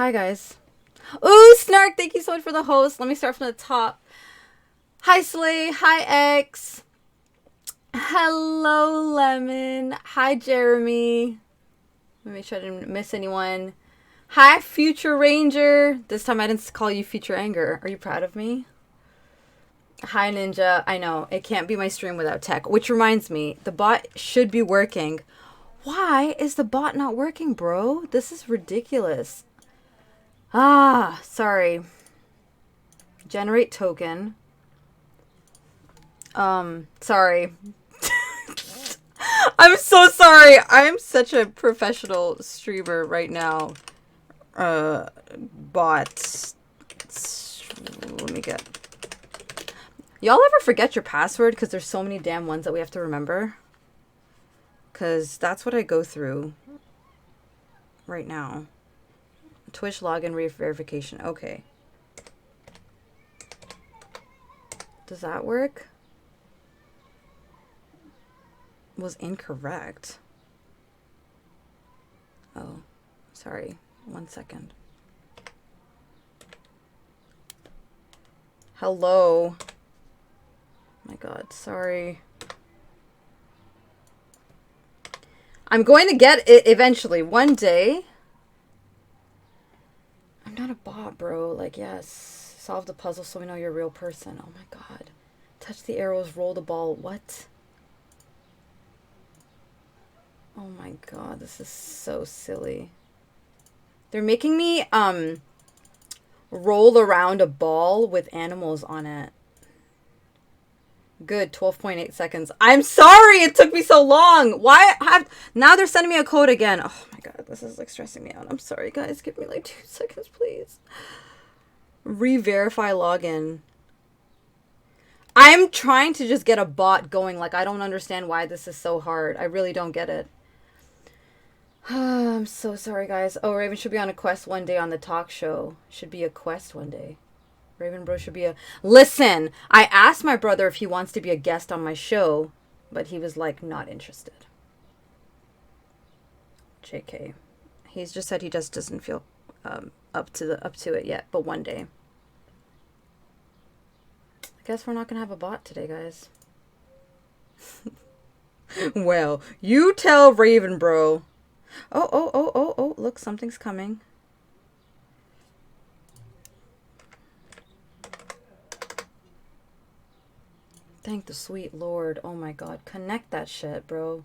Hi, guys. Ooh, Snark, thank you so much for the host. Let me start from the top. Hi, Slay. Hi, X. Hello, Lemon. Hi, Jeremy. Let me make sure I didn't miss anyone. Hi, Future Ranger. This time I didn't call you Future Anger. Are you proud of me? Hi, Ninja. I know, it can't be my stream without tech. Which reminds me, the bot should be working. Why is the bot not working, bro? This is ridiculous. Ah, sorry. Generate token. Sorry. I'm so sorry. I'm such a professional streamer right now. Bots. Let me get... Y'all ever forget your password because there's so many damn ones that we have to remember? Because that's what I go through right now. Twitch login verification. Okay. Does that work? Was incorrect. Oh, sorry. 1 second. Hello. My God, sorry. I'm going to get it eventually. One day. I'm not a bot, bro. Like, yes. Solve the puzzle so we know you're a real person. Oh my God. Touch the arrows, roll the ball. What? Oh my God, this is so silly. They're making me, roll around a ball with animals on it. Good, 12.8 seconds. I'm sorry it took me so long. Why have... Now they're sending me a code again. Oh my God, this is like stressing me out. I'm sorry, guys. Give me like 2 seconds, please. Re-verify login. I'm trying to just get a bot going. Like, I don't understand why this is so hard. I really don't get it. I'm so sorry, guys. Oh, Raven should be on a quest one day on the talk show. Should be a quest one day. Raven Bro should be a... Listen, I asked my brother if he wants to be a guest on my show, but he was like, not interested. JK. He's just said he just doesn't feel up to it yet, but one day. I guess we're not gonna have a bot today, guys. Well, you tell Raven Bro. Oh, look, something's coming. Thank the sweet Lord. Oh my God. Connect that shit, bro.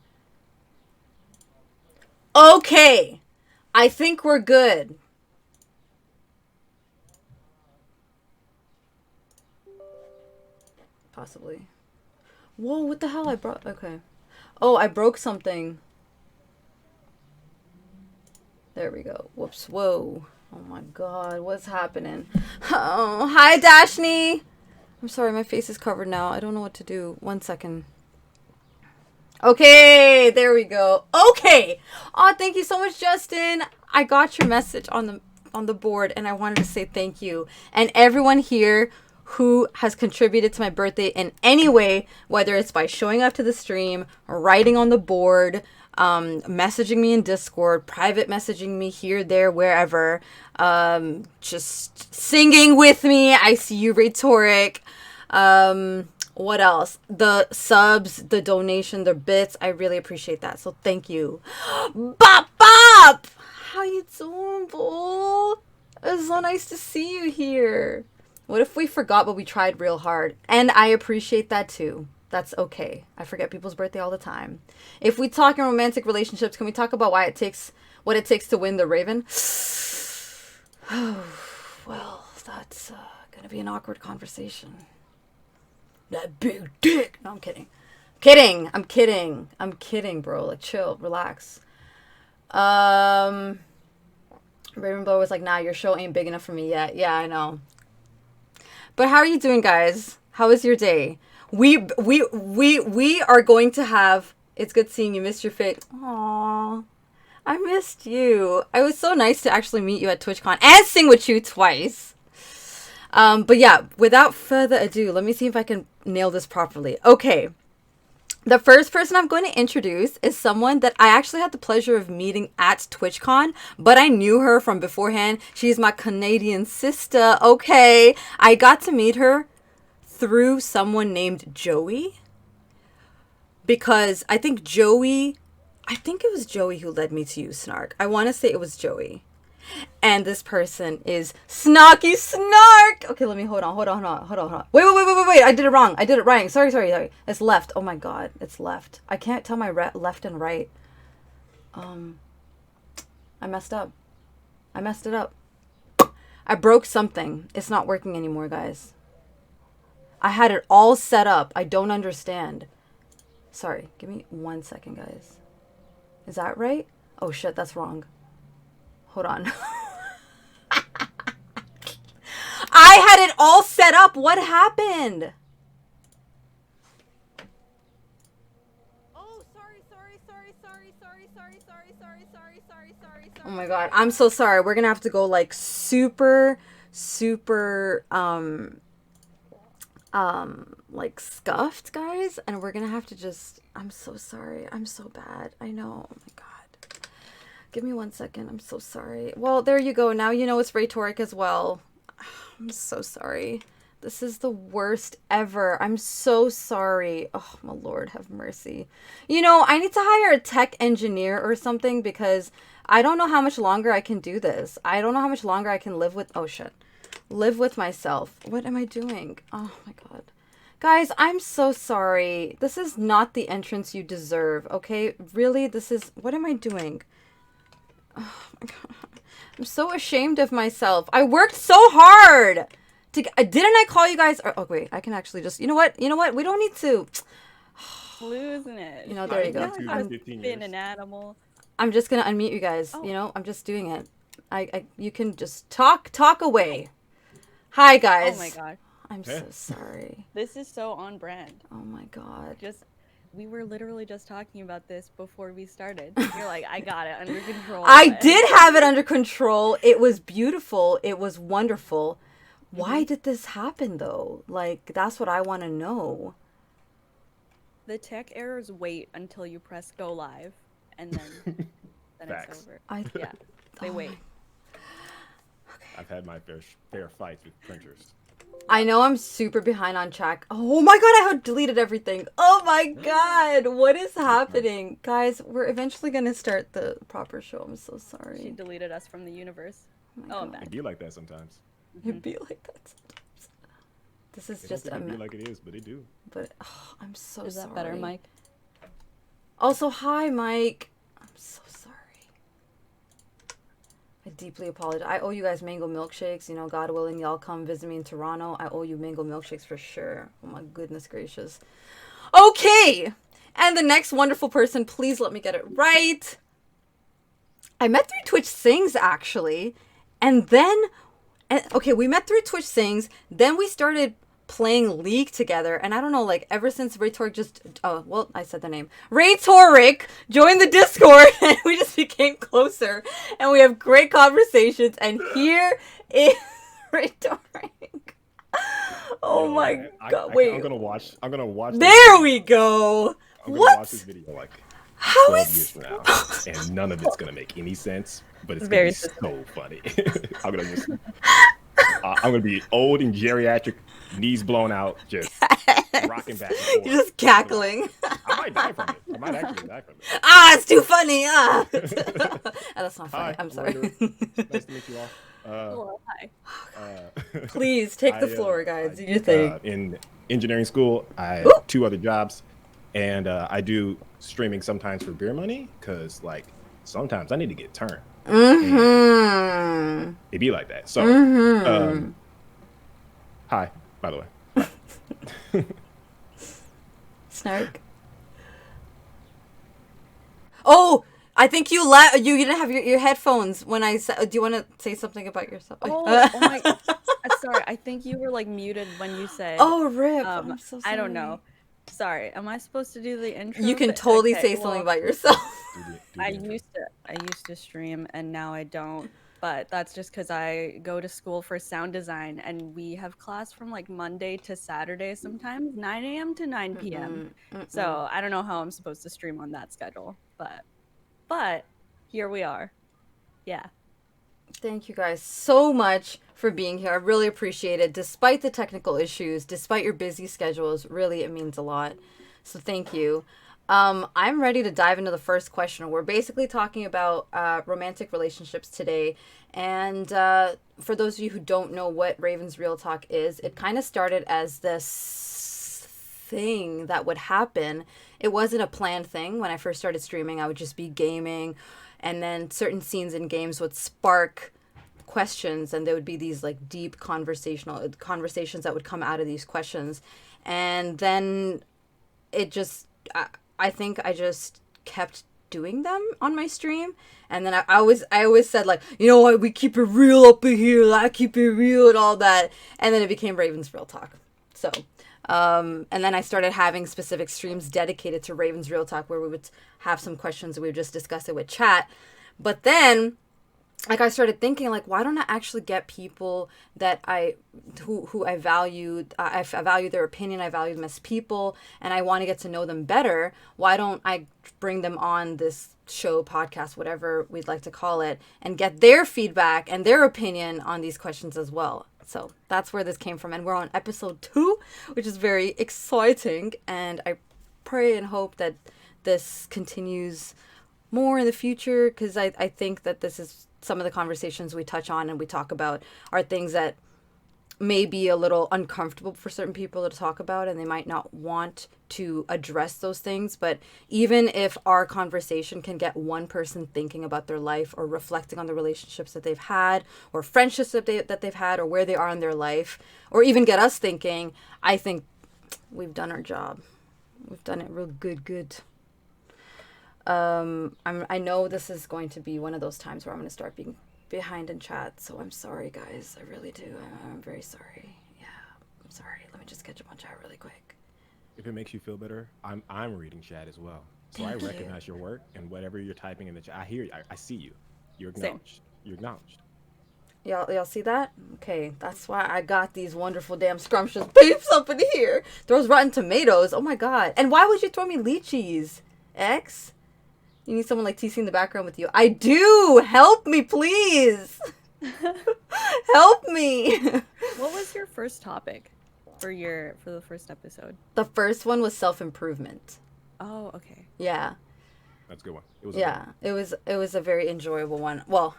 Okay. I think we're good. Possibly. Whoa, what the hell? I brought... Okay. Oh, I broke something. There we go. Whoops. Whoa. Oh my God. What's happening? Oh, hi, Dashni. I'm sorry, my face is covered now. I don't know what to do. 1 second. Okay, there we go. Okay. Oh, thank you so much, Justin. I got your message on the board, and I wanted to say thank you. And everyone here who has contributed to my birthday in any way, whether it's by showing up to the stream, writing on the board, messaging me in Discord, private messaging me here, there, wherever, just singing with me. I see you, Rhetoric. What else? The subs, the donation, the bits. I really appreciate that. So thank you. Bop Bop! How you doing, bull? It's so nice to see you here. What if we forgot but we tried real hard? And I appreciate that too. That's okay. I forget people's birthday all the time. If we talk in romantic relationships, can we talk about what it takes to win the Raven? Well, that's gonna be an awkward conversation. That big dick. No, I'm kidding. I'm kidding, bro. Like, chill, relax. Raven Blow was like, nah, your show ain't big enough for me yet. Yeah, I know. But how are you doing, guys? How was your day? We are going to have... It's good seeing you. Missed your face. Aww. I missed you. It was so nice to actually meet you at TwitchCon and sing with you twice. But yeah, without further ado, let me see if I can nail this properly. Okay. The first person I'm going to introduce is someone that I actually had the pleasure of meeting at TwitchCon, but I knew her from beforehand. She's my Canadian sister, okay? I got to meet her through someone named Joey, because I think it was Joey who led me to you, Snark. I want to say it was Joey. And this person is Snarky Snark. Okay, let me hold on. Wait. I did it wrong. I did it right. Sorry. It's left. Oh my god, it's left. I can't tell my left and right. I messed up. I messed it up. I broke something. It's not working anymore, guys. I had it all set up. I don't understand. Sorry, give me 1 second, guys. Is that right? Oh shit, that's wrong. Hold on. I had it all set up. What happened? Oh, sorry. Oh my god, I'm so sorry. We're gonna have to go like super like scuffed, guys, and we're gonna have to just, I'm so sorry. I'm so bad. I know. Oh my god. Give me 1 second. I'm so sorry. Well, there you go. Now you know it's rhetoric as well. I'm so sorry. This is the worst ever. I'm so sorry. Oh, my Lord, have mercy. You know, I need to hire a tech engineer or something, because I don't know how much longer I can do this. I don't know how much longer I can live with, oh shit, live with myself. What am I doing? Oh my god. Guys, I'm so sorry. This is not the entrance you deserve, okay? Really, this is, what am I doing? Oh my god. I'm so ashamed of myself. I worked so hard to, didn't I call you guys? Oh wait, I can actually just, you know what? We don't need to. Losing it. You know, there you go. I'm being an animal. I'm just gonna unmute you guys. You know, I'm just doing it. You can just talk away. Hi guys. Oh my god. I'm so sorry. This is so on brand. Oh my god. We were literally just talking about this before we started. You're like, I got it under control. I did have it under control. It was beautiful. It was wonderful. Why did this happen though? Like, that's what I want to know. The tech errors wait until you press go live, and then it's over. Yeah, they wait. Okay. I've had my fair fights with printers. I know I'm super behind on track. Oh my god, I had deleted everything. Oh my god, what is happening? Guys, we're eventually going to start the proper show. I'm so sorry. She deleted us from the universe. Oh, I'm back. It'd be like that sometimes. It'd be like that sometimes. This is just a be like it is, but they do. But oh, I'm so sorry. Is that better, Mike? Also, hi, Mike. I'm so sorry. I deeply apologize. I owe you guys mango milkshakes. You know, God willing, y'all come visit me in Toronto. I owe you mango milkshakes for sure. Oh my goodness gracious. Okay. And the next wonderful person, please let me get it right. I met through Twitch Sings, actually. And then, okay, we met through Twitch Sings. Then we started playing League together, and I don't know, like, ever since Rhetoric just, oh, well, I said the name, Rhetoric joined the Discord, and we just became closer, and we have great conversations, and here is Rhetoric. Oh my god, wait. I'm gonna watch. There we go. I'm gonna watch this video like how 12 is years from now, and none of it's gonna make any sense, but it's Very gonna be so funny. I'm gonna be old and geriatric, knees blown out, just rocking back and forth. You're just cackling. I might die from it. I might actually die from it. Ah, it's too funny. Ah. That's not funny. Hi, I'm sorry. Nice to meet you all. Hello, hi. Please take the floor, guys. Do your thing. In engineering school, I have 2 other jobs, and I do streaming sometimes for beer money, because like sometimes I need to get turned. It be like that. So, hi, by the way. Snark. Oh, I think you didn't have your headphones when I said. Do you want to say something about yourself? Oh my. Sorry, I think you were like muted when you said. Oh, rip. I'm so sorry. I don't know. Sorry, am I supposed to do the intro? You can totally say something about yourself. I used to stream, and now I don't. but that's just because I go to school for sound design, and we have class from like Monday to Saturday, sometimes 9 a.m. to 9 p.m. So I don't know how I'm supposed to stream on that schedule, but here we are. Yeah. Thank you guys so much for being here. I really appreciate it. Despite the technical issues, despite your busy schedules, really it means a lot. So thank you. I'm ready to dive into the first question. We're basically talking about romantic relationships today. And for those of you who don't know what Raven's Real Talk is, it kind of started as this thing that would happen. It wasn't a planned thing. When I first started streaming, I would just be gaming, and then certain scenes in games would spark questions, and there would be these like deep conversations that would come out of these questions. And then it just I think I just kept doing them on my stream. And then I always said, like, you know what, we keep it real up in here, I keep it real and all that. And then it became Raven's Real Talk. So and then I started having specific streams dedicated to Raven's Real Talk, where we would have some questions and we would just discuss it with chat. But then, like, I started thinking, like, why don't I actually get people that who I valued, I value their opinion, I value them as people, and I want to get to know them better. Why don't I bring them on this show, podcast, whatever we'd like to call it, and get their feedback and their opinion on these questions as well? So that's where this came from. And we're on episode 2, which is very exciting. And I pray and hope that this continues more in the future, because I think that this is some of the conversations we touch on and we talk about are things that may be a little uncomfortable for certain people to talk about, and they might not want to address those things. But even if our conversation can get one person thinking about their life, or reflecting on the relationships that they've had, or friendships that they've had, or where they are in their life, or even get us thinking, I think we've done our job. We've done it real good. I know this is going to be one of those times where I'm going to start being behind in chat, so I'm sorry, guys. I really do. I'm very sorry. Yeah, I'm sorry. Let me just catch up on chat really quick. If it makes you feel better, I'm reading chat as well, so I recognize your work, and whatever you're typing in the chat, I hear you. I see you. You're acknowledged. Same. You're acknowledged. Y'all see that? Okay, that's why I got these wonderful damn scrumptious peeps up in here. Throws rotten tomatoes. Oh my god. And why would you throw me lychees, X? You need someone like TC in the background with you. I do! Help me, please! Help me! What was your first topic for the first episode? The first one was self-improvement. Oh, okay. Yeah. That's a good one. It was a very enjoyable one. Well,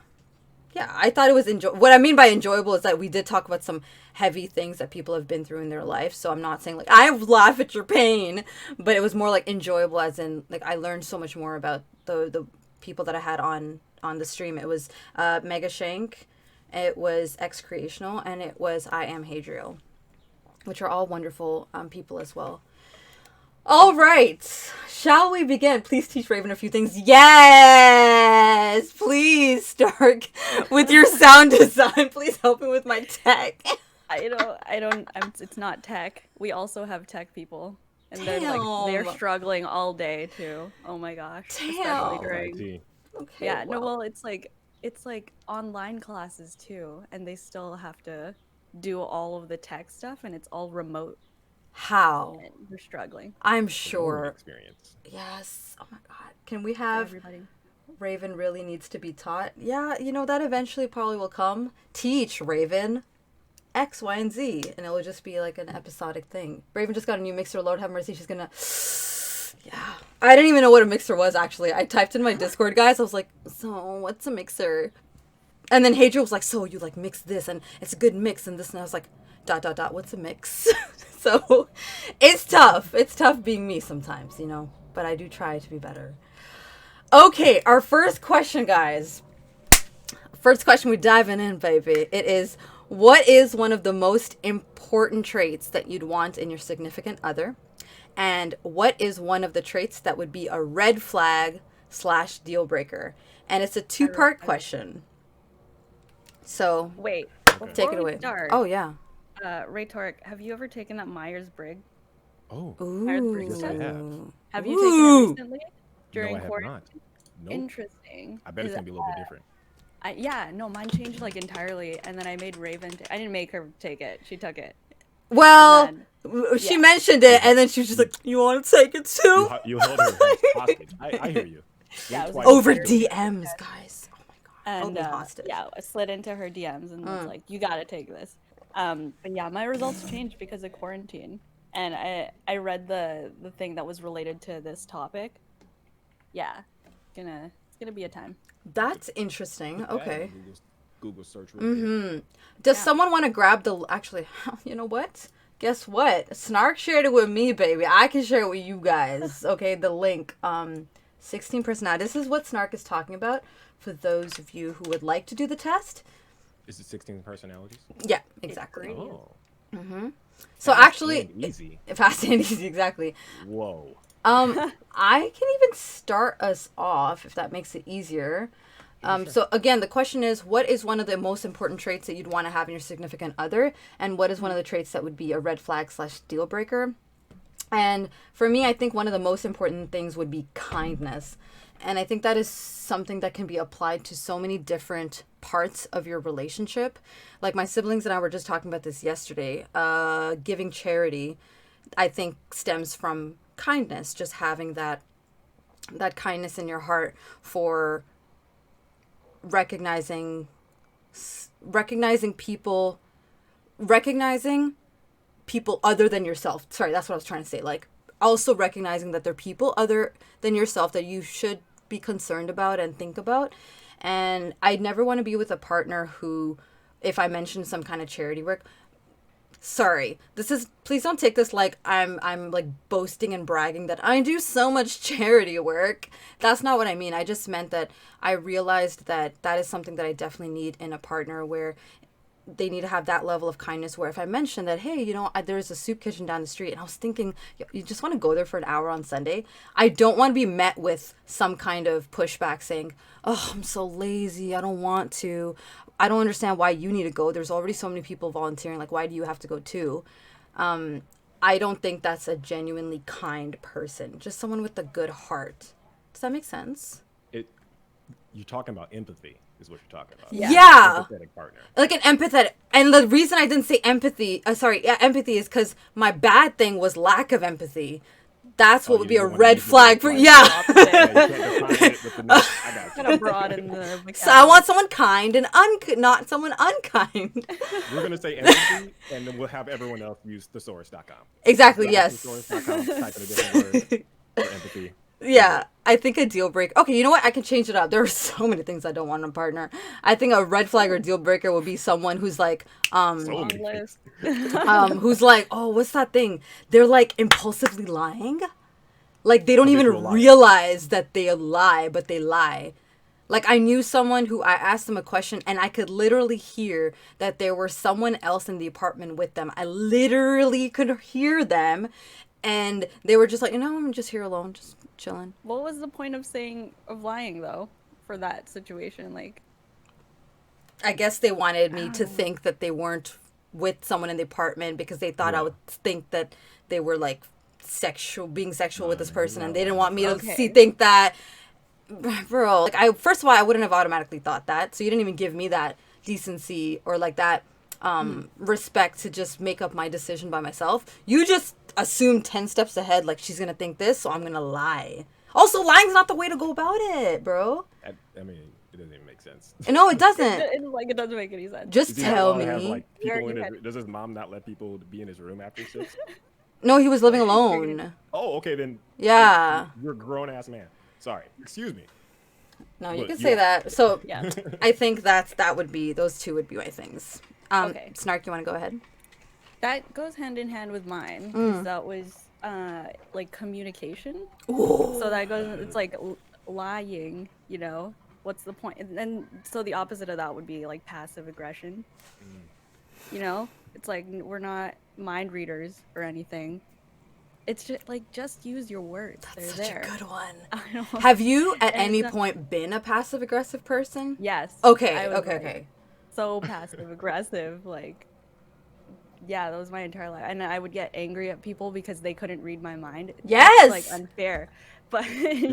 yeah, I thought it was what I mean by enjoyable is that we did talk about some heavy things that people have been through in their life. So I'm not saying like I laugh at your pain, but it was more like enjoyable, as in like I learned so much more about the people that I had on the stream. It was Mega Shank, it was X Creational, and it was I Am Hadriel, which are all wonderful people as well. All right, shall we begin? Please teach Raven a few things. Yes, please start with your sound design. Please help me with my tech. It's not tech. We also have tech people, and they're struggling all day too. Oh my gosh. Damn. Especially during. Okay, yeah, well, it's like online classes too, and they still have to do all of the tech stuff, and it's all remote. How? And we're struggling. I'm sure. Experience. Yes. Oh my god. Can we have everybody? Raven really needs to be taught? Yeah, that eventually probably will come. Teach Raven X, Y, and Z, and it will just be like an episodic thing. Raven just got a new mixer. Lord have mercy. She's gonna. Yeah. I didn't even know what a mixer was, actually. I typed in my Discord, guys. I was like, so what's a mixer? And then Hadriel was like, so you like mix this, and it's a good mix, and this, and I was like, ... what's a mix? So it's tough. It's tough being me sometimes, but I do try to be better. Okay, our first question, guys. First question, we're diving in, baby. It is, what is one of the most important traits that you'd want in your significant other? And what is one of the traits that would be a red flag / deal breaker? And it's a 2-part question. So wait, take it away. Start, oh yeah. Raytoric, have you ever taken that Myers-Briggs? Oh, Myers-Briggs yes, I test? have. Have you taken it recently? During No, I have quarantine? not. Nope. Interesting. I bet it's gonna be a little bit different. Mine changed like entirely, and then I made Raven. I didn't make her take it; she took it. Well, And she yeah. mentioned it, and then she was just like, "You want to take it too?" You held her hostage. I hear you. Yeah, it was Blink like twice. Over literally DMs, guys. Oh my god. Hold And me hostage. I slid into her DMs and was like, "You gotta take this." But yeah, my results changed because of quarantine, and I read the thing that was related to this topic. Yeah, it's gonna be a time. That's interesting. Put that in Okay. Google search real quick. Does Yeah. someone want to grab the? Actually, you know what? Guess what? Snark shared it with me, baby. I can share it with you guys. Okay, the link. 16 personality. This is what Snark is talking about. For those of you who would like to do the test. Is it 16 personalities? Yeah, exactly. It's Oh. So Fast actually, and easy. fast and easy, exactly. Whoa. I can even start us off if that makes it easier. So again, the question is, what is one of the most important traits that you'd want to have in your significant other, and what is one of the traits that would be a red flag / deal breaker? And for me, I think one of the most important things would be kindness. And I think that is something that can be applied to so many different parts of your relationship. Like my siblings and I were just talking about this yesterday. Giving charity, I think, stems from kindness, just having that kindness in your heart for recognizing people, recognizing people other than yourself. Sorry, that's what I was trying to say. Like also recognizing that they're people other than yourself that you should be concerned about and think about. And I'd never want to be with a partner who, if I mention some kind of charity work, sorry, this is, please don't take this like I'm like boasting and bragging that I do so much charity work. That's not what I mean. I just meant that I realized that that is something that I definitely need in a partner, where they need to have that level of kindness, where if I mention that, hey, there's a soup kitchen down the street, and I was thinking, you just want to go there for an hour on Sunday, I don't want to be met with some kind of pushback saying, oh, I'm so lazy, I don't want to, I don't understand why you need to go, there's already so many people volunteering, like why do you have to go too? I don't think that's a genuinely kind person, just someone with a good heart. Does that make sense? You're talking about empathy, is what you're talking about. Yeah. Empathetic partner. Like an empathetic. And the reason I didn't say empathy, empathy is because my bad thing was lack of empathy. That's what would be a red flag for, yeah. Yeah, you can't define it with the I got you. Kind of broad in the So I want someone kind and not someone unkind. We're going to say empathy, and then we'll have everyone else use thesaurus.com. Exactly, yes. Thesaurus.com, type in a different word for empathy. Yeah, I think a deal breaker. Okay, you know what? I can change it up. There are so many things I don't want in a partner. I think a red flag or deal breaker would be someone who's like, So many things. who's like, oh, what's that thing? They're like impulsively lying. Like they don't even Habitual liar. realize that they lie, but they lie. Like I knew someone who I asked them a question and I could literally hear that there was someone else in the apartment with them. I literally could hear them, and they were just like, I'm just here alone, just chilling. What was the point of lying though for that situation? Like, I guess they wanted me to think that they weren't with someone in the apartment because they thought I would think that they were like being sexual with this person, and they didn't want me to think that. Bro, like first of all, I wouldn't have automatically thought that, so you didn't even give me that decency or like that respect to just make up my decision by myself. You just assume 10 steps ahead, like she's gonna think this, so I'm gonna lie. Also, lying's not the way to go about it, bro. I mean, it doesn't even make sense. No, it doesn't. it doesn't make any sense. Just Is he tell allowed me. to have, like, people You're- in you his, does his mom not let people be in his room after 6? No, he was living alone. Oh, okay, then. Yeah. You're a grown ass man. Sorry, excuse me. No, you But, can say yeah. that. So Yeah. I think those two would be my things. Okay. Snark, you want to go ahead? That goes hand in hand with mine. 'Cause that was like communication. Ooh. So that goes. It's like lying. What's the point? And then so the opposite of that would be like passive aggression. It's like we're not mind readers or anything. It's just use your words. That's They're such there. a good one. I know. Have you at And any it's point been a passive aggressive person? Yes. Okay, I was, okay, like, okay. So passive aggressive, like Yeah, that was my entire life. And I would get angry at people because they couldn't read my mind. Yes. It's like unfair. But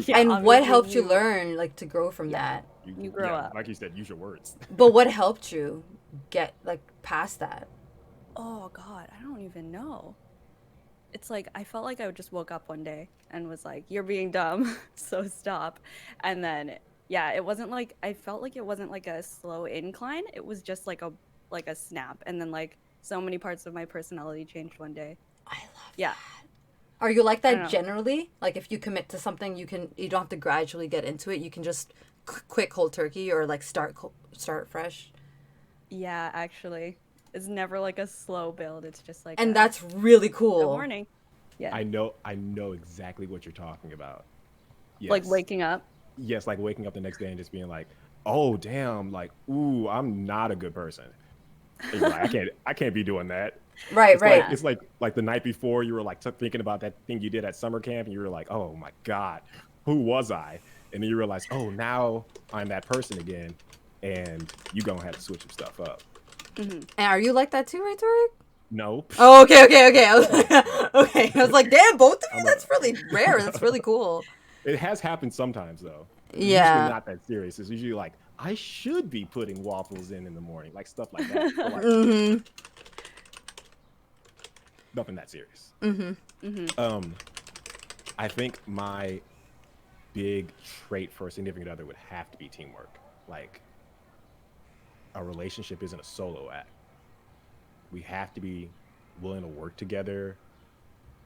yeah, And what obviously helped you learn, like, to grow from Yeah. that? You grow yeah, up. like you said, use your words. But what helped you get, like, past that? Oh God, I don't even know. It's like I felt like I just woke up one day and was like, "You're being dumb, so stop." And then yeah, it wasn't like I felt like it wasn't like a slow incline. It was just like a snap, and then like so many parts of my personality changed one day. I love Yeah, that. Are you like I that don't know. generally? Like, if you commit to something, you don't have to gradually get into it. You can just quit cold turkey, or like start fresh. Yeah, actually, it's never like a slow build. It's just like And a that's really good cool. morning. Yeah, I know exactly what you're talking about. Yes. like waking up. Yes, like waking up the next day and just being like, oh damn, like, ooh, I'm not a good person. And you're like, I can't be doing that. Right, It's right. like it's like the night before you were like thinking about that thing you did at summer camp, and you were like, oh my god, who was I? And then you realize, oh, now I'm that person again, and you gonna have to switch some stuff up. And are you like that too, right, Tori? No. Oh, okay. I was like, okay. I was like, damn, both of you. That's really rare. That's really cool. It has happened sometimes though. It's Yeah. usually not that serious. It's usually like I should be putting waffles in the morning, like stuff like that. But like, nothing that serious. I think my big trait for a significant other would have to be teamwork. Like, a relationship isn't a solo act. We have to be willing to work together.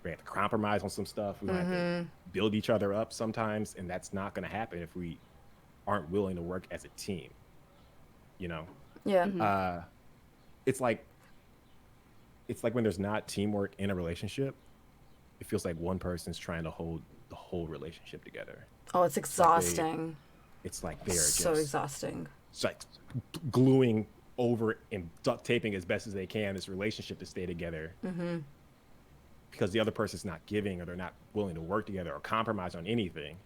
We have to compromise on some stuff. We have to build each other up sometimes, and that's not going to happen if we aren't willing to work as a team. You know, Yeah. it's like when there's not teamwork in a relationship, it feels like one person's trying to hold the whole relationship together. Oh, it's exhausting. It's like they are So just exhausting. it's like gluing over and duct taping as best as they can this relationship to stay together. Because the other person's not giving, or they're not willing to work together or compromise on anything.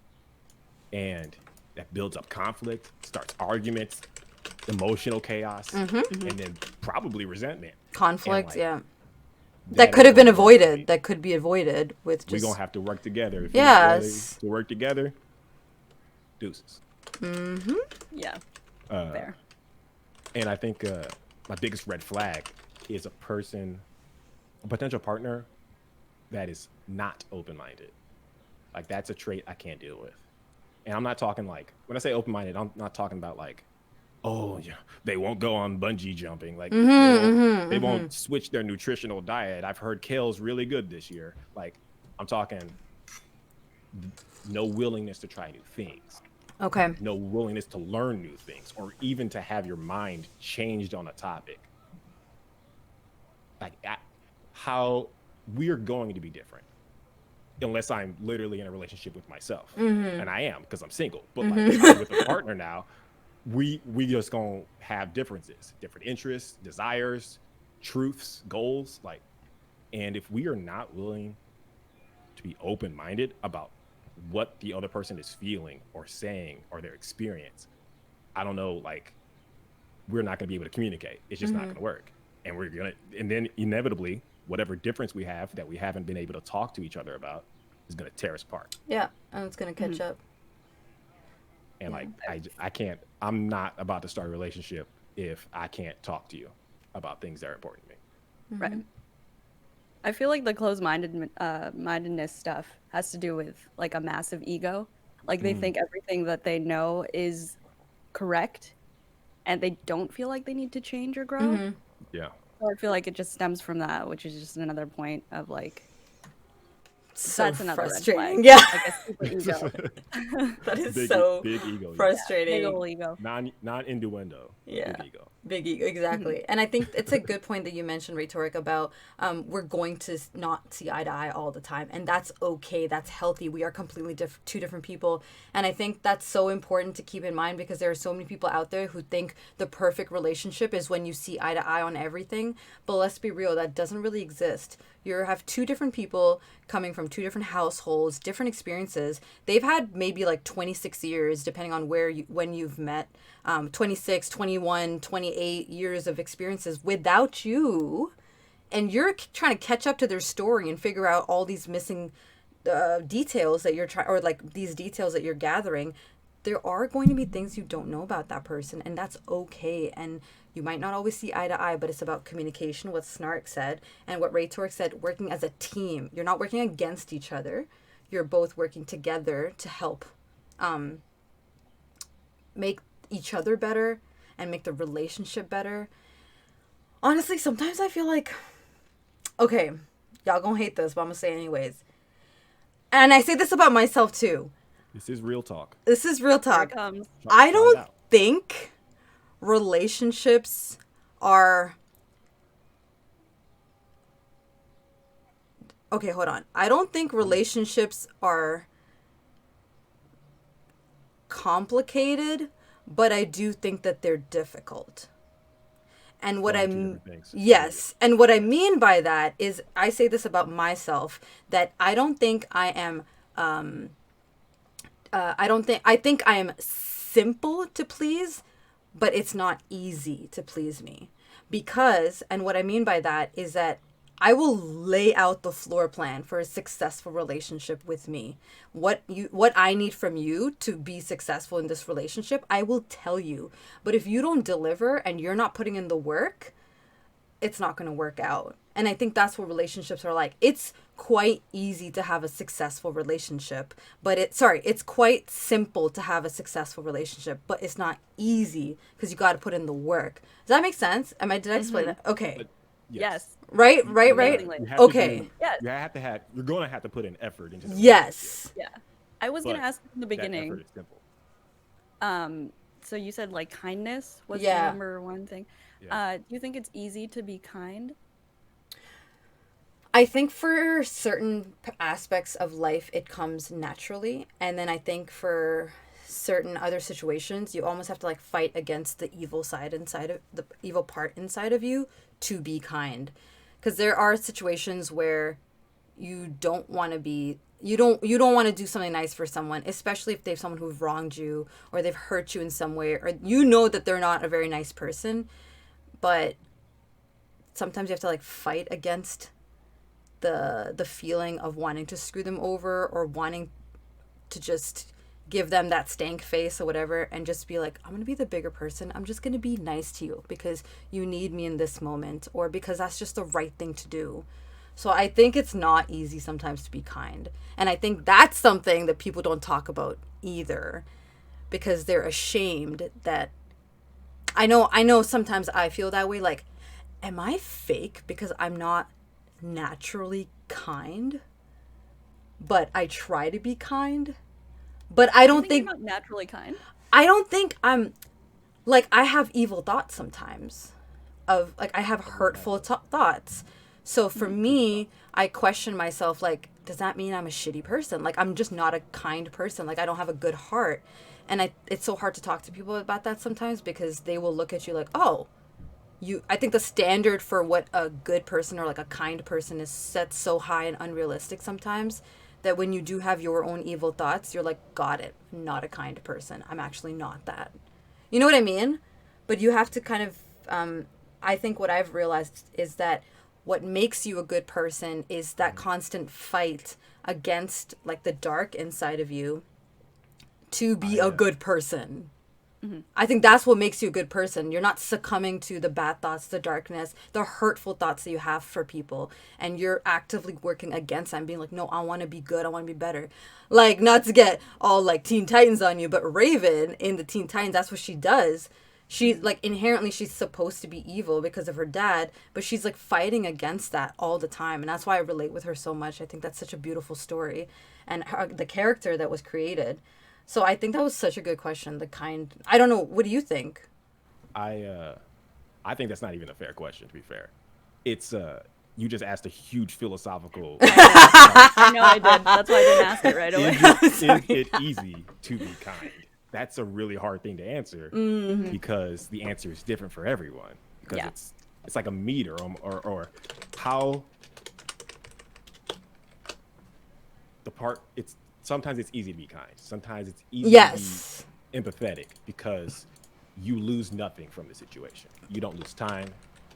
And that builds up conflict, starts arguments, emotional chaos, and then probably resentment. Conflict, like, yeah. That could is have been what works for me. avoided. That could be avoided with We're just. gonna have to work together. If Yes. you're not ready to work together, deuces. Yeah, Uh, fair. And I think my biggest red flag is a potential partner that is not open-minded. Like, that's a trait I can't deal with. And I'm not talking like, when I say open-minded, I'm not talking about like, oh yeah, they won't go on bungee jumping. Like, they won't switch their nutritional diet. I've heard kale's really good this year. Like, I'm talking no willingness to try new things. Okay. No willingness to learn new things, or even to have your mind changed on a topic. Like, how we're going to be different, unless I'm literally in a relationship with myself, and I am, because I'm single. But like, if I'm with a partner now, we just gonna have differences, different interests, desires, truths, goals. Like, and if we are not willing to be open-minded about what the other person is feeling or saying or their experience, I don't know, like, we're not going to be able to communicate. It's just not going to work. And then inevitably, whatever difference we have that we haven't been able to talk to each other about is going to tear us apart. Yeah, and it's gonna catch up. And like, I can't, I'm not about to start a relationship if I can't talk to you about things that are important to me. Right. I feel like the mindedness stuff has to do with like a massive ego. Like they think everything that they know is correct, and they don't feel like they need to change or grow. Yeah. So I feel like it just stems from that, which is just another point of like So that's another red frustrating. flag. Yeah, Like a super ego. that is Big, so big ego. Yeah. frustrating. Big ol' ego. Non innuendo. Yeah. Big ego. Big ego, exactly. And I think it's a good point that you mentioned, Rhetoric, about we're going to not see eye to eye all the time. And that's okay. That's healthy. We are completely two different people. And I think that's so important to keep in mind, because there are so many people out there who think the perfect relationship is when you see eye to eye on everything. But let's be real, that doesn't really exist. You have two different people coming from two different households, different experiences. They've had maybe like 26 years, depending on when you've met, 26, 21, 28 years of experiences without you. and you're trying to catch up to their story and figure out all these missing details that you're trying, or like these details that you're gathering, there are going to be things you don't know about that person, and that's okay. And you might not always see eye to eye, but it's about communication, what Snark said, and what Ray Tork said, working as a team. You're not working against each other. You're both working together to help make each other better and make the relationship better. Honestly, sometimes I feel like, okay, y'all gonna hate this, but I'm gonna say it anyways. And I say this about myself too. This is real talk. This is real talk. Here it comes. I don't think relationships are... Okay, hold on. I don't think relationships are complicated, but I do think that they're difficult. And what yes, and what I mean by that is, I say this about myself, that I don't think I am I think I am simple to please, but it's not easy to please me. Because, and what I mean by that is that I will lay out the floor plan for a successful relationship with me. What I need from you to be successful in this relationship, I will tell you. But if you don't deliver and you're not putting in the work, it's not going to work out. And I think that's what relationships are like. It's quite easy to have a successful relationship, but it's quite simple to have a successful relationship, but it's not easy because you got to put in the work. Does that make sense? Did I explain that? Okay. But Yes. Right. Okay. Yes. You're going to have to put in effort into the Yes. Yeah. I was going to ask in the beginning. That effort is simple. So you said like kindness was the Yeah. number one thing. Yeah. Do you think it's easy to be kind? I think for certain aspects of life, it comes naturally. And then I think for certain other situations, you almost have to like fight against the evil side inside of the evil part inside of you to be kind. Because there are situations where you don't want to be, you don't want to do something nice for someone, especially if they have someone who's wronged you or they've hurt you in some way, or you know that they're not a very nice person. But sometimes you have to like fight against the feeling of wanting to screw them over, or wanting to just give them that stank face or whatever, and just be like, I'm gonna be the bigger person, I'm just gonna be nice to you because you need me in this moment, or because that's just the right thing to do. So I think it's not easy sometimes to be kind, and I think that's something that people don't talk about either, because they're ashamed that I know sometimes I feel that way, like, am I fake because I'm not naturally kind, but I try to be kind? But I don't think you're not naturally kind. I don't think I'm like, I have evil thoughts sometimes, of like, I have hurtful thoughts. So for me, I question myself, like, does that mean I'm a shitty person? Like, I'm just not a kind person. Like, I don't have a good heart. And it's so hard to talk to people about that sometimes, because they will look at you like, oh, I think the standard for what a good person or like a kind person is set so high and unrealistic sometimes, that when you do have your own evil thoughts, you're like, got it, I'm not a kind person. I'm actually not that. You know what I mean? But you have to kind of, I think what I've realized is that what makes you a good person is that constant fight against like the dark inside of you to be a good person. Mm-hmm. I think that's what makes you a good person. You're not succumbing to the bad thoughts, the darkness, the hurtful thoughts that you have for people. And you're actively working against them, being like, no, I want to be good. I want to be better. Like, not to get all like Teen Titans on you, but Raven in the Teen Titans, that's what she does. She like inherently, she's supposed to be evil because of her dad, but she's like fighting against that all the time. And that's why I relate with her so much. I think that's such a beautiful story, and the character that was created. So I think that was such a good question. I don't know. What do you think? I think that's not even a fair question, to be fair. It's you just asked a huge philosophical. I know I did. That's why I didn't ask it right away. Is it easy to be kind? That's a really hard thing to answer, because the answer is different for everyone. Because it's like a meter, or how the part. Sometimes it's easy to be kind. Sometimes it's easy to be empathetic, because you lose nothing from the situation. You don't lose time.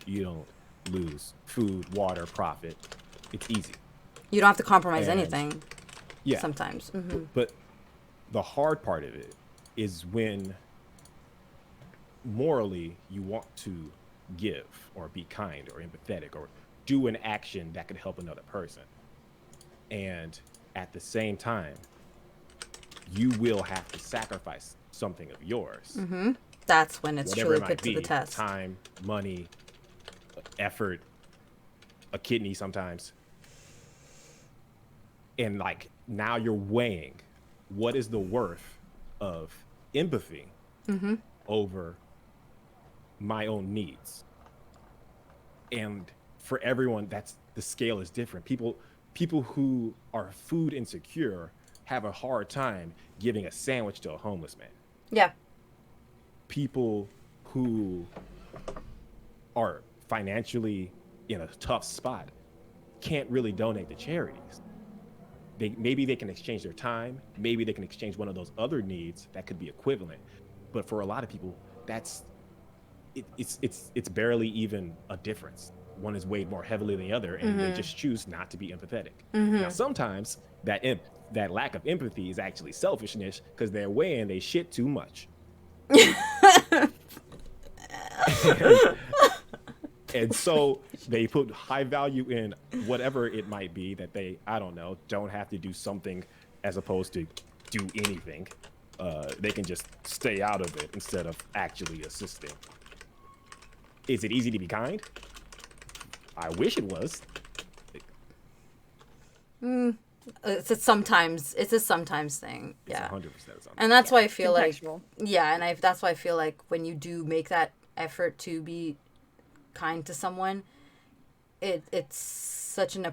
You don't lose food, water, profit. It's easy. You don't have to compromise And anything yeah, sometimes. but the hard part of it is when morally you want to give or be kind or empathetic or do an action that could help another person. And at the same time, you will have to sacrifice something of yours, That's when it's whatever truly it put might to the be, test. time, money, effort, a kidney sometimes. And like now you're weighing what is the worth of empathy over my own needs. And for everyone, that's the scale is different. People who are food insecure have a hard time giving a sandwich to a homeless man. Yeah. People who are financially in a tough spot can't really donate to charities. Maybe they can exchange their time, maybe they can exchange one of those other needs that could be equivalent. But for a lot of people, it's barely even a difference. One is weighed more heavily than the other, and they just choose not to be empathetic. Now, sometimes that lack of empathy is actually selfishness because they're weighing they shit too much. And so they put high value in whatever it might be that they, I don't know, don't have to do something as opposed to do anything. They can just stay out of it instead of actually assisting. Is it easy to be kind? I wish it was. It's a sometimes thing. It's Yeah. 100% something. And that's why I feel Contextual. like, yeah, and that's why I feel like when you do make that effort to be kind to someone, it's such a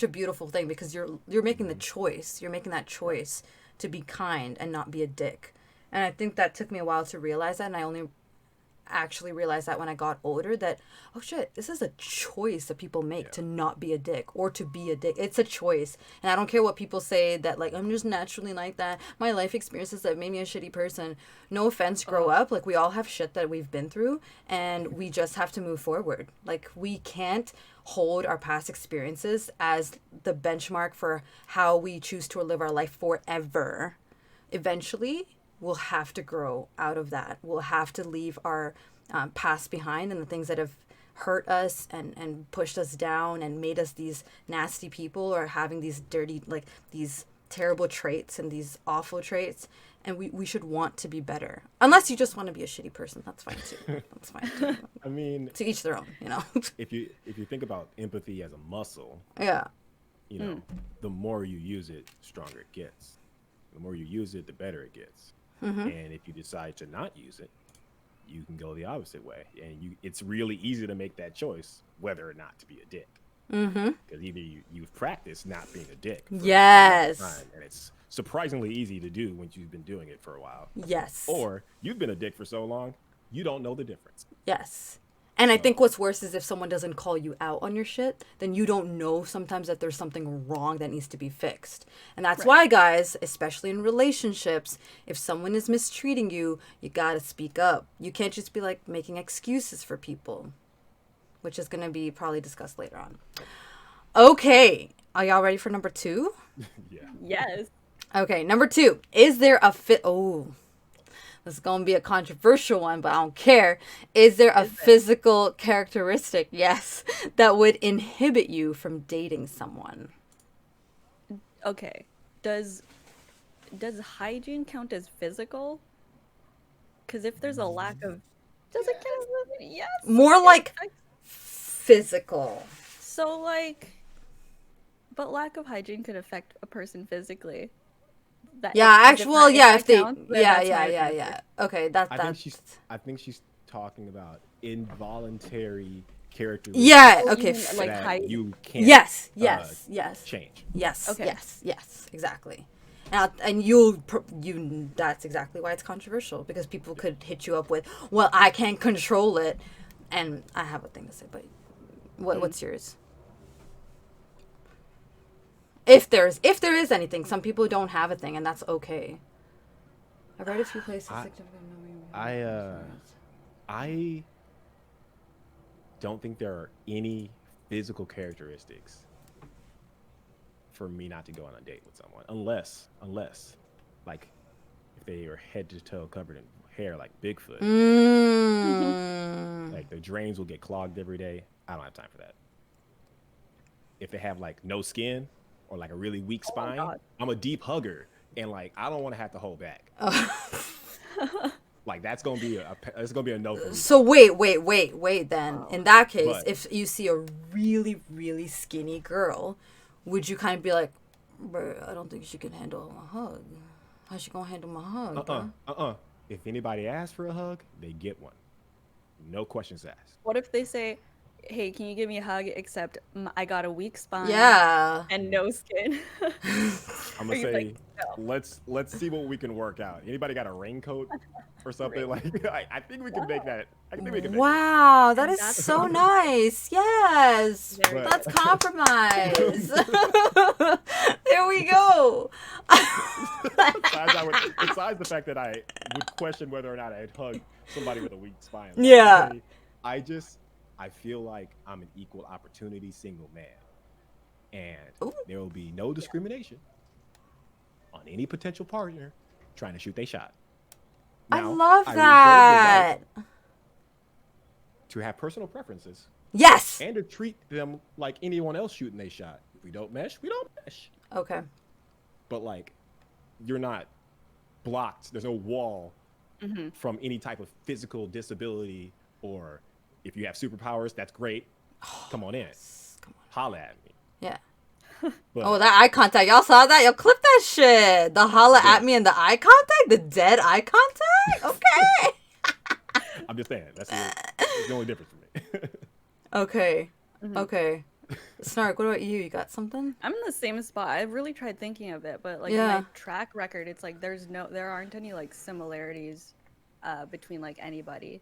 beautiful thing because you're making the choice. You're making that choice to be kind and not be a dick. And I think that took me a while to realize that, and I only actually realized that when I got older that, oh shit, this is a choice that people make to not be a dick or to be a dick. It's a choice. And I don't care what people say that like I'm just naturally like that. My life experiences that made me a shitty person. No offense, grow up. Like we all have shit that we've been through and we just have to move forward. Like we can't hold our past experiences as the benchmark for how we choose to live our life forever. Eventually we'll have to grow out of that. We'll have to leave our past behind and the things that have hurt us and pushed us down and made us these nasty people or having these dirty, like these terrible traits and these awful traits. And we should want to be better. Unless you just want to be a shitty person. That's fine too. That's fine too. I mean, To each their own, you know? if you think about empathy as a muscle, Yeah. you know, the more you use it, stronger it gets. The more you use it, the better it gets. And if you decide to not use it, you can go the opposite way. And it's really easy to make that choice whether or not to be a dick. Because either you've practiced not being a dick for a Yes. long time, and it's surprisingly easy to do when you've been doing it for a while. Yes. Or you've been a dick for so long, you don't know the difference. Yes. And I think what's worse is if someone doesn't call you out on your shit, then you don't know sometimes that there's something wrong that needs to be fixed. And that's why, guys, especially in relationships, if someone is mistreating you, you gotta speak up. You can't just be like making excuses for people, which is gonna be probably discussed later on. Okay. Are y'all ready for number 2? Yeah. Yes. Okay, number 2. Is there a this is going to be a controversial one, but I don't care. Is there a physical characteristic, yes, that would inhibit you from dating someone? Okay. Does hygiene count as physical? Because if there's a lack of, does it count as yes? More like physical. So like, but lack of hygiene could affect a person physically. If they, counts, then that's my answer. yeah. Okay, that's. I think she's talking about involuntary characteristics. Yeah. Oh, Okay. you mean, like that height. you can't. Yes. Change. Yes. Okay. Yes. Exactly. And that's exactly why it's controversial because people could hit you up with, well, I can't control it, and I have a thing to say, but what's yours? If there is anything, some people don't have a thing, and that's okay. I've read a few places. I don't think there are any physical characteristics for me not to go on a date with someone, unless, like, if they are head to toe covered in hair like Bigfoot, Mm. like their drains will get clogged every day. I don't have time for that. If they have like no skin or like a really weak Oh my spine, God. I'm a deep hugger, and like I don't want to have to hold back. Like that's gonna be it's gonna be a no for me. So wait. Then in that case, But if you see a really really skinny girl, would you kind of be like, "Bruh, I don't think she can handle a hug. How's she gonna handle my hug, bro?" if anybody asks for a hug, they get one. No questions asked. What if they say, "Hey, can you give me a hug? Except I got a weak spine Yeah. and no skin." I'm Are gonna you say, like, no? let's see what we can work out. Anybody got a raincoat or something? Right. Like I think we can make that. I think we can make it. Wow, that And is that's so compromise. Nice. Yes. Very But- That's compromise. There we go. Besides the fact that I would question whether or not I'd hug somebody with a weak spine. Like, Yeah. I feel like I'm an equal opportunity single man, and Ooh. there will be no discrimination on any potential partner trying to shoot their shot. I Now, love reserve the that. right to have personal preferences Yes. and to treat them like anyone else shooting their shot. If we don't mesh, we don't mesh. Okay. But like, you're not blocked. There's no wall from any type of physical disability, or if you have superpowers, that's great. Come on in, Come on. holla at me. Yeah. But Oh, that eye contact. Y'all saw that? Y'all clip that shit. The holla Yeah. at me and the eye contact? The dead eye contact? Okay. I'm just saying that's the only difference for me. Okay. Okay. Snark, what about you? You got something? I'm in the same spot. I've really tried thinking of it, but like Yeah. my track record, it's like there aren't any like similarities between like anybody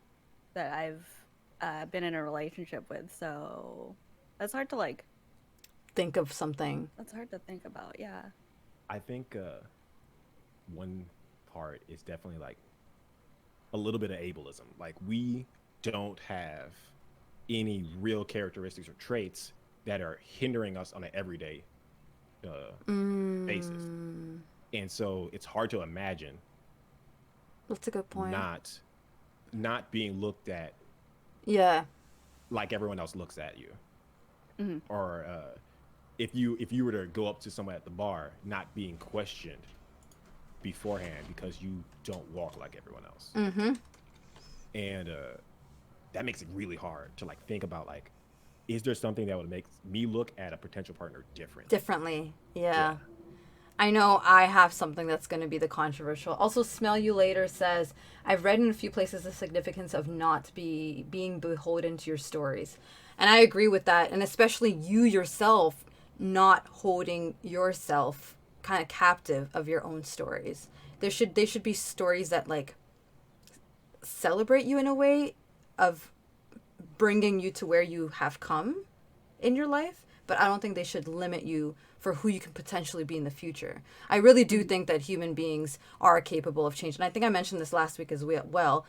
that I've been in a relationship with. So that's hard to like. Think of something. That's hard to think about. Yeah. I think one part is definitely like a little bit of ableism. Like we don't have any real characteristics or traits that are hindering us on an everyday basis, and so it's hard to imagine That's a good point. not being looked at Yeah. like everyone else looks at you, or if you were to go up to someone at the bar, not being questioned beforehand because you don't walk like everyone else. And that makes it really hard to like think about like, is there something that would make me look at a potential partner different? Differently. Yeah. I know I have something that's going to be the controversial. Also, Smell You Later says, I've read in a few places the significance of not being beholden to your stories. And I agree with that. And especially you yourself not holding yourself kind of captive of your own stories. They should be stories that like celebrate you in a way of bringing you to where you have come in your life, but I don't think they should limit you for who you can potentially be in the future. I really do think that human beings are capable of change. And I think I mentioned this last week as well.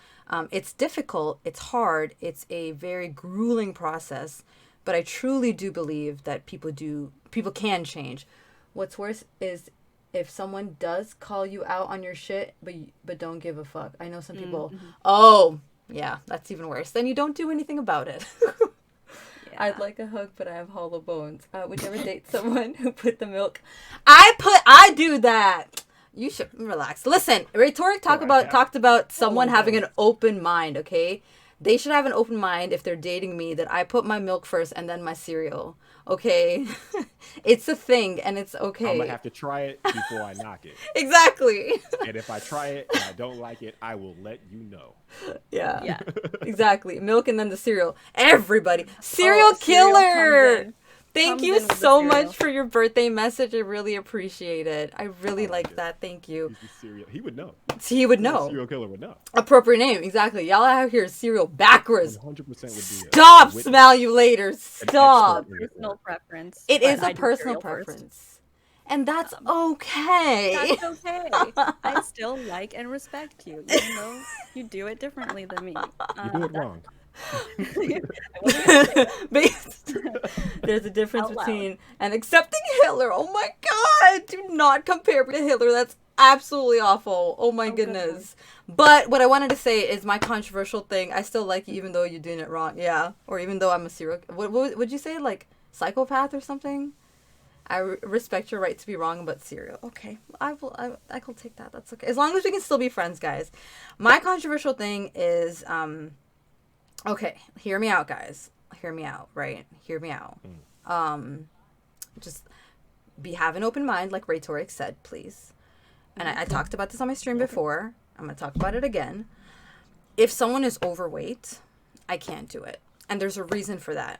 It's difficult, it's hard, it's a very grueling process, but I truly do believe that people can change. What's worse is if someone does call you out on your shit, but don't give a fuck. I know some people, oh, yeah, that's even worse. Then you don't do anything about it. I'd like a hug, but I have hollow bones. Would you ever date someone who put the milk? I do that. You should relax. Listen, Rhetoric talked about someone having an open mind, okay? They should have an open mind if they're dating me that I put my milk first and then my cereal. Okay? It's a thing and it's okay. I'm gonna have to try it before I knock it. Exactly. And if I try it and I don't like it, I will let you know. Yeah. Yeah. Exactly. Milk and then the cereal. Everybody. Serial cereal killer. comes in. Thank Comes you in with the so cereal. much for your birthday message. I really appreciate it. I really Oh, like yeah. that. Thank you. He's a serial. He would know. He would The know. serial killer would know. Appropriate name. Exactly. Y'all out here cereal backwards. 100% would be. Stop. witness, Smell you later. an Stop. expert in the Personal court. preference. It but is a I do personal cereal first. preference. And that's okay. That's okay. I still like and respect you, even though you do it differently than me. You do it wrong. I wasn't gonna say that Based, there's a difference out loud. between and accepting Hitler. Oh my god, do not compare me to Hitler. That's absolutely awful. Oh my Oh, good goodness. But what I wanted to say is my controversial thing. I still like you even though you're doing it wrong. Yeah, or even though I'm a serial. What would you say, like psychopath or something? I respect your right to be wrong about cereal. Okay, I will. I will take that. That's okay. As long as we can still be friends, guys. My controversial thing is okay, hear me out, guys. Hear me out, right? Hear me out. Just have an open mind, like Rhetoric said, please. And I talked about this on my stream before. I'm gonna talk about it again. If someone is overweight, I can't do it, and there's a reason for that.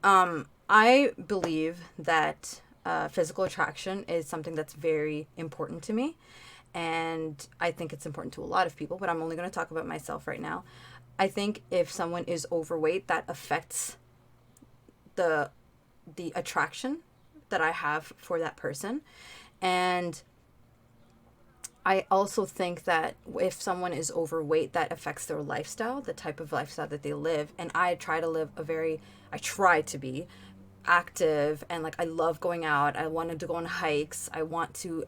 I believe that physical attraction is something that's very important to me, and I think it's important to a lot of people. But I'm only going to talk about myself right now. I think if someone is overweight, that affects the attraction that I have for that person. And I also think that if someone is overweight, that affects their lifestyle, the type of lifestyle that they live. And I try to live I try to be active, and like I love going out. I wanted to go on hikes. I want to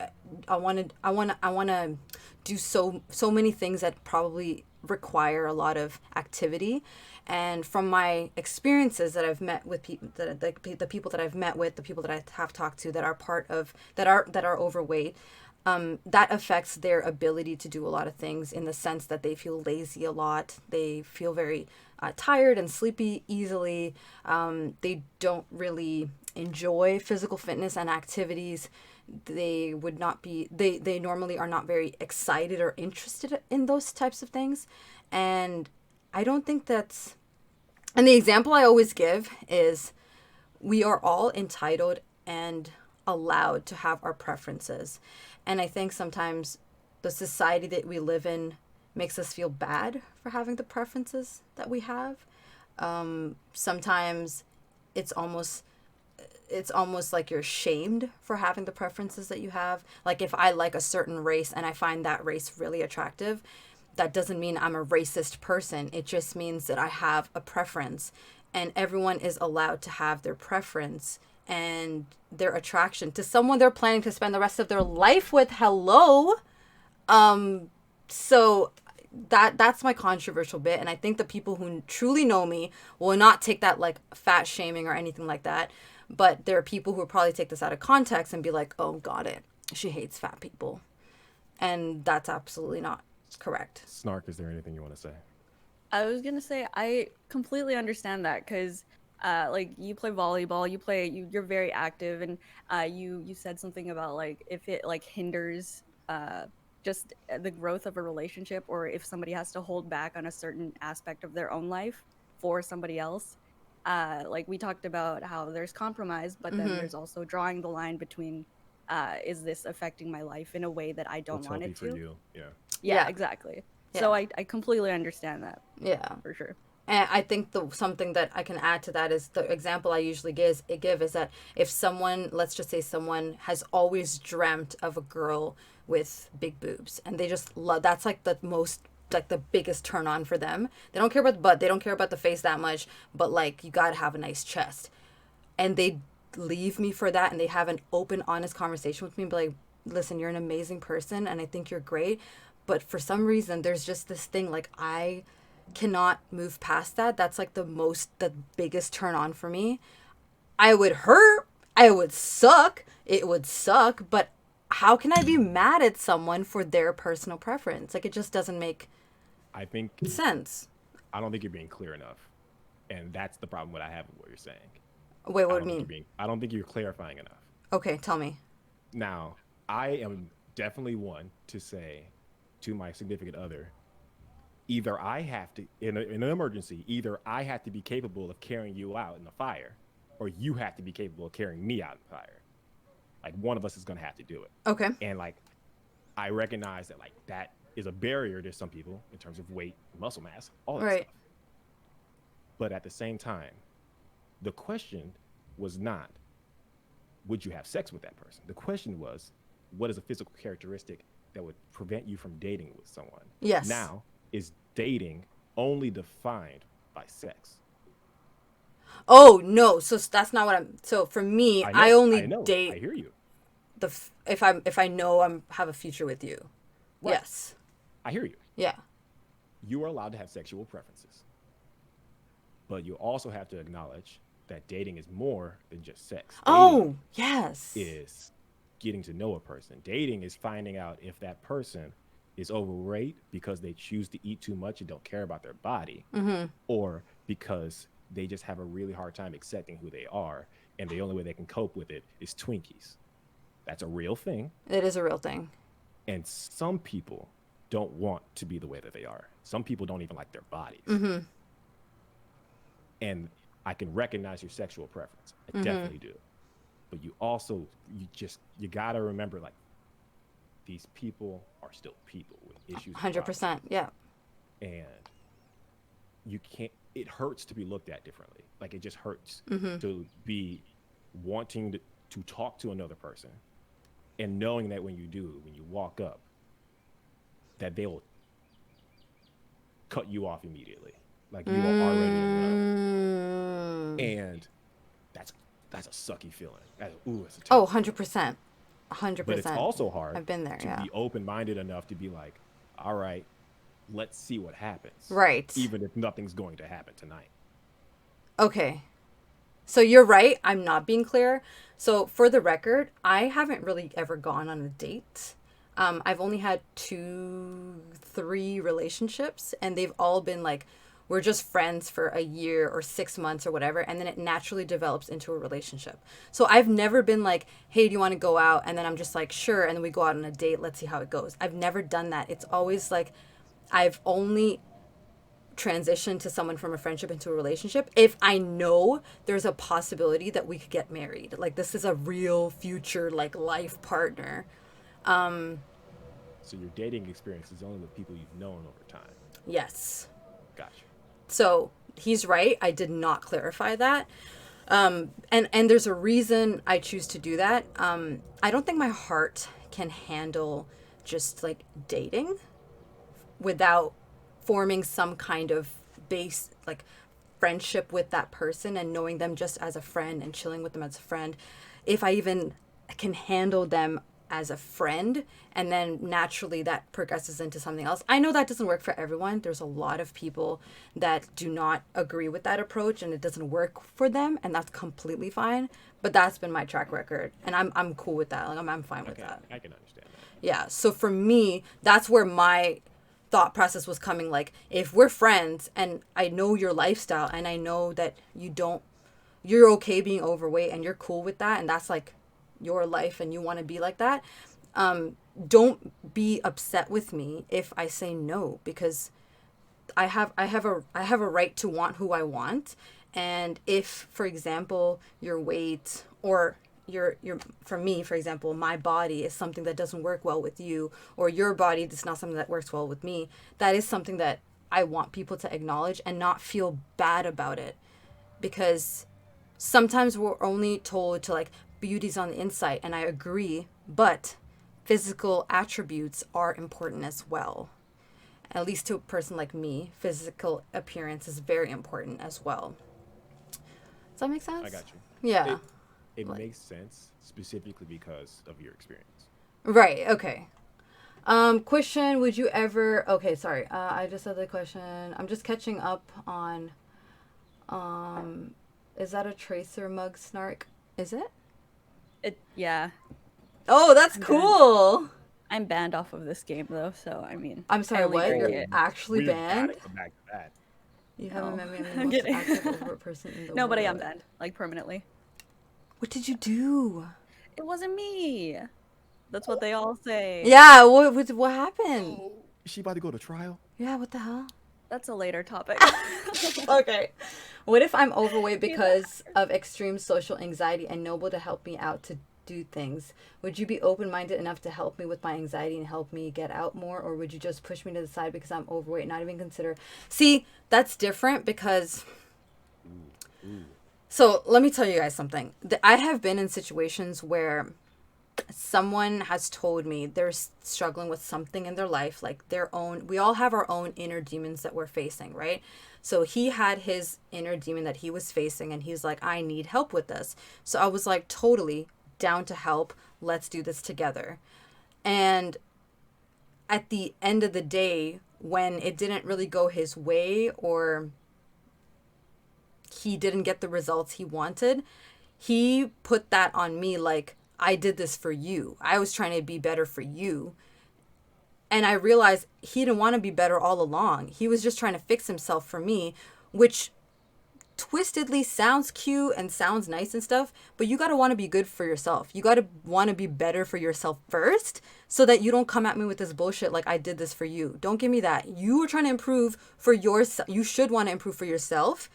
do so many things that probably require a lot of activity. And from my experiences that I've met with people, the people that I've met with, the people that I have talked to that are part of that are overweight, that affects their ability to do a lot of things, in the sense that they feel lazy a lot. They feel very tired and sleepy easily. They don't really enjoy physical fitness and activities. They would not be, they normally are not very excited or interested in those types of things. And I don't think that's, and the example I always give is we are all entitled and allowed to have our preferences. And I think sometimes the society that we live in makes us feel bad for having the preferences that we have. Sometimes it's almost like you're shamed for having the preferences that you have. Like if I like a certain race and I find that race really attractive, that doesn't mean I'm a racist person. It just means that I have a preference, and everyone is allowed to have their preference and their attraction to someone they're planning to spend the rest of their life with. Hello. So that's my controversial bit, and I think the people who truly know me will not take that like fat shaming or anything like that. But there are people who will probably take this out of context and be like, "Oh, got it. She hates fat people," and that's absolutely not correct. Snark, is there anything you want to say? I was gonna say I completely understand that, because like you play volleyball, you're very active, and you said something about like if it like hinders just the growth of a relationship, or if somebody has to hold back on a certain aspect of their own life for somebody else. Like we talked about how there's compromise, but then there's also drawing the line between is this affecting my life in a way that I don't What's want healthy it for to? you? Yeah. Yeah, exactly. Yeah. So I completely understand that. Yeah. For sure. And I think something that I can add to that is the example I usually give is that if someone, let's just say someone has always dreamt of a girl with big boobs, and they just love, that's like the most, like the biggest turn on for them. They don't care about the butt, they don't care about the face that much, but like you gotta have a nice chest. And they leave me for that, and they have an open, honest conversation with me and be like, listen, you're an amazing person and I think you're great, but for some reason there's just this thing, like I cannot move past that. That's like the biggest turn on for me. I would hurt, it would suck, but how can I be mad at someone for their personal preference? Like it just doesn't make I think sense. I don't think you're being clear enough, and that's the problem what I have with what you're saying. Wait, what do you mean? I don't think you're clarifying enough. Okay, tell me. Now, I am definitely one to say to my significant other, either I have to, in an emergency, either I have to be capable of carrying you out in the fire, or you have to be capable of carrying me out in the fire. Like one of us is going to have to do it. Okay. And like, I recognize that like that is a barrier to some people in terms of weight, muscle mass, all that stuff. But at the same time, the question was not, would you have sex with that person? The question was, what is a physical characteristic that would prevent you from dating with someone? Yes. Now, is dating only defined by sex. Oh no, so that's not what I'm. So for me, I I know, only I know, I date hear you. if I know I'm have a future with you. Right. Yes. I hear you. Yeah. You are allowed to have sexual preferences, but you also have to acknowledge that dating is more than just sex. Dating Oh yes. is getting to know a person. Dating is finding out if that person is overweight because they choose to eat too much and don't care about their body, or because they just have a really hard time accepting who they are, and the only way they can cope with it is Twinkies. That's a real thing. It is a real thing. And some people don't want to be the way that they are. Some people don't even like their bodies. And I can recognize your sexual preference. I definitely do. But you also, you got to remember, like, these people are still people with issues. 100%. Yeah. And you can't, it hurts to be looked at differently. Like, it just hurts to be wanting to talk to another person and knowing that when you walk up, that they will cut you off immediately. Like, you are already in love. And that's a sucky feeling. That's a terrible 100%. 100%. But it's also hard I've been there, to be open-minded enough to be like, all right, let's see what happens. Right. Even if nothing's going to happen tonight. Okay. So you're right. I'm not being clear. So for the record, I haven't really ever gone on a date. I've only had 2-3 relationships, and they've all been like, we're just friends for a year or 6 months or whatever, and then it naturally develops into a relationship. So I've never been like, hey, do you want to go out? And then I'm just like, sure. And then we go out on a date. Let's see how it goes. I've never done that. It's always like, I've only transitioned to someone from a friendship into a relationship if I know there's a possibility that we could get married. Like, this is a real future, like, life partner. So your dating experience is only with people you've known over time. Yes. Gotcha. So he's right. I did not clarify that. And there's a reason I choose to do that. I don't think my heart can handle just like dating without forming some kind of base, like friendship with that person and knowing them just as a friend and chilling with them as a friend. If I even can handle them as a friend, and then naturally that progresses into something else. I know that doesn't work for everyone. There's a lot of people that do not agree with that approach and it doesn't work for them, and that's completely fine. But that's been my track record, and I'm cool with that. Like, I'm fine with that. I can understand that. Yeah. So for me, that's where my thought process was coming. Like, if we're friends and I know your lifestyle and I know that you're okay being overweight and you're cool with that, and that's like your life and you want to be like that, don't be upset with me if I say no, because I have a right to want who I want. And if, for example, your weight or your for me, for example, my body is something that doesn't work well with you, or your body is not something that works well with me, that is something that I want people to acknowledge and not feel bad about it. Because sometimes we're only told to, like, beauty's on the inside, and I agree, but physical attributes are important as well. At least to a person like me, physical appearance is very important as well. Does that make sense? I got you. Yeah. It makes sense specifically because of your experience. Right. Okay. Question, would you ever... Okay, sorry. I just said the question. I'm just catching up on... Is that a Tracer mug snark? Is it? Yeah. Oh, that's cool. I'm banned off of this game though, so I mean. I'm sorry, what? You're actually We've banned? gotta come back to that. You haven't met me as the I'm most kidding. active overt person in the No, world. but I am banned, like permanently. What did you do? It wasn't me. That's what they all say. Yeah, what happened? Is she about to go to trial? Yeah, what the hell? That's a later topic. Okay. What if I'm overweight because of extreme social anxiety and Noble to help me out to do things? Would you be open-minded enough to help me with my anxiety and help me get out more? Or would you just push me to the side because I'm overweight, not even consider... See, that's different because... So let me tell you guys something. I have been in situations where someone has told me they're struggling with something in their life, like their own, we all have our own inner demons that we're facing, right? So he had his inner demon that he was facing, and he's like, I need help with this. So I was like, totally down to help. Let's do this together. And at the end of the day, when it didn't really go his way, or he didn't get the results he wanted, he put that on me, like, I did this for you. I was trying to be better for you. And I realized he didn't want to be better all along. He was just trying to fix himself for me, which twistedly sounds cute and sounds nice and stuff, but you got to want to be good for yourself. You got to want to be better for yourself first, so that you don't come at me with this bullshit like, I did this for you. Don't give me that. You were trying to improve for yourself. You should want to improve for yourself.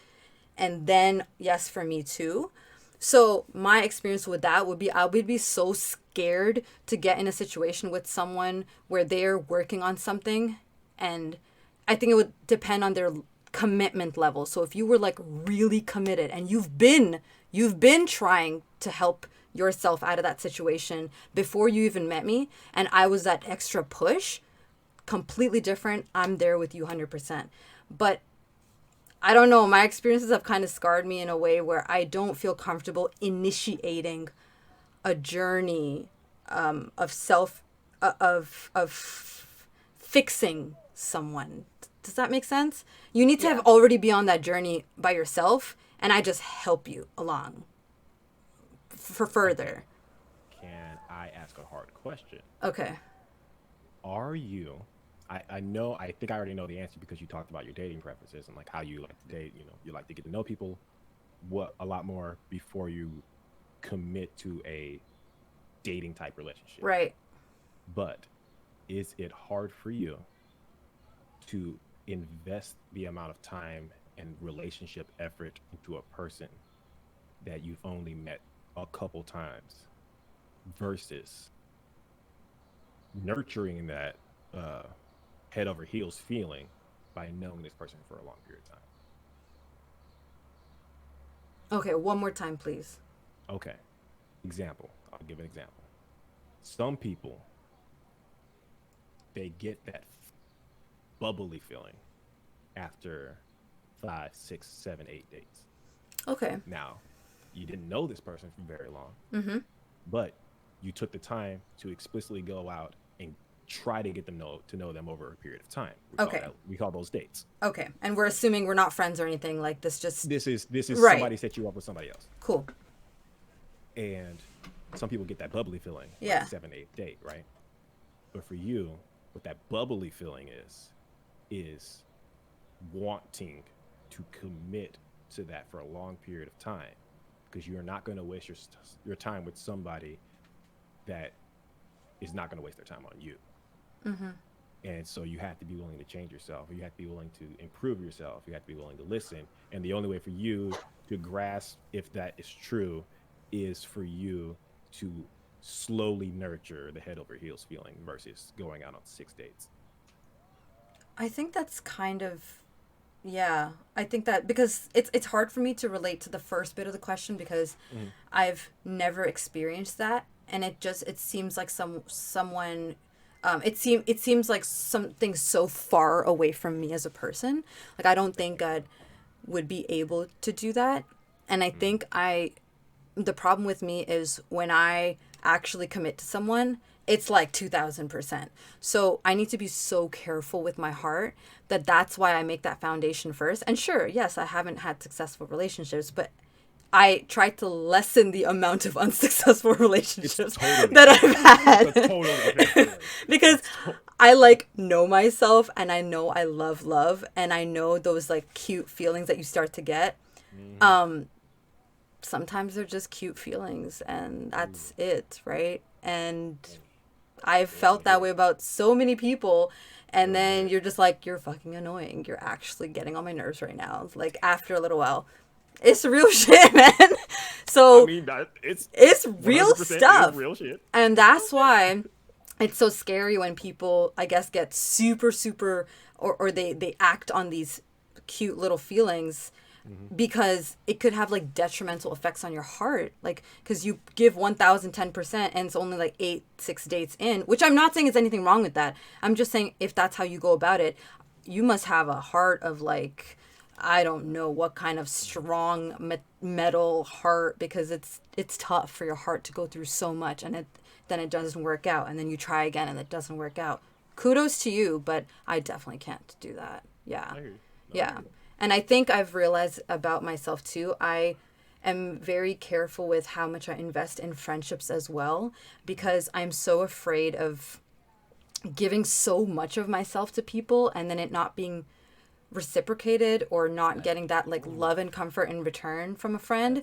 And then, yes, for me too. So my experience with that would be, I would be so scared to get in a situation with someone where they're working on something. And I think it would depend on their commitment level. So if you were like really committed and you've been trying to help yourself out of that situation before you even met me, and I was that extra push, completely different. I'm there with you 100%. But I don't know, my experiences have kind of scarred me in a way where I don't feel comfortable initiating a journey of fixing someone. Does that make sense? You need to have already be on that journey by yourself, and I just help you along for further. Can I ask a hard question? Okay. Are you, I think I already know the answer because you talked about your dating preferences and like how you like to date, you like to get to know people a lot more before you commit to a dating type relationship. Right. But is it hard for you to invest the amount of time and relationship effort into a person that you've only met a couple times versus nurturing that head over heels feeling by knowing this person for a long period of time? Okay, one more time, please. Okay. Example. I'll give an example. Some people, they get that bubbly feeling after 5, 6, 7, 8 dates. Okay. Now, you didn't know this person for very long, but you took the time to explicitly go out and try to get them to know them over a period of time. We call those dates. Okay. And we're assuming we're not friends or anything like this. Just this is right. Somebody set you up with somebody else. Cool. And some people get that bubbly feeling. Yeah. Like 7, 8 date, right? But for you, what that bubbly feeling is wanting to commit to that for a long period of time, because you're not going to waste your time with somebody that is not going to waste their time on you. And so you have to be willing to change yourself. You have to be willing to improve yourself. You have to be willing to listen. And the only way for you to grasp if that is true is for you to slowly nurture the head over heels feeling versus going out on 6 dates. I think that's kind of, yeah. I think that because it's hard for me to relate to the first bit of the question because I've never experienced that, and it seems like someone. It seems like something so far away from me as a person. Like, I don't think I would be able to do that. And I think the problem with me is when I actually commit to someone, it's like 2000%. So I need to be so careful with my heart that's why I make that foundation first. And sure, yes, I haven't had successful relationships, but I try to lessen the amount of unsuccessful relationships that I've had. Because I like know myself, and I know I love, and I know those like cute feelings that you start to get. Sometimes they're just cute feelings, and that's it, right? And I've felt that way about so many people. And then you're just like, you're fucking annoying. You're actually getting on my nerves right now. Like, after a little while. It's real shit, man. So, I mean, it's real stuff. Real shit. And that's why it's so scary when people, I guess, get super, super, or they act on these cute little feelings because it could have like detrimental effects on your heart, like because you give 1010% and it's only like 6 dates in, which I'm not saying is anything wrong with that. I'm just saying if that's how you go about it, you must have a heart of like, I don't know what kind of strong metal heart, because it's tough for your heart to go through so much, and then it doesn't work out, and then you try again and it doesn't work out. Kudos to you, but I definitely can't do that. Yeah. Yeah. And I think I've realized about myself too, I am very careful with how much I invest in friendships as well, because I'm so afraid of giving so much of myself to people and then it not being reciprocated or not getting that like love and comfort in return from a friend.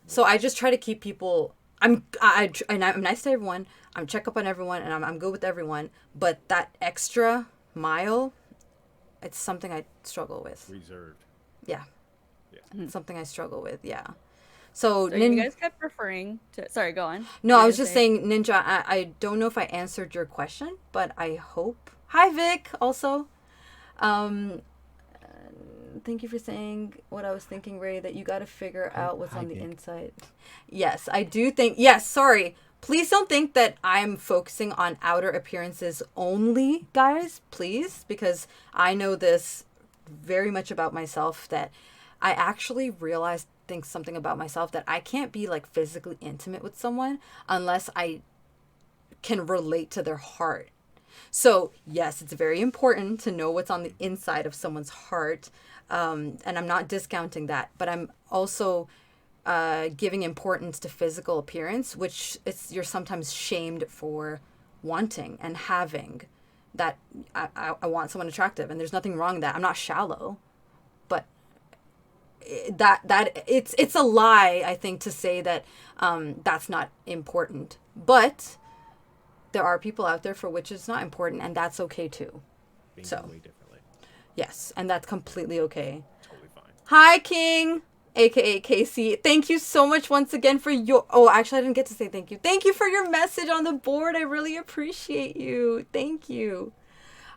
So I just try to keep people, I'm nice to everyone, I'm check up on everyone, and I'm good with everyone, but that extra mile, it's something I struggle with. Reserved. Yeah. Yeah. It's something I struggle with. Yeah. So you guys kept referring to. Sorry, go on. No, I was just saying, Ninja, I don't know if I answered your question, but I hope. Hi, Vic, also. Thank you for saying what I was thinking, Ray, that you got to figure out what's on the inside. Yes, I do think. Yes, sorry. Please don't think that I'm focusing on outer appearances only, guys, please, because I know this very much about myself, that I actually think something about myself, that I can't be like physically intimate with someone unless I can relate to their heart. So yes, it's very important to know what's on the inside of someone's heart, and I'm not discounting that, but I'm also giving importance to physical appearance, which you're sometimes shamed for wanting and having. That I want someone attractive, and there's nothing wrong with that. I'm not shallow, but that it's a lie, I think, to say that that's not important. But there are people out there for which it's not important, and that's okay too. Being So way differently. Yes, and that's completely okay. Totally fine. Hi, King, aka Casey. Thank you so much once again for your. Oh, actually, I didn't get to say thank you. Thank you for your message on the board. I really appreciate you. Thank you.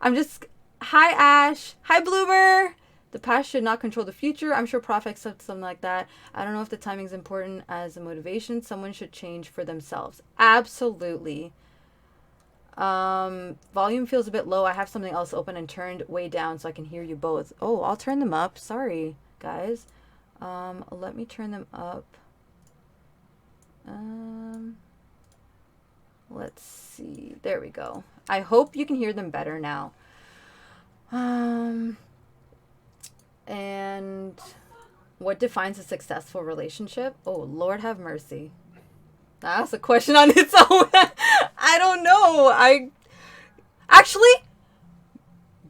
Hi, Ash. Hi, Bloomer. The past should not control the future. I'm sure Prof said something like that. I don't know if the timing is important as a motivation. Someone should change for themselves. Absolutely. Volume feels a bit low. I have something else open and turned way down so I can hear you both. Oh, I'll turn them up. Sorry, guys. Let me turn them up. Let's see. There we go. I hope you can hear them better now. And what defines a successful relationship? Oh, Lord have mercy. That's a question on its own. I don't know. Actually,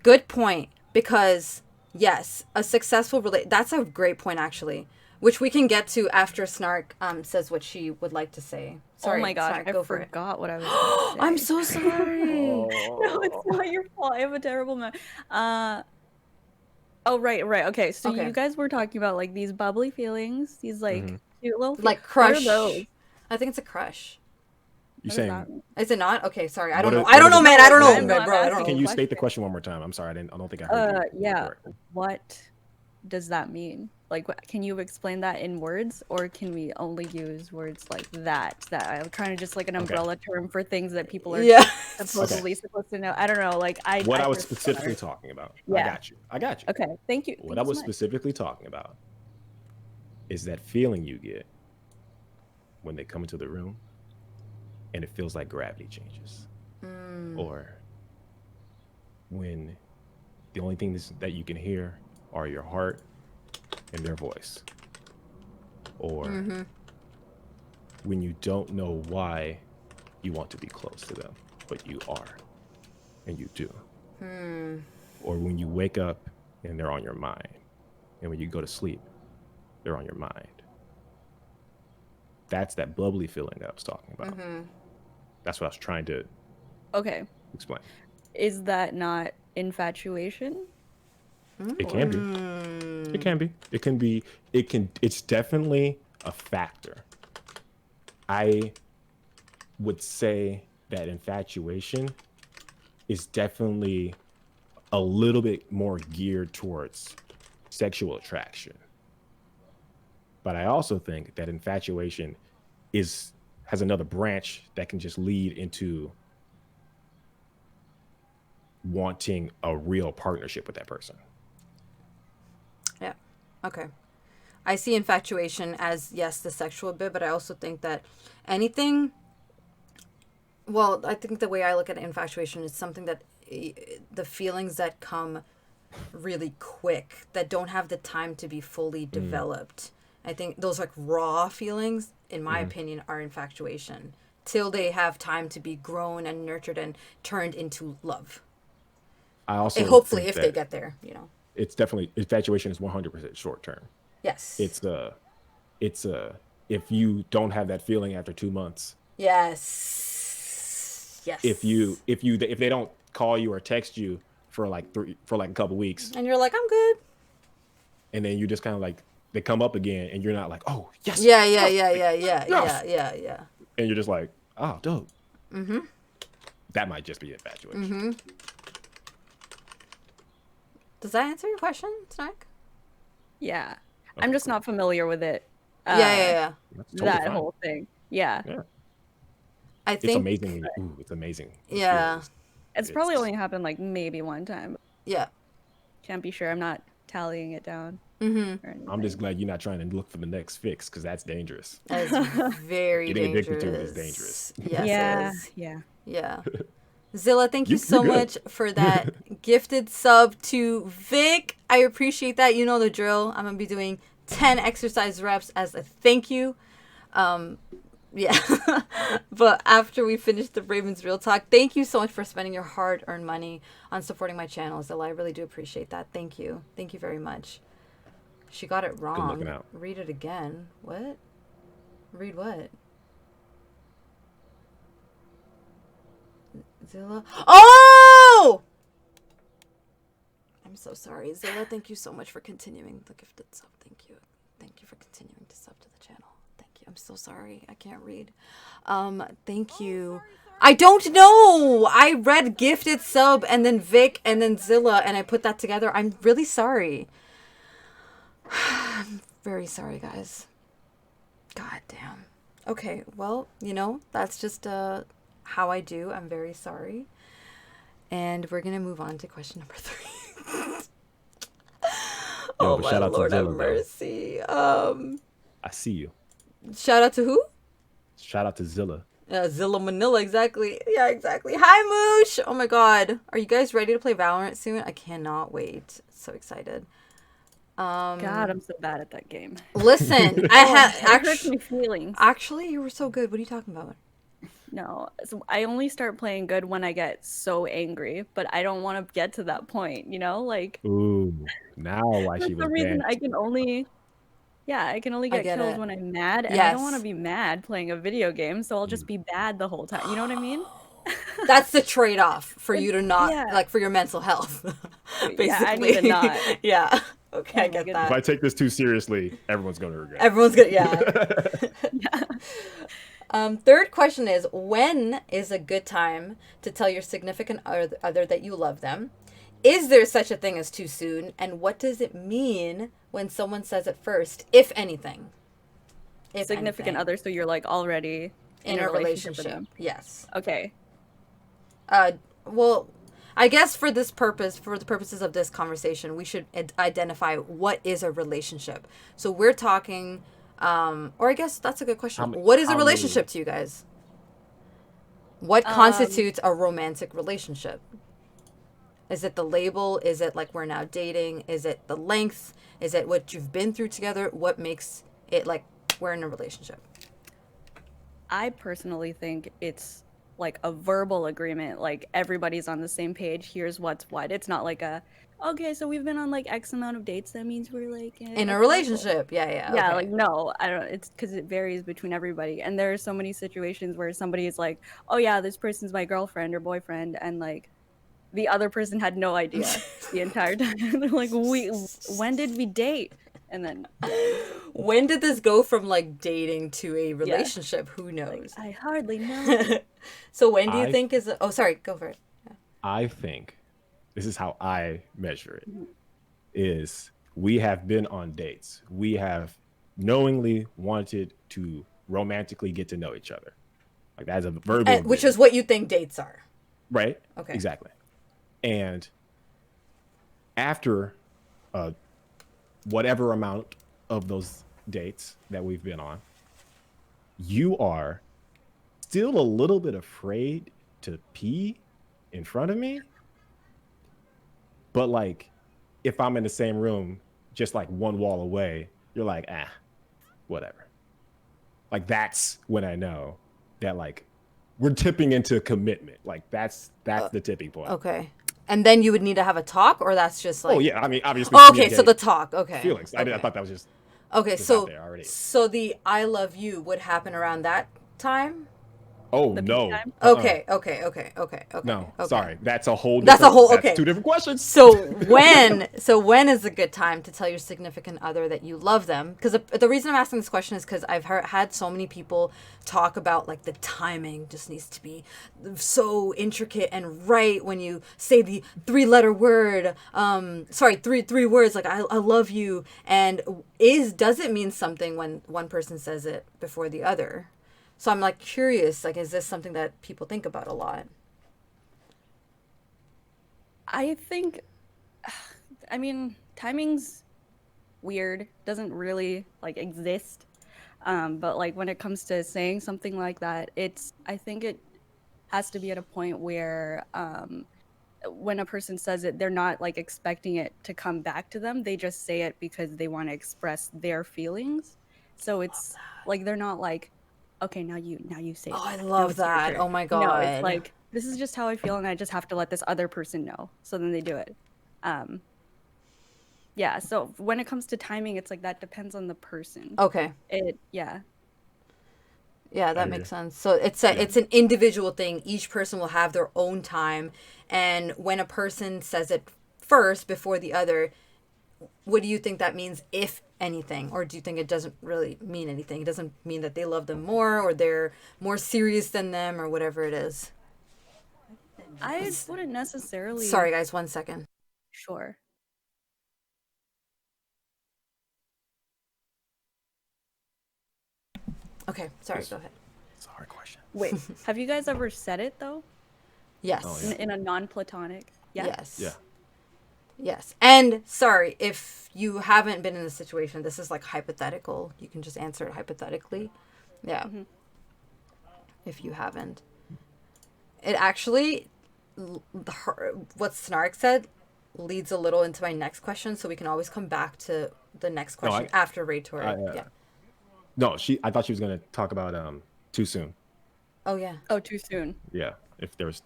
good point, because yes, a successful that's a great point, actually, which we can get to after Snark says what she would like to say. Sorry, oh my god, Snark, I go for it. forgot what I was going to say. I'm so sorry. No, it's not your fault. I have a terrible memory. Oh, right. Okay, so Okay. you guys were talking about like these bubbly feelings, these like cute little Like What are crush. those? I think it's a crush. You What does saying? that mean? Is it not? Okay, sorry. I What don't know. is- I don't know, what man. is- I don't what- know, I'm bro. I don't asking know. Can you state the question. question one more time? I'm sorry, I don't think I heard you. Yeah. correctly. What does that mean? Like, can you explain that in words, or can we only use words like that? That I'm trying to just like an umbrella term for things that people are Yeah. supposedly supposed to know. I don't know. Like What I was just specifically started. talking about. Yeah. I got you. Okay, thank you. What Thank I you was so much. specifically talking about is that feeling you get when they come into the room and it feels like gravity changes. Or when the only thing that you can hear are your heart and their voice. Or when you don't know why you want to be close to them, but you are, and you do. Or when you wake up and they're on your mind, and when you go to sleep, they're on your mind. That's that bubbly feeling that I was talking about. That's what I was trying to Okay, explain. is that not infatuation? It can be. It can be. It can be. It's definitely a factor. I would say that infatuation is definitely a little bit more geared towards sexual attraction. But I also think that infatuation has another branch that can just lead into wanting a real partnership with that person. Yeah. Okay. I see infatuation as, yes, the sexual bit, but I also think that anything, well, I think the way I look at infatuation is something that the feelings that come really quick, that don't have the time to be fully developed. I think those like raw feelings, in my opinion, are infatuation till they have time to be grown and nurtured and turned into love. I also And hopefully, think if they that get there, you know. it's definitely infatuation is 100% short term. Yes. It's if you don't have that feeling after 2 months, Yes. Yes. if they don't call you or text you for like a couple weeks, And you're like, I'm good. and then you just kind of like they come up again, and you're not like, oh yes, Yeah. yes, yes, Yeah. and you're just like, oh dope. That might just be infatuation. Does that answer your question, Snack? Yeah. Okay, I'm just cool. not familiar with it. Yeah. That's totally That fine. whole thing. Yeah. Yeah, I it's think. amazing. Ooh, it's amazing. The Yeah. feelings. It's probably It's only happened like maybe one time. Yeah. Can't be sure. I'm not tallying it down or I'm just anything. glad you're not trying to look for the next fix, because that's dangerous. That is very Getting addicted to it is dangerous. dangerous. Yes, Yeah. it is. Yeah. Yeah. Zilla, thank you You're so good. much for that gifted sub to Vic. I appreciate that. You know the drill. I'm going to be doing 10 exercise reps as a thank you. Yeah. But after we finish the Ravens Real Talk, thank you so much for spending your hard-earned money on supporting my channel, Zilla. I really do appreciate that. Thank you. Thank you very much. She got it Good wrong. looking out. Read it again. What? Read what? Zilla. Oh! I'm so sorry. Zilla, thank you so much for continuing the gifted sub. Thank you. Thank you for continuing to sub to the channel. Thank you. I'm so sorry. I can't read. Thank you. I don't know. I read gifted sub and then Vic and then Zilla and I put that together. I'm really sorry. I'm very sorry, guys. God damn. Okay, well, you know, that's just how I do. I'm very sorry. And we're going to move on to question number 3. Yo, Oh but my shout out to Lord have Zilla, though. mercy. I see you. Shout out to who? Shout out to Zilla. Zilla Manila, exactly. Yeah, exactly. Hi, Moosh. Oh my God. Are you guys ready to play Valorant soon? I cannot wait. So excited. God, I'm so bad at that game. Listen, I had It hurts my feelings. actually, you were so good. What are you talking about? No, so I only start playing good when I get so angry, but I don't want to get to that point, you know? Like, Ooh, now why for she was some reason, banned. I can only I get get kills it. when I'm mad, and I don't want to Yes. be mad playing a video game, so I'll just be bad the whole time. You know what I mean? That's the trade-off for you to not, Yeah. like, for your mental health, basically. Yeah, I need to not. Yeah. Okay, Oh I my get goodness. If that. I take this too seriously, everyone's gonna regret. Everyone's good. Yeah. Third question is, when is a good time to tell your significant other that you love them? Is there such a thing as too soon? And what does it mean when someone says it first, if anything? If Significant anything. other, so you're like already In a relationship with them. Yes. Okay. Well, I guess for the purposes of this conversation, we should identify what is a relationship. So we're talking, or I guess that's a good question. What is a how relationship many- to you guys? What constitutes a romantic relationship? Is it the label? Is it like we're now dating? Is it the length? Is it what you've been through together? What makes it like we're in a relationship? I personally think it's like a verbal agreement, like everybody's on the same page, here's what's what. It's not like okay, so we've been on like X amount of dates, that means we're like In a couple. relationship. Yeah. Yeah, Okay. like no, I don't. It's because it varies between everybody, and there are so many situations where somebody is like, "Oh yeah, this person's my girlfriend or boyfriend," and like the other person had no idea the entire time. They're like, when did we date?" And then When did this go from like dating to a relationship? Who knows? I hardly know. So when do you think is? Oh, sorry. Go for it. I think this is how I measure it. Is we have been on dates. We have knowingly wanted to romantically get to know each other. Like that is a verbal agreement. Which is what you think dates are. Right? Okay. Exactly. And after whatever amount of those dates that we've been on, you are still a little bit afraid to pee in front of me. But like, if I'm in the same room, just like one wall away, you're like, whatever. Like that's when I know that like we're tipping into commitment. Like that's the tipping point. Okay. And then you would need to have a talk, or that's just like. Oh yeah, I mean obviously. Oh, okay, so the talk. Okay. Feelings. Okay. I thought that was just. Okay, was out there already. so the I love you would happen around that time. Oh The no. pee time? Okay. No, okay. sorry. That's a whole. That's okay. Two different questions. So when is a good time to tell your significant other that you love them? Because the reason I'm asking this question is because I've had so many people talk about like the timing just needs to be so intricate and right when you say the three-letter word. Three words like I love you. And does it mean something when one person says it before the other? So I'm like curious, like, is this something that people think about a lot? I think, I mean, timing's weird, doesn't really like exist. But like when it comes to saying something like that, I think it has to be at a point where when a person says it, they're not like expecting it to come back to them. They just say it because they want to express their feelings. So it's like they're not like, okay, now you say it. Oh, I Now love it's your that. turn. Oh my No, God. it's like this is just how I feel, and I just have to let this other person know. So then they do it. Yeah. So when it comes to timing, it's like that depends on the person. Okay. Yeah. Yeah, that makes sense. So it's an individual thing. Each person will have their own time, and when a person says it first before the other, what do you think that means, if anything? Or do you think it doesn't really mean anything? It doesn't mean that they love them more or they're more serious than them or whatever it is. I wouldn't necessarily. Sorry, guys, 1 second. Sure. Okay, sorry, go ahead. It's a hard question. Wait, have you guys ever said it though? Yes. Oh, yeah. In a non-platonic? Yeah. Yes. Yeah. Yes. And sorry, if you haven't been in this situation, this is like hypothetical. You can just answer it hypothetically. Yeah. Mm-hmm. If you haven't. It actually, what Snark said leads a little into my next question, so we can always come back to the next question after Raytor. Yeah. No, I thought she was gonna talk about too soon. Oh yeah. Oh, too soon. Yeah. If there's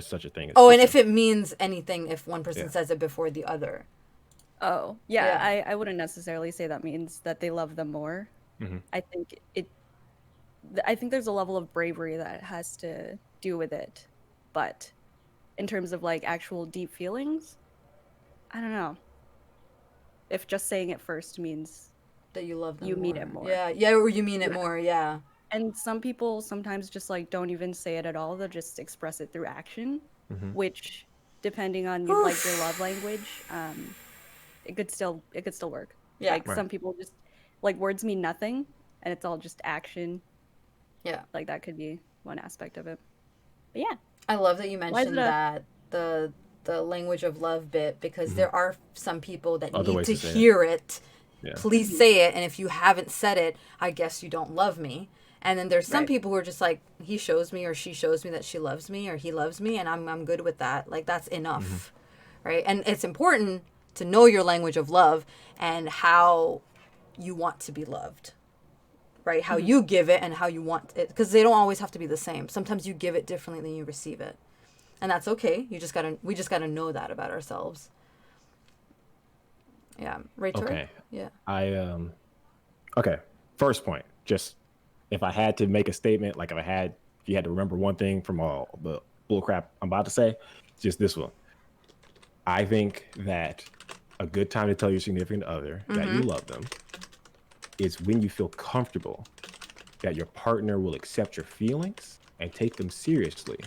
such a thing. Oh, and if it means anything, if one person says it before the other. Oh, yeah. I wouldn't necessarily say that means that they love them more. Mm-hmm. I think there's a level of bravery that has to do with it. But in terms of like actual deep feelings, I don't know. If just saying it first means that you love them you more. mean it more. Yeah, or you mean it more, yeah. And some people sometimes just like don't even say it at all. They'll just express it through action, which, depending on your love language, it could still work. Yeah. Like some people just like words mean nothing, and it's all just action. Yeah. Like that could be one aspect of it. But yeah. I love that you mentioned that the language of love bit, because there are some people that need to hear it. Yeah. Please say it, and if you haven't said it, I guess you don't love me. And then there's some people who are just like, he shows me or she shows me that she loves me or he loves me, and I'm good with that. Like, that's enough, right? And it's important to know your language of love and how you want to be loved, right? How you give it and how you want it, because they don't always have to be the same. Sometimes you give it differently than you receive it, and that's okay. We just gotta know that about ourselves. Yeah, Rachel. Okay. Yeah. Okay. First point, just if I had to make a statement, like if you had to remember one thing from all the bullcrap I'm about to say, just this one. I think that a good time to tell your significant other that you love them is when you feel comfortable that your partner will accept your feelings and take them seriously.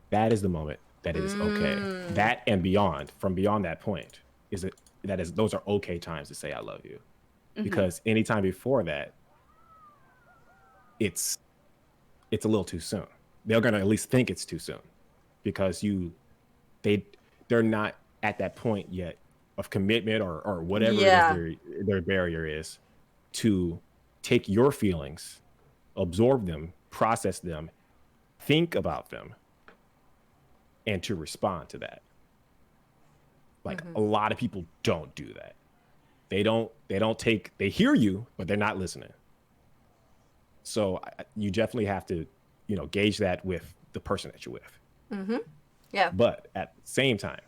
That is the moment that it is okay. That and beyond, from beyond that point, is those are okay times to say I love you. Mhm. Because anytime before that, it's a little too soon. They're gonna at least think it's too soon because they they're not at that point yet of commitment or whatever it is Yeah. their barrier is to take your feelings, absorb them, process them, think about them, and to respond to that. Like a lot of people don't do that. They hear you, but they're not listening. So you definitely have to, gauge that with the person that you're with. Yeah. But at the same time,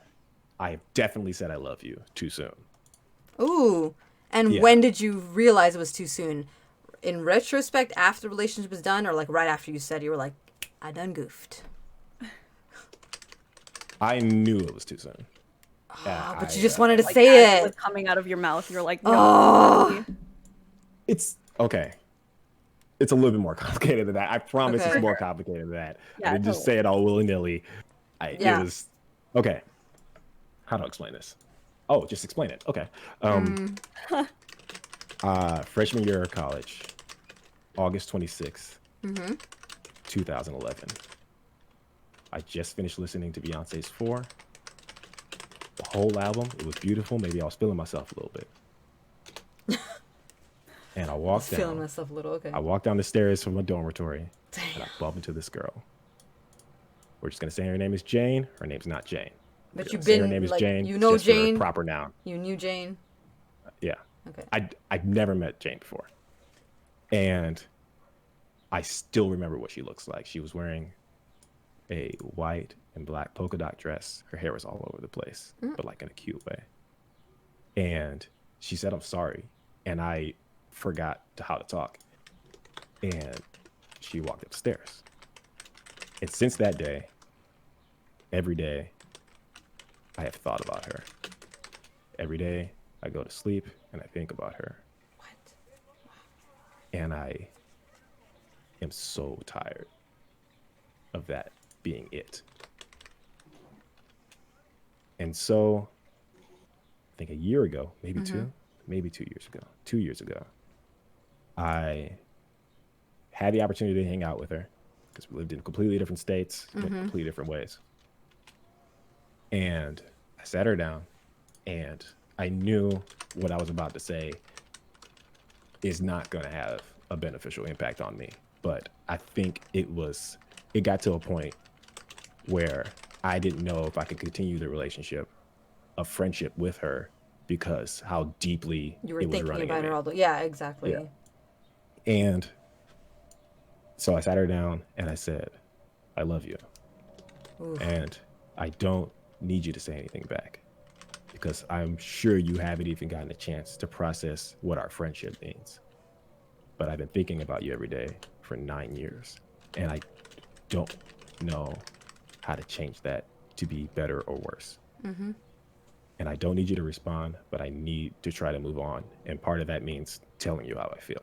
I have definitely said I love you too soon. Ooh. And Yeah. when did you realize it was too soon? In retrospect, after the relationship was done, or like right after you said, you were like, I done goofed. I knew it was too soon. But you just wanted to Like, say as it. was coming out of your mouth, you're like, no. Oh. It's okay. It's a little bit more complicated than that. I promise Okay. it's more complicated than that. Yeah, I didn't just totally. say it all willy-nilly. Yeah. It was okay. How do I explain this? Oh, just explain it. Okay. Freshman year of college, August 26th, 2011. I just finished listening to Beyonce's 4. The whole album. It was beautiful. Maybe I was feeling myself a little bit. And I I was walked feeling down. myself a little, okay. I walked down the stairs from my dormitory and I Damn. bump into this girl. We're just gonna say her name is Jane. Her name's not Jane. But We're you've gonna say her been, name is like, Jane. you know just for a Jane? proper noun. You knew Jane? Yeah. Okay. I'd never met Jane before. And I still remember what she looks like. She was wearing a white and black polka dot dress. Her hair was all over the place, but like in a cute way. And she said, I'm sorry. And I forgot how to talk. And she walked upstairs. And since that day, every day, I have thought about her. Every day, I go to sleep and I think about her. What? And I am so tired of that being it. And so, I think a year ago, maybe 2 years ago, I had the opportunity to hang out with her because we lived in completely different states, went completely different ways. And I sat her down and I knew what I was about to say is not going to have a beneficial impact on me. But I think it got to a point where I didn't know if I could continue the relationship of friendship with her because how deeply You were it was thinking running in about me. her all the... Yeah, exactly. Yeah. And so I sat her down and I said, I love you. Oof. And I don't need you to say anything back because I'm sure you haven't even gotten a chance to process what our friendship means. But I've been thinking about you every day for 9 years. And I don't know how to change that to be better or worse. And I don't need you to respond, but I need to try to move on. And part of that means telling you how I feel.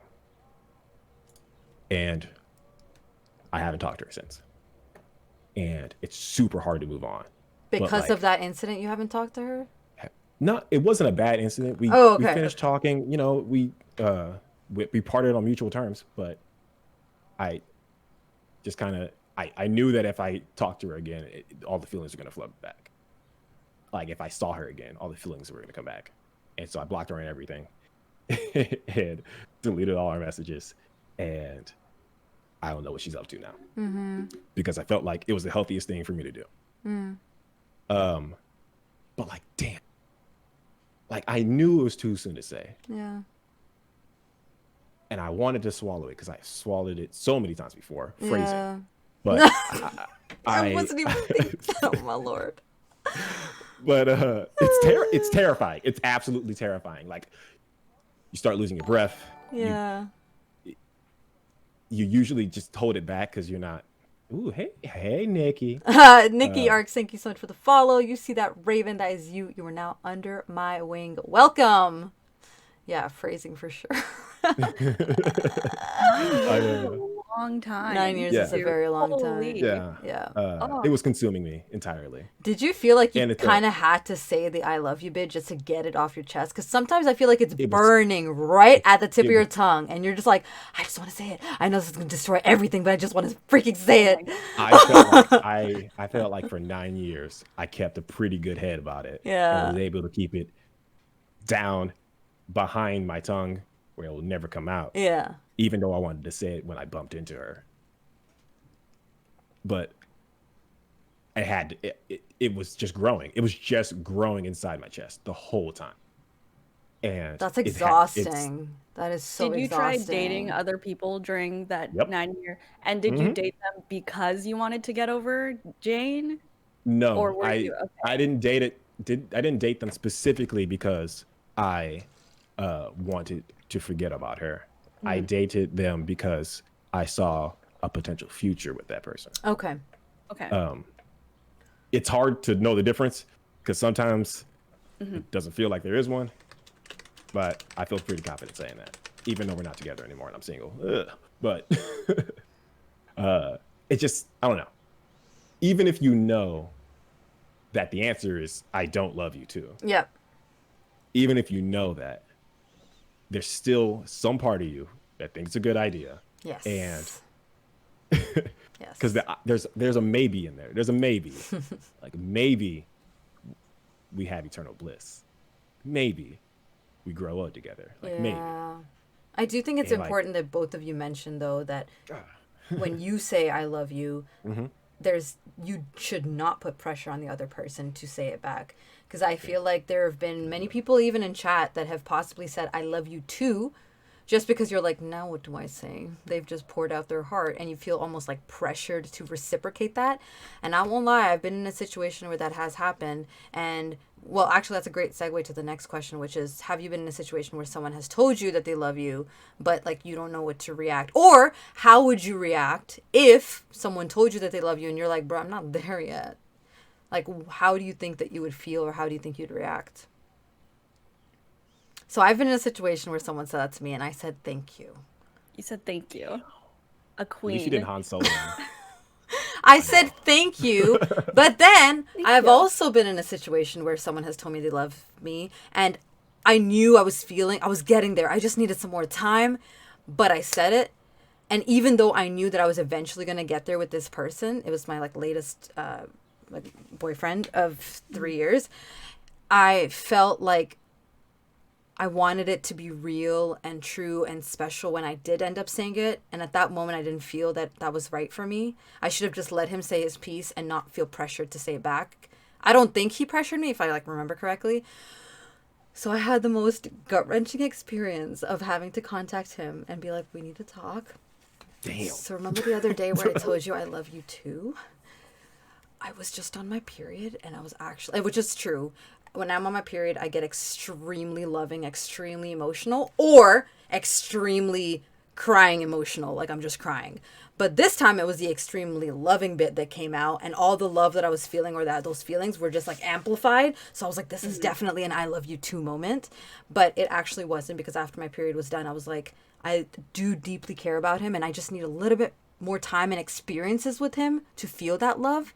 And I haven't talked to her since. And it's super hard to move on. Because of that incident, you haven't talked to her? No, it wasn't a bad incident. We finished talking, we parted on mutual terms, but I just kind of, I knew that if I talked to her again, all the feelings are going to flood back. Like if I saw her again, all the feelings were going to come back. And so I blocked her and everything and deleted all our messages. And I don't know what she's up to now because I felt like it was the healthiest thing for me to do. But like, damn, like I knew it was too soon to say. Yeah. And I wanted to swallow it because I swallowed it so many times before, phrasing. Yeah. But I wasn't even thinking. Oh, my Lord. But it's terrifying. It's absolutely terrifying. Like you start losing your breath. Yeah. You usually just hold it back because you're not. Ooh, hey, Nikki. Nikki Arcs, thank you so much for the follow. You see that Raven? That is you. You are now under my wing. Welcome. Yeah, phrasing for sure. long time. 9 years Yeah. is a very long time. Holy. Yeah. Yeah. It was consuming me entirely. Did you feel like you And it's kind of had to say the "I love you" bit just to get it off your chest? Because sometimes I feel like it's It was- burning right at the tip it of your was- tongue, and you're just like, I just want to say it. I know this is gonna destroy everything, but I just want to freaking say it. I felt like for 9 years I kept a pretty good head about it. Yeah. And was able to keep it down behind my tongue where it will never come out. Yeah. Even though I wanted to say it when I bumped into her. But it was just growing. It was just growing inside my chest the whole time. And That's it's exhausting. That is so Did you exhausting. try dating other people during that Yep. 9 year? And did you date them because you wanted to get over Jane? no, Or were you okay? I didn't date it. I didn't date them specifically because I wanted to forget about her. I dated them because I saw a potential future with that person. Okay. Okay. It's hard to know the difference because sometimes it doesn't feel like there is one. But I feel pretty confident saying that, even though we're not together anymore and I'm single. Ugh. But it just, I don't know. Even if you know that the answer is I don't love you too, Yep. even if you know that, there's still some part of you that thinks it's a good idea. Yes. And yes. because there's a maybe in there. There's a maybe. Like maybe we have eternal bliss. Maybe we grow up together. Like maybe. I do think it's And, like- important that both of you mentioned though that when you say I love you, you should not put pressure on the other person to say it back. Because I feel like there have been many people even in chat that have possibly said I love you too, just because you're like, now what do I say? They've just poured out their heart and you feel almost like pressured to reciprocate that. And I won't lie, I've been in a situation where that has happened. And well, actually, that's a great segue to the next question, which is, have you been in a situation where someone has told you that they love you, but like you don't know what to react? Or how would you react if someone told you that they love you and you're like, bro, I'm not there yet? Like, how do you think that you would feel, or how do you think you'd react? So I've been in a situation where someone said that to me and I said, thank you. You said thank you. A At queen. least you didn't Han Solo. I said thank you, but then I've you. also been in a situation where someone has told me they love me and I knew I was getting there. I just needed some more time, but I said it. And even though I knew that I was eventually going to get there with this person, it was my like latest boyfriend of 3 years, I felt like I wanted it to be real and true and special when I did end up saying it. And at that moment, I didn't feel that that was right for me. I should have just let him say his piece and not feel pressured to say it back. I don't think he pressured me, if I like remember correctly. So I had the most gut-wrenching experience of having to contact him and be like, we need to talk. Damn. So remember the other day where I told you I love you too? I was just on my period and I was actually, which is true. When I'm on my period, I get extremely loving, extremely emotional, or extremely crying emotional, like I'm just crying. But this time it was the extremely loving bit that came out, and all the love that I was feeling, or that those feelings were just like amplified. So I was like, this is definitely an I love you too moment. But it actually wasn't, because after my period was done, I was like, I do deeply care about him and I just need a little bit more time and experiences with him to feel that love.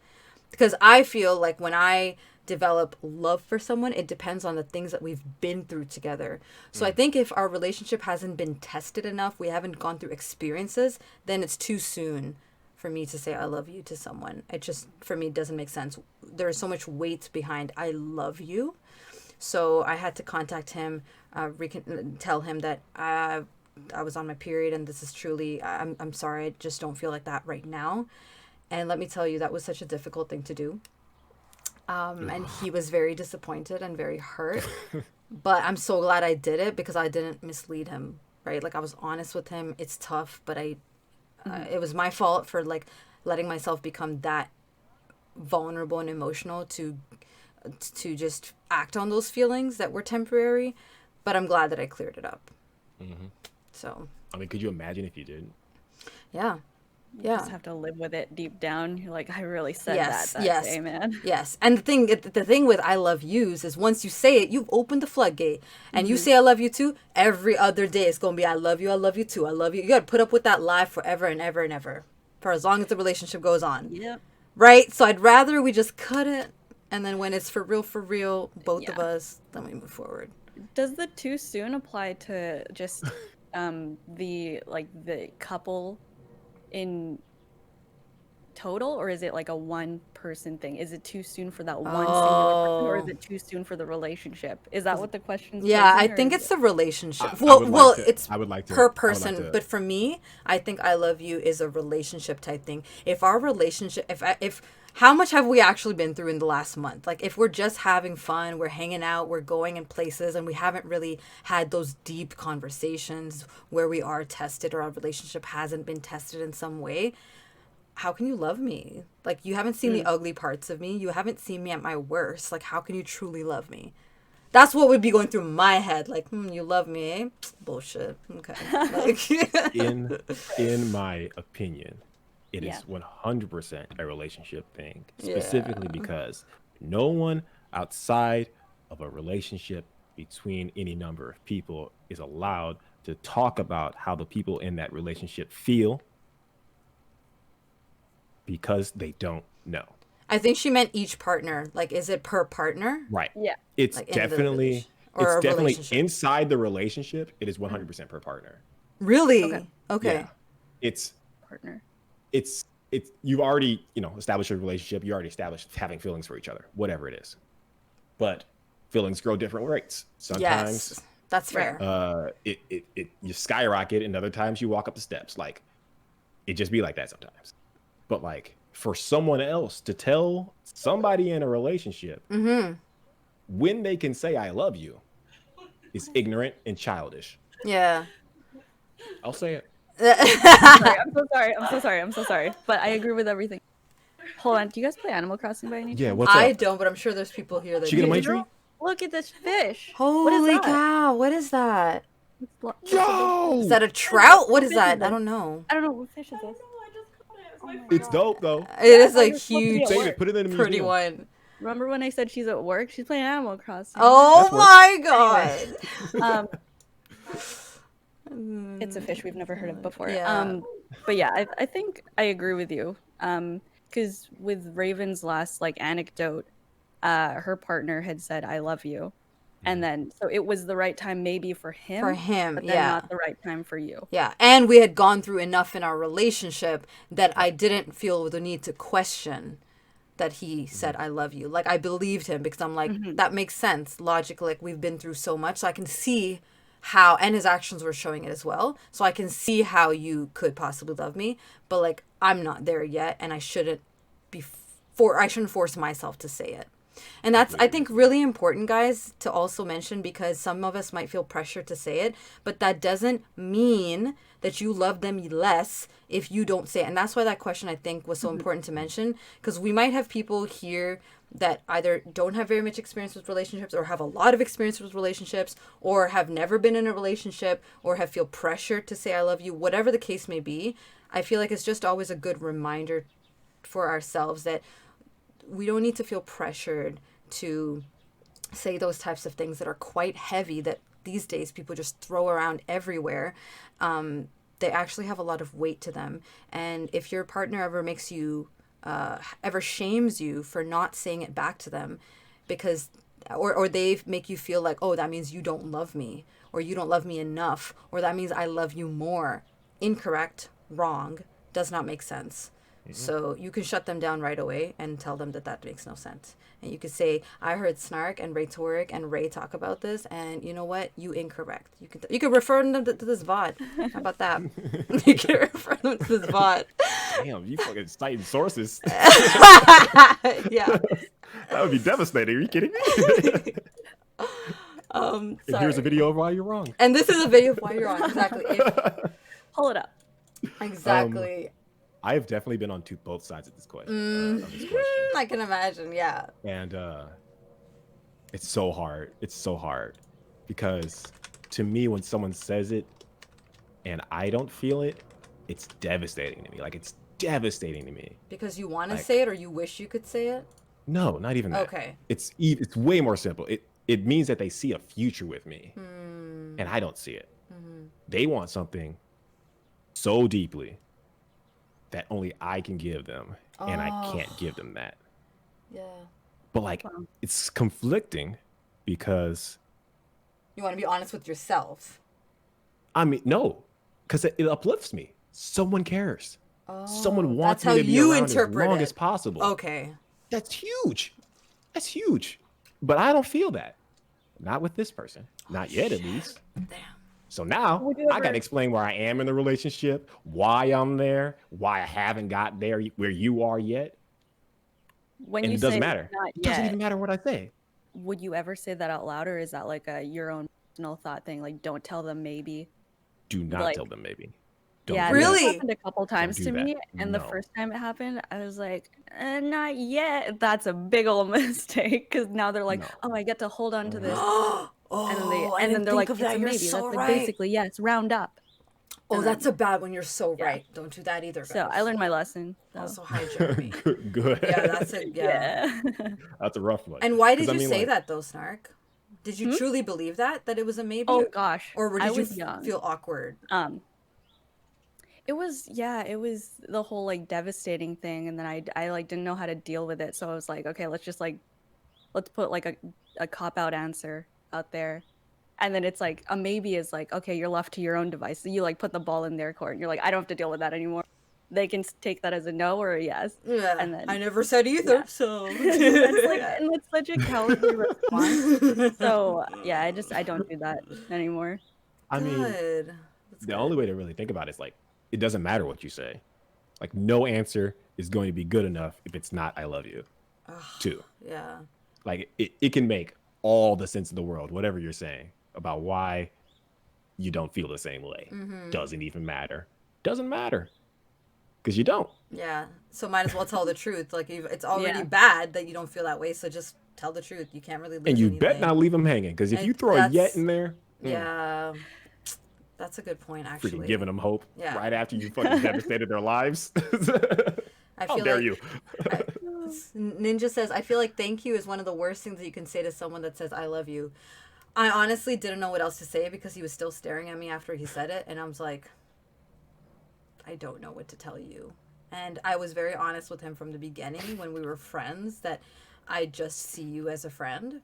Because I feel like when I develop love for someone, it depends on the things that we've been through together. So I think if our relationship hasn't been tested enough, we haven't gone through experiences, then it's too soon for me to say I love you to someone. It just, for me, doesn't make sense. There's so much weight behind I love you. So I had to contact him, tell him that I was on my period and this is truly, I'm sorry, I just don't feel like that right now. And let me tell you, that was such a difficult thing to do. And he was very disappointed and very hurt. But I'm so glad I did it, because I didn't mislead him, right? Like, I was honest with him. It's tough, but it was my fault for like letting myself become that vulnerable and emotional to just act on those feelings that were temporary. But I'm glad that I cleared it up. So I mean, could you imagine if you didn't? yeah. You just have to live with it deep down. You're like, I really said that day, man. Yes. And the thing with I love yous is once you say it, you've opened the floodgate. And you say I love you too, every other day it's gonna be I love you too, I love you. You gotta put up with that lie forever and ever and ever. For as long as the relationship goes on. Yep. Right? So I'd rather we just cut it, and then when it's for real, both of us, then we move forward. Does the too soon apply to just the couple in total, or is it like a one person thing? Is it too soon for that one singular person, or is it too soon for the relationship? Is that what the question's I think it's the relationship. It's per person, but for me, I think I love you is a relationship type thing. If our relationship, if how much have we actually been through in the last month? Like if we're just having fun, we're hanging out, we're going in places, and we haven't really had those deep conversations where we are tested or our relationship hasn't been tested in some way, how can you love me? Like, you haven't seen the ugly parts of me. You haven't seen me at my worst. Like, how can you truly love me? That's what would be going through my head. Like, you love me, eh? Bullshit. Okay. Like, in my opinion, it is 100% a relationship thing, specifically because no one outside of a relationship between any number of people is allowed to talk about how the people in that relationship feel, because they don't know. I think she meant each partner. Like, is it per partner? Right. Yeah. It's like definitely inside the relationship. It is 100% per partner. Really? Okay. Yeah. It's partner. It's you've already, established a relationship. You already established having feelings for each other, whatever it is. But feelings grow different rates. Sometimes that's fair. You skyrocket, and other times you walk up the steps. Like, it just be like that sometimes. But like, for someone else to tell somebody in a relationship when they can say I love you is ignorant and childish. Yeah. I'll say it. I'm so sorry. But I agree with everything. Hold on. Do you guys play Animal Crossing by any chance? Yeah, what's up? I don't, but I'm sure there's people here that Did you get a money tree? Look at this fish. Holy cow. What is that? Yo! Is that a trout? What is that? I don't know. I don't know. What fish is this? It's dope though. It is a huge, put it in the pretty museum. one. Remember when I said she's at work? She's playing Animal Crossing. Oh my god. It's a fish we've never heard of before. Yeah. But yeah, I think I agree with you. Because with Raven's last anecdote, her partner had said I love you. And then, so it was the right time maybe for him. For him, but then not the right time for you. Yeah, and we had gone through enough in our relationship that I didn't feel the need to question that he said I love you. Like, I believed him because I'm like, that makes sense logically. Like, we've been through so much, so I can see how, and his actions were showing it as well. So I can see how you could possibly love me, but like, I'm not there yet, and I shouldn't force myself to say it. And that's, I think, really important, guys, to also mention, because some of us might feel pressure to say it, but that doesn't mean that you love them less if you don't say it. And that's why that question, I think, was so important to mention, because we might have people here that either don't have very much experience with relationships, or have a lot of experience with relationships, or have never been in a relationship, or have feel pressure to say I love you, whatever the case may be. I feel like it's just always a good reminder for ourselves that we don't need to feel pressured to say those types of things that are quite heavy, that these days people just throw around everywhere. They actually have a lot of weight to them. And if your partner ever makes you, ever shames you for not saying it back to them, because, or they make you feel like, oh, that means you don't love me, or you don't love me enough, or that means I love you more. Incorrect, wrong, does not make sense. So you can shut them down right away and tell them that that makes no sense. And you could say, I heard Snark and Ray Torek and Ray talk about this, and you know what? You incorrect. You can refer them to this VOD. How about that? You can refer them to this VOD. Damn, you fucking citing sources. Yeah. That would be devastating. Are you kidding me? And here's a video of why you're wrong. And this is a video of why you're wrong. Exactly. Pull it up. Exactly. I have definitely been on both sides of this question. I can imagine, yeah. And it's so hard. It's so hard. Because to me, when someone says it and I don't feel it, it's devastating to me. Like, devastating to me. Because you want to Like, say it or you wish you could say it? no, not even that. Okay. It's way more simple. It means that they see a future with me, and I don't see it. They want something so deeply that only I can give them, and I can't give them that. Yeah. But like, Wow. it's conflicting because You want to be honest with yourself. I mean, no, because it uplifts me. Someone cares. Someone wants That's how me to be you around as interpret long it. as possible. Okay. That's huge. That's huge. But I don't feel that. Not with this person. Not yet, at least. Damn. So now Would you I got ever- to explain where I am in the relationship, why I'm there, why I haven't got there where you are yet. When And you it doesn't say matter. not It doesn't yet, even matter what I say. would you ever say that out loud, or is that like your own personal thought thing? Like, don't tell them maybe. Do not Like, tell them maybe. Don't Yeah, do Really? this that. happened a couple times do to that. me, and the No. first time it happened, I was like, not yet. That's a big old mistake because now they're like, No. oh, I get to hold on to this, Oh, and then I and then didn't they're think like, of it's that. a You're maybe. so That's like right. basically yes, round up. Oh, And that's then- a bad one. You're so Yeah. right. Don't do that either, guys. So I learned my lesson. So. Also, hi, Jeremy. Good. Yeah, that's a yeah. That's a rough one. And why did 'Cause I you mean, say like, that though, Snark? Did you truly believe that it was a maybe? Oh gosh, Or I did you was young. feel awkward? It was the whole like devastating thing, and then I like didn't know how to deal with it, so I was like, okay, let's put like a cop out answer out there, and then it's like a maybe is like, okay, you're left to your own device. So you like put the ball in their court, and you're like, I don't have to deal with that anymore. They can take that as a no or a yes. Yeah. And then I never said either, yeah. so and that's such a cowardly response. So yeah, I don't do that anymore. I mean, Good. That's the good. only way to really think about it is like, it doesn't matter what you say. Like, no answer is going to be good enough if it's not I love you, too. Yeah. Like, it can make all the sense in the world, whatever you're saying about why you don't feel the same way. Doesn't even matter. Doesn't matter. Because you don't. Yeah. So might as well tell the truth. Like it's already Yeah. bad that you don't feel that way, so just tell the truth. You can't really lose And you anything. bet not leave them hanging. Because if And you throw a that's- yet in there, Yeah. That's a good point, actually. freaking giving them hope Yeah. right after you fucking devastated their lives. I How feel dare like you? Ninja says, I feel like thank you is one of the worst things that you can say to someone that says I love you. I honestly didn't know what else to say because he was still staring at me after he said it, and I was like, I don't know what to tell you. And I was very honest with him from the beginning when we were friends that I just see you as a friend.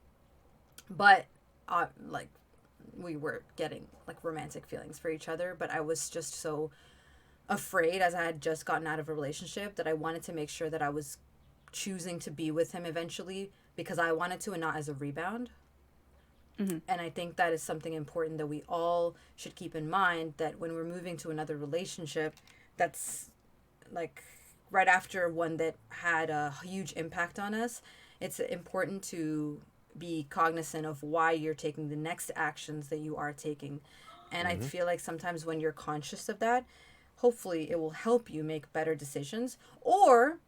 But like we were getting like romantic feelings for each other, but I was just so afraid as I had just gotten out of a relationship that I wanted to make sure that I was choosing to be with him eventually because I wanted to and not as a rebound. And I think that is something important that we all should keep in mind, that when we're moving to another relationship that's like right after one that had a huge impact on us, it's important to be cognizant of why you're taking the next actions that you are taking. And I feel like sometimes when you're conscious of that, hopefully it will help you make better decisions. Or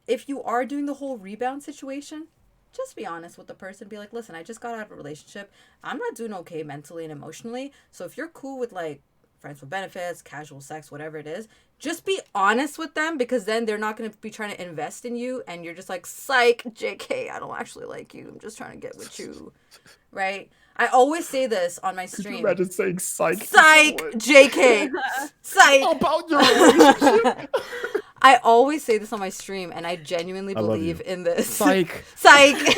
if you are doing the whole rebound situation, just be honest with the person. Be like, listen, I just got out of a relationship. I'm not doing okay mentally and emotionally. So if you're cool with like friends with benefits, casual sex, whatever it is, just be honest with them, because then they're not going to be trying to invest in you and you're just like, psych, JK, I don't actually like you. I'm just trying to get with you. Right? I always say this on my Could you stream. imagine saying psych? to Psych, someone JK. Psych. about your relationship? I always say this on my stream, and I genuinely I love believe you. in this. Psych. Psych.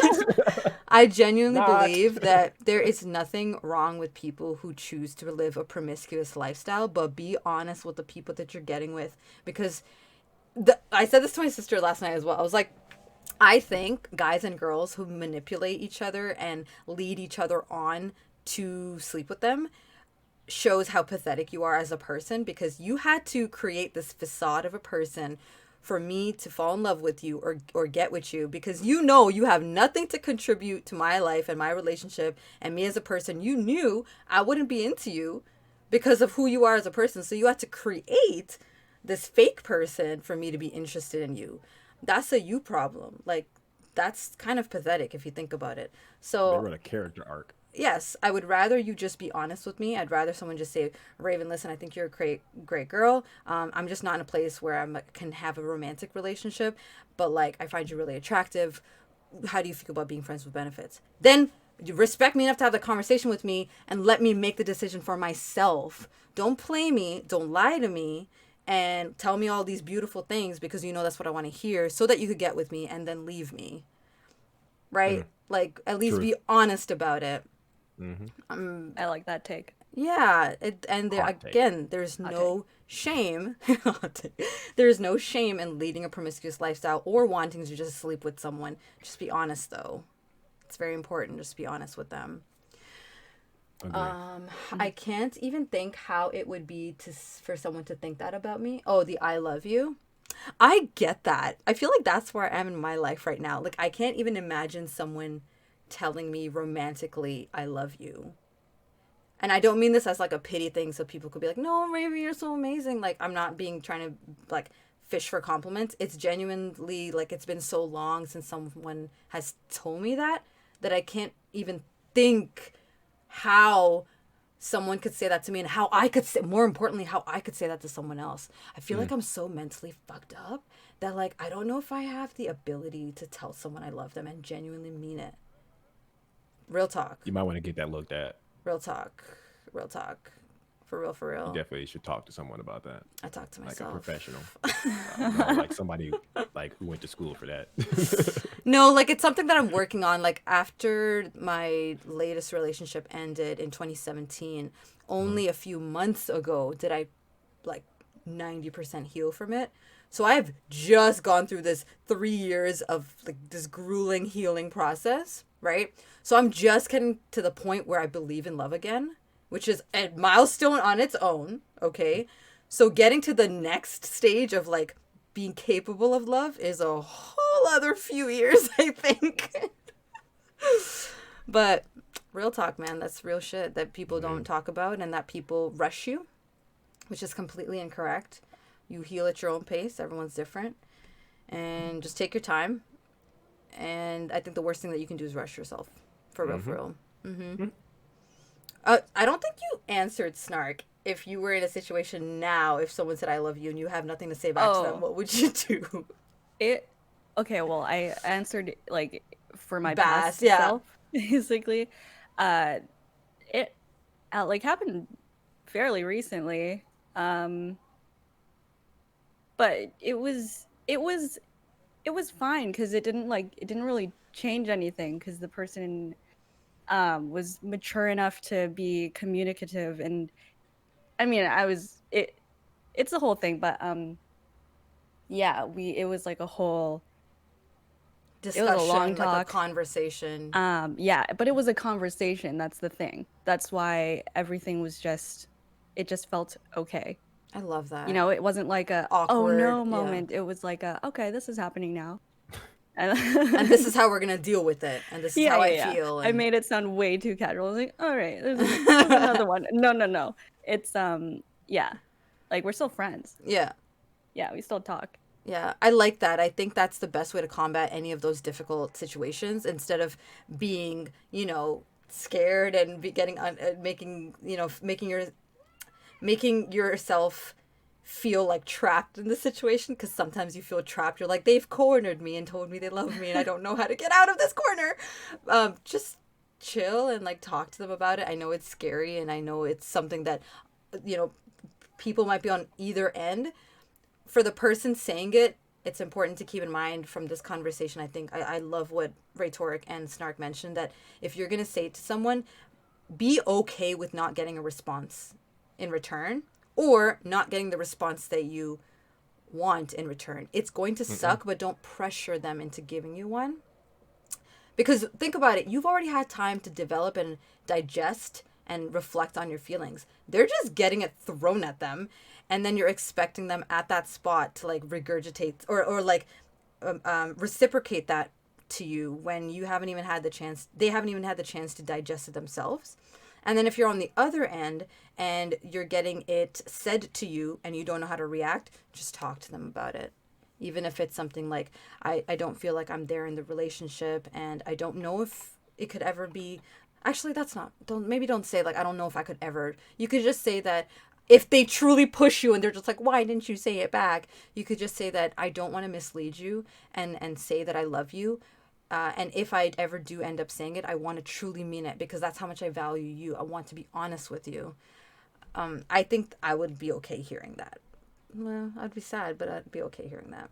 I genuinely Not. believe that there is nothing wrong with people who choose to live a promiscuous lifestyle, but be honest with the people that you're getting with. Because I said this to my sister last night as well. I was like, I think guys and girls who manipulate each other and lead each other on to sleep with them shows how pathetic you are as a person, because you had to create this facade of a person for me to fall in love with you or get with you, because you know you have nothing to contribute to my life and my relationship and me as a person. You knew I wouldn't be into you because of who you are as a person, so you had to create this fake person for me to be interested in you. That's a you problem. Like, that's kind of pathetic if you think about it. They So run a character arc. yes, I would rather you just be honest with me. I'd rather someone just say, Raven, listen, I think you're a great girl. I'm just not in a place where I can have a romantic relationship, but like I find you really attractive. How do you feel about being friends with benefits? Then you respect me enough to have the conversation with me and let me make the decision for myself. Don't play me. Don't lie to me. And tell me all these beautiful things because you know that's what I want to hear so that you could get with me and then leave me. Right? Like, at least True. be honest about it. I like that take. Yeah, and there Hot take. again, there's no shame. There's no shame in leading a promiscuous lifestyle or wanting to just sleep with someone. Just be honest, though. It's very important. Just be honest with them. Agree. I can't even think how it would be for someone to think that about me. Oh, the I love you. I get that. I feel like that's where I am in my life right now. Like, I can't even imagine someone telling me romantically, I love you. And I don't mean this as like a pity thing so people could be like, no, Raven, you're so amazing. Like, I'm not trying to like fish for compliments. It's genuinely like it's been so long since someone has told me that I can't even think how someone could say that to me and how I could say, more importantly, how I could say that to someone else. I feel like I'm so mentally fucked up that like I don't know if I have the ability to tell someone I love them and genuinely mean it. Real talk. You might want to get that looked at. Real talk. Real talk. For real, for You real. definitely should talk to someone about that. I talk to Like myself. a professional. Not like somebody like who went to school for that. No, like it's something that I'm working on. Like after my latest relationship ended in 2017, only a few months ago did I like 90% heal from it. So I've just gone through this 3 years of like this grueling healing process, right? So I'm just getting to the point where I believe in love again, which is a milestone on its own, okay? So getting to the next stage of like being capable of love is a whole other few years, I think. But real talk, man, that's real shit that people don't talk about and that people rush you, which is completely incorrect. You heal at your own pace. Everyone's different. And just take your time. And I think the worst thing that you can do is rush yourself. For real, for real. I don't think you answered Snark. If you were in a situation now, if someone said I love you and you have nothing to say back to them, what would you do? Okay, well, I answered like for my Bass, past yeah. self, basically. It like happened fairly recently. But it was fine because it didn't really change anything because the person was mature enough to be communicative, and I mean it's the whole thing, but yeah, it was like a whole Discussion, it was a long like talk. a conversation. Yeah, but it was a conversation. That's the thing. That's why everything was it just felt okay. I love that. You know, it wasn't like a Awkward, oh no yeah. moment. It was like a okay, this is happening now. And this is how we're going to deal with it. And this is how I feel. And I made it sound way too casual. I was like, all right, there's another one. No. It's yeah. Like we're still friends. yeah. Yeah, we still talk. Yeah, I like that. I think that's the best way to combat any of those difficult situations instead of being, scared and making yourself feel like trapped in the situation, because sometimes you feel trapped. You're like, they've cornered me and told me they love me and I don't know how to get out of this corner. Just chill and like talk to them about it. I know it's scary and I know it's something that people might be on either end. For the person saying it, it's important to keep in mind from this conversation. I think I love what Rhetoric and Snark mentioned, that if you're going to say it to someone, be okay with not getting a response in return or not getting the response that you want in return. It's going to suck, but don't pressure them into giving you one. Because think about it, you've already had time to develop and digest and reflect on your feelings. They're just getting it thrown at them, and then you're expecting them at that spot to like regurgitate or like reciprocate that to you when you haven't even had the chance. They haven't even had the chance to digest it themselves. And then if you're on the other end and you're getting it said to you and you don't know how to react, just talk to them about it. Even if it's something like, I don't feel like I'm there in the relationship and I don't know if it could ever be Actually, that's not. Don't say like I don't know if I could ever. You could just say that if they truly push you and they're just like, why didn't you say it back? You could just say that I don't want to mislead you and say that I love you. And if I ever do end up saying it, I want to truly mean it because that's how much I value you. I want to be honest with you. I think I would be okay hearing that. Well, I'd be sad, but I'd be okay hearing that.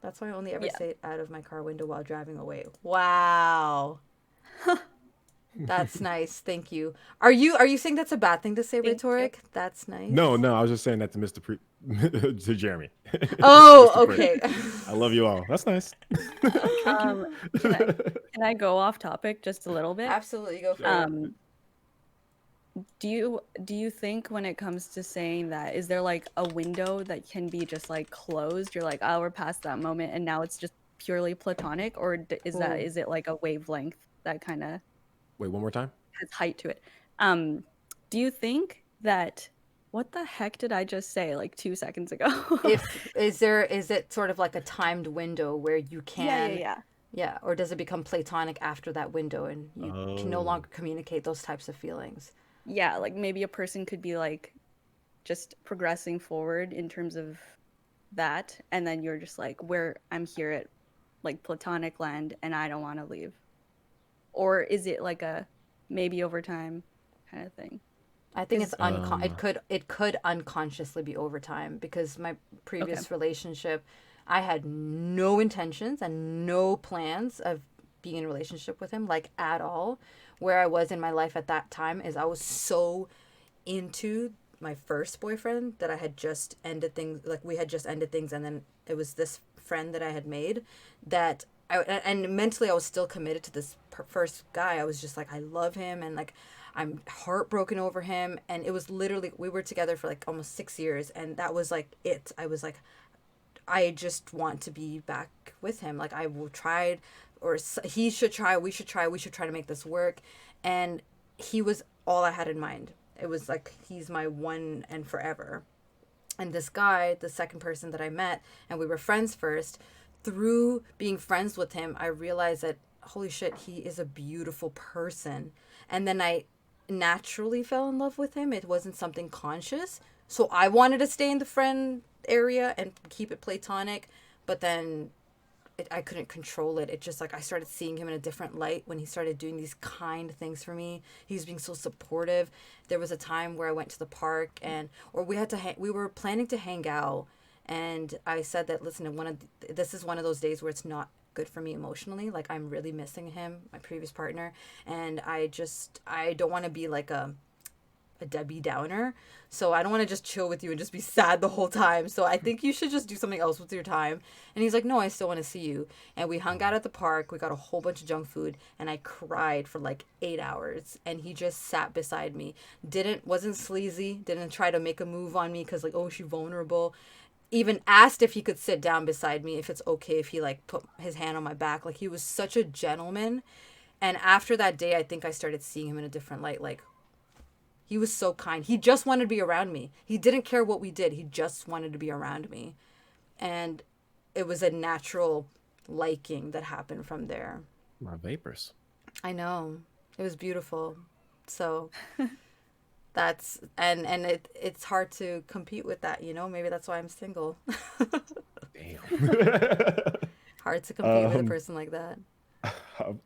That's why I only ever Yeah. say it out of my car window while driving away. Wow. That's nice. Thank you. Are you saying that's a bad thing to say, Thank you. rhetoric? That's nice. No, I was just saying that to to Jeremy. Oh, Mr. Prince. okay. I love you all. That's nice. Can I go off topic just a little bit? Absolutely, go for it. Um, do you think when it comes to saying that, is there like a window that can be just like closed? You're like, oh, we're past that moment, and now it's just purely platonic, or is it like a wavelength that kind of Wait, one more time. has height to it? Do you think that what the heck did I just say like 2 seconds ago? Is it sort of like a timed window where you can yeah, or does it become platonic after that window and you can no longer communicate those types of feelings? Yeah, like maybe a person could be like just progressing forward in terms of that, and then you're just like, where I'm here at like platonic land and I don't want to leave. Or is it like a maybe over time kind of thing? I think it's it could unconsciously be over time because my previous relationship, I had no intentions and no plans of being in a relationship with him, like at all. Where I was in my life at that time is I was so into my first boyfriend that I had just ended things, like we had just ended things, and then it was this friend that I had made that and mentally I was still committed to this first guy. I was just like, I love him, and like I'm heartbroken over him, and it was literally, we were together for like almost 6 years, and that was like it. I was like, I just want to be back with him. Like I will try, or he should try. We should try. We should try to make this work. And he was all I had in mind. It was like he's my one and forever. And this guy, the second person that I met, and we were friends first. Through being friends with him, I realized that holy shit, he is a beautiful person. And then I naturally fell in love with him. It wasn't something conscious. So I wanted to stay in the friend area and keep it platonic, but then I couldn't control it. It just like I started seeing him in a different light when he started doing these kind things for me. He was being so supportive. There was a time where I went to the park or we were planning to hang out, and I said that listen, this is one of those days where it's not good for me emotionally. Like I'm really missing him, my previous partner, and I don't want to be like a Debbie Downer. So I don't want to just chill with you and just be sad the whole time. So I think you should just do something else with your time. And he's like, no, I still want to see you. And we hung out at the park. We got a whole bunch of junk food, and I cried for like 8 hours. And he just sat beside me. Wasn't sleazy. Didn't try to make a move on me because like, oh, she's vulnerable. Even asked if he could sit down beside me, if it's okay if he like put his hand on my back. Like he was such a gentleman. And after that day, I think I started seeing him in a different light. Like, he was so kind. He just wanted to be around me. He didn't care what we did. He just wanted to be around me. And it was a natural liking that happened from there. My vapors. I know. It was beautiful. So that's it's hard to compete with that, you know? Maybe that's why I'm single. Damn. Hard to compete with a person like that.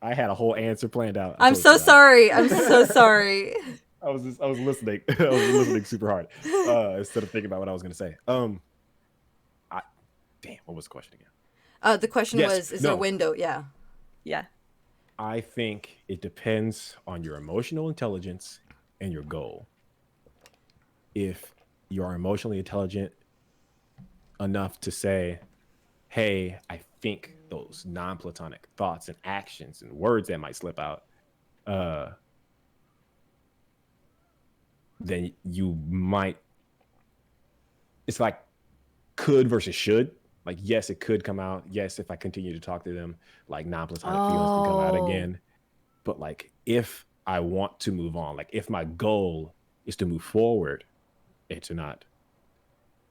I had a whole answer planned out. I'm so sorry. I'm so sorry. I was listening. I was listening super hard instead of thinking about what I was going to say. Damn, what was the question again? The question was, is there a window? Yeah. Yeah. I think it depends on your emotional intelligence and your goal. If you are emotionally intelligent enough to say, hey, I think those non-platonic thoughts and actions and words that might slip out, then you might, it's like could versus should. Like, yes, it could come out. Yes, if I continue to talk to them, like non-platonic feelings can come out again. But like, if I want to move on, like if my goal is to move forward and to not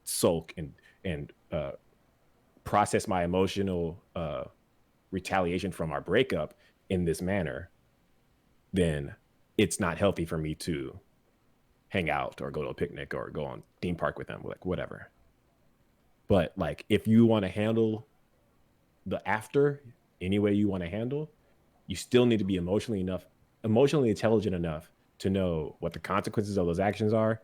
sulk and process my emotional retaliation from our breakup in this manner, then it's not healthy for me to hang out or go to a picnic or go on theme park with them, like whatever. But like if you want to handle the after any way you want to handle, you still need to be emotionally intelligent enough to know what the consequences of those actions are,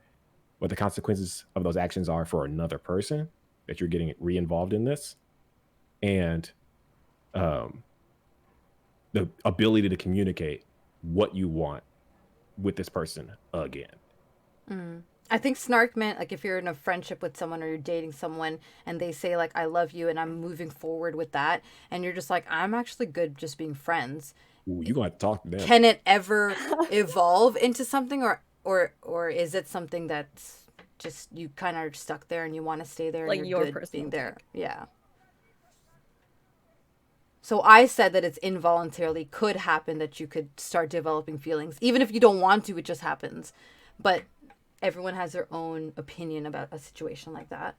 what the consequences of those actions are for another person that you're getting re-involved in this, and um, the ability to communicate what you want with this person again. I think snark meant like if you're in a friendship with someone or you're dating someone and they say like I love you and I'm moving forward with that and you're just like I'm actually good just being friends. Ooh, you gonna have to talk to them. Can it ever evolve into something or is it something that's just you kind of stuck there and you want to stay there Like and your you're good personal being there? pick. Yeah. So I said that it's involuntarily could happen that you could start developing feelings even if you don't want to, it just happens. But everyone has their own opinion about a situation like that.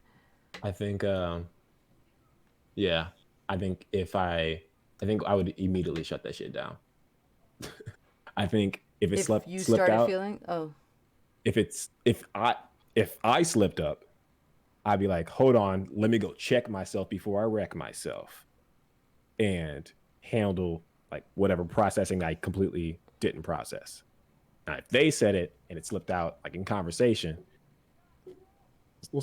I think, yeah, I think I think I would immediately shut that shit down. I think if it If you slipped started out, feeling, oh, if I slipped up, I'd be like, hold on, let me go check myself before I wreck myself, and handle like whatever processing I completely didn't process. Now, if they said it and it slipped out, like in conversation, why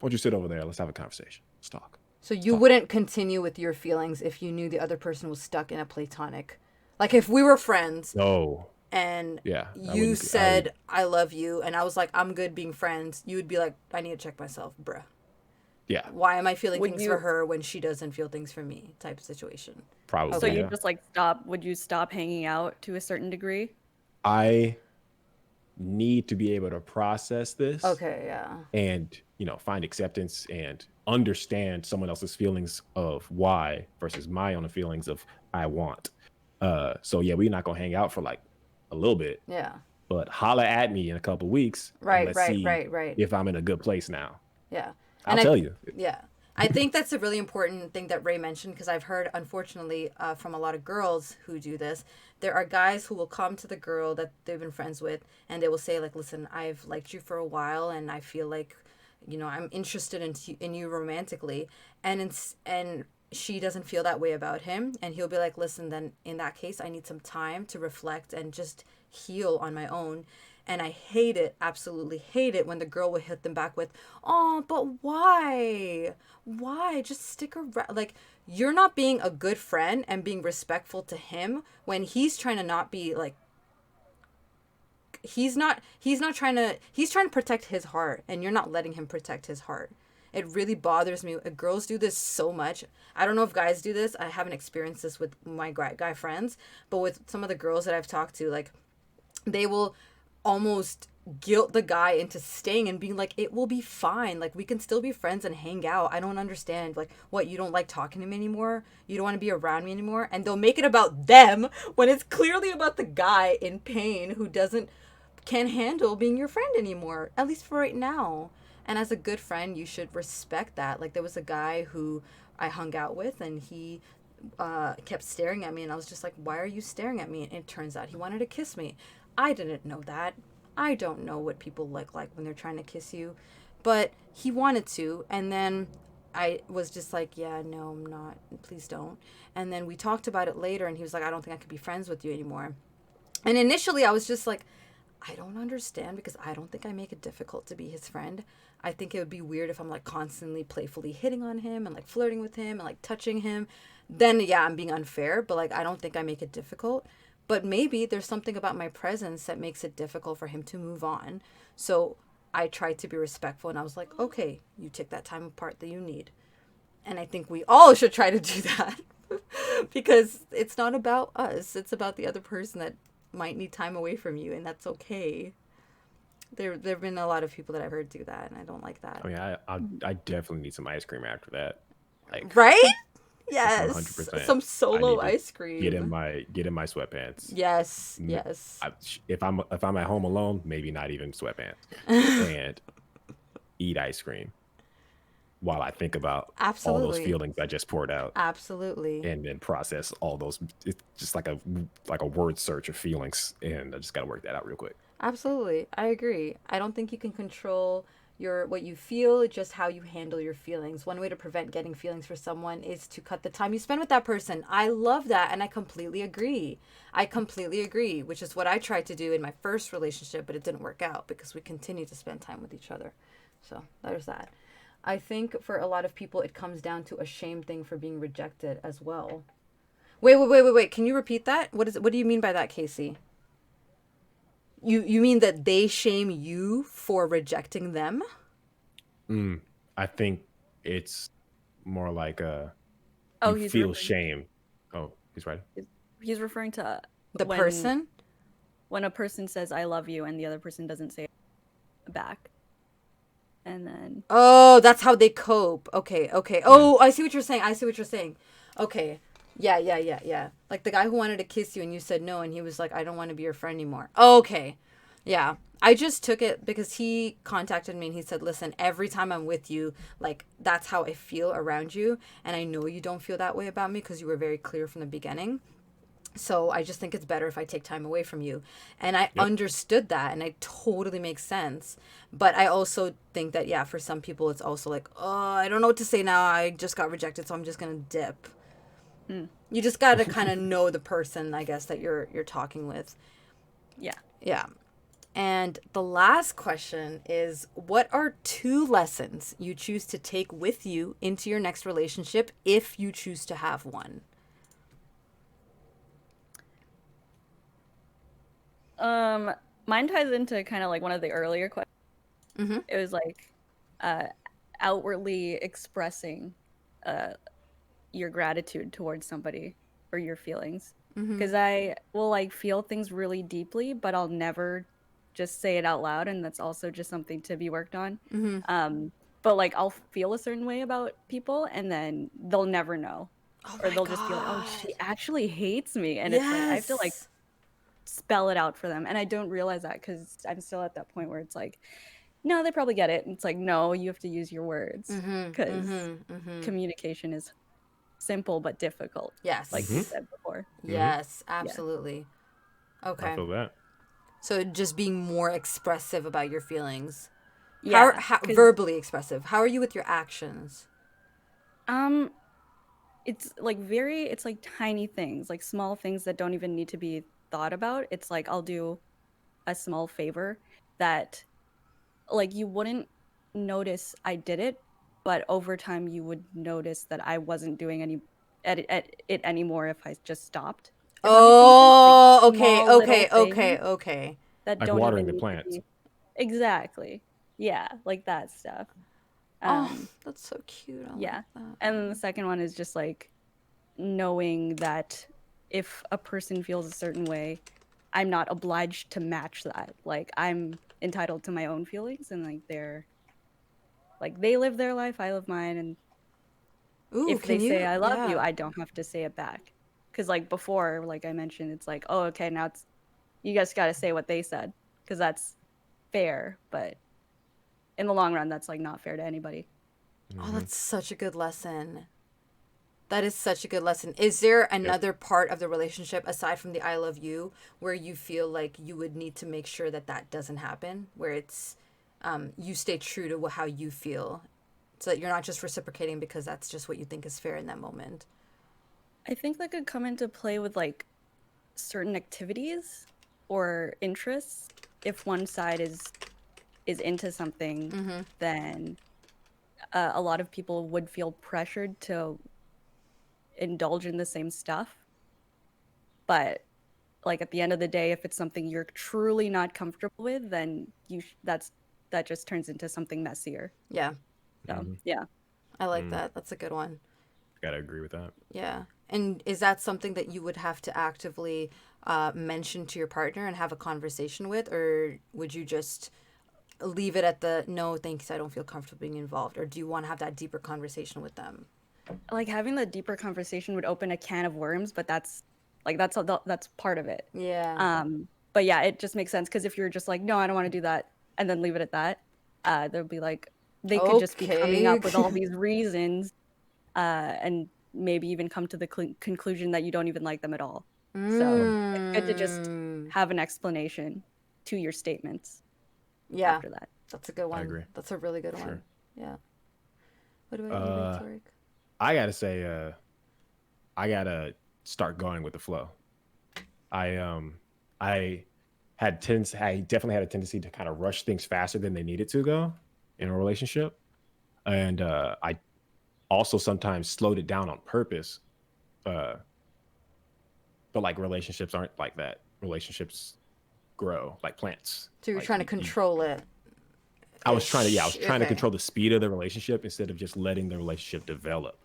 don't you sit over there? Let's have a conversation. Let's talk. so you wouldn't continue with your feelings if you knew the other person was stuck in a platonic, like if we were friends No. and Yeah. you said I love you and I was like I'm good being friends, you would be like I need to check myself, bruh. Yeah. Why am I feeling Would things you- for her when she doesn't feel things for me? Type of situation. Probably. So Okay. you Yeah. just like would you stop hanging out to a certain degree? I need to be able to process this Okay, yeah. and find acceptance and understand someone else's feelings of why versus my own feelings of I want. So yeah, we're not gonna hang out for like a little bit, Yeah. but holla at me in a couple weeks and Right, let's right, see right. if I'm in a good place now. Yeah. I'll tell you. Yeah. I think that's a really important thing that Ray mentioned because I've heard, unfortunately, from a lot of girls who do this. There are guys who will come to the girl that they've been friends with and they will say, like, listen, I've liked you for a while and I feel like, I'm interested in you romantically. And she doesn't feel that way about him. And he'll be like, listen, then in that case, I need some time to reflect and just heal on my own. And I hate it, absolutely hate it when the girl would hit them back with, oh, but why? Why? Just stick around. Like, you're not being a good friend and being respectful to him when he's trying to not be like, he's trying to protect his heart and you're not letting him protect his heart. It really bothers me. Girls do this so much. I don't know if guys do this. I haven't experienced this with my guy friends, but with some of the girls that I've talked to, like, they will almost guilt the guy into staying and being like, it will be fine, like we can still be friends and hang out. I don't understand, like, what, you don't like talking to me anymore, you don't want to be around me anymore, and they'll make it about them when it's clearly about the guy in pain who can't handle being your friend anymore, at least for right now. And as a good friend you should respect that. Like, there was a guy who I hung out with and he kept staring at me and I was just like, why are you staring at me? And it turns out he wanted to kiss me. I didn't know that. I don't know what people look like when they're trying to kiss you. But he wanted to. And then I was just like, yeah, no, I'm not. Please don't. And then we talked about it later and he was like, I don't think I could be friends with you anymore. And initially I was just like, I don't understand because I don't think I make it difficult to be his friend. I think it would be weird if I'm like constantly playfully hitting on him and like flirting with him and like touching him. Then yeah, I'm being unfair, but like I don't think I make it difficult. But maybe there's something about my presence that makes it difficult for him to move on. So I tried to be respectful and I was like, okay, you take that time apart that you need. And I think we all should try to do that because it's not about us. It's about the other person that might need time away from you, and that's okay. There have been a lot of people that I've heard do that, and I don't like that. I mean, I definitely need some ice cream after that. Like, right? Yes. 100%. Some solo I need to ice cream. get in my sweatpants. Yes. Yes. If I'm at home alone, maybe not even sweatpants, and eat ice cream. while I think about all those Absolutely. feelings I just poured out, Absolutely. and then process all those. It's just like a word search of feelings, and I just got to work that out real quick. Absolutely. I agree. I don't think you can control your what you feel, just how you handle your feelings. One way to prevent getting feelings for someone is to cut the time you spend with that person. I love that and I completely agree. I completely agree, which is what I tried to do in my first relationship, but it didn't work out because we continued to spend time with each other. So, there's that. I think for a lot of people it comes down to a shame thing for being rejected as well. Wait. Can you repeat that? What do you mean by that, Casey? You mean that they shame you for rejecting them? I think it's more like Oh, you he's feel referring. shame. Oh, he's right. He's referring to The when person? when a person says "I love you" and the other person doesn't say it back, and then Oh, that's how they cope. Okay. Yeah. Oh, I see what you're saying. I see what you're saying. Okay. Yeah. Like the guy who wanted to kiss you and you said no and he was like, I don't want to be your friend anymore. Okay. Yeah. I just took it because he contacted me and he said, listen, every time I'm with you, like that's how I feel around you. And I know you don't feel that way about me because you were very clear from the beginning. So I just think it's better if I take time away from you. And I Yep. understood that and it totally makes sense. But I also think that yeah, for some people it's also like, oh, I don't know what to say now. I just got rejected, so I'm just gonna dip. mm, You just gotta kind of know the person, I guess, that you're talking with. yeah. Yeah. And the last question is what are two lessons you choose to take with you into your next relationship if you choose to have one? Mine ties into kind of like one of the earlier questions. Mm-hmm. It was like uh outwardly expressing uh your gratitude towards somebody or your feelings. Mm-hmm. Because I will like feel things really deeply, but I'll never just say it out loud, and that's also just something to be worked on. Mm-hmm. But like I'll feel a certain way about people and then they'll never know. Oh Or my they'll just be like, "Oh, God. she actually hates me." And it's like I have to like Yes. spell it out for them. And I don't realize that because I'm still at that point where it's like, no, they probably get it. And it's like, no, you have to use your words Mm-hmm. because Mm-hmm. Mm-hmm. communication is simple but difficult, like we Mm-hmm. Yes. said before. Mm-hmm. Yes, Yeah. absolutely. I Okay. feel that. So just being more expressive about your feelings. Yeah. How Because verbally expressive? How are you with your actions? um it's like it's like tiny things, like small things that don't even need to be thought about. It's like I'll do a small favor that like you wouldn't notice I did it, but over time you would notice that I wasn't doing at it anymore if I just stopped. If that makes any sense? Like Oh, okay, small little okay, okay, things okay. that Like don't watering even the need to plants. be exactly. Yeah, like that stuff. Oh, Um, that's so cute. I like yeah. that. And then the second one is just like knowing that if a person feels a certain way, I'm not obliged to match that. Like I'm entitled to my own feelings and like they live their life, I live mine, and Ooh, if they can say you? I love you, Yeah. I don't have to say it back. Cuz like before, like I mentioned, it's like, "Oh, okay, now it's you guys got to say what they said because that's fair." But in the long run, that's like not fair to anybody. Oh, Mm-hmm. that's such a good lesson. That is such a good lesson. Is there Yep. another part of the relationship aside from the I love you where you feel like you would need to make sure that that doesn't happen? Where it's you stay true to how you feel so that you're not just reciprocating because that's just what you think is fair in that moment. I think that could come into play with like certain activities or interests. If one side is into something, Mm-hmm. then a lot of people would feel pressured to indulge in the same stuff. But like at the end of the day, if it's something you're truly not comfortable with, then that just turns into something messier. Yeah, So Mm-hmm. yeah. I like Mm. that. That's a good one. Gotta agree with that. Yeah. And is that something that you would have to actively mention to your partner and have a conversation with, or would you just leave it at the no, thanks, I don't feel comfortable being involved, or do you want to have that deeper conversation with them? Like having the deeper conversation would open a can of worms, but that's part of it. Yeah. But yeah, it just makes sense because if you're just like, no, I don't want to do that, and then leave it at that, they'll be like, they could just be coming Okay. up with all these reasons, and maybe even come to the conclusion that you don't even like them at all. So it's good to just Mm. have an explanation to your statements Yeah, after that. that's a good I one. agree. That's a really good For one. sure. Yeah. What about you, Uh, Rhetoric? I gotta say, I gotta start going with the flow. I I I definitely had a tendency to kind of rush things faster than they needed to go in a relationship, and I also sometimes slowed it down on purpose. Uh, but like relationships aren't like that. Relationships grow like plants. So you're Like trying to control it. I was Ish. trying to Okay. control the speed of the relationship instead of just letting the relationship develop.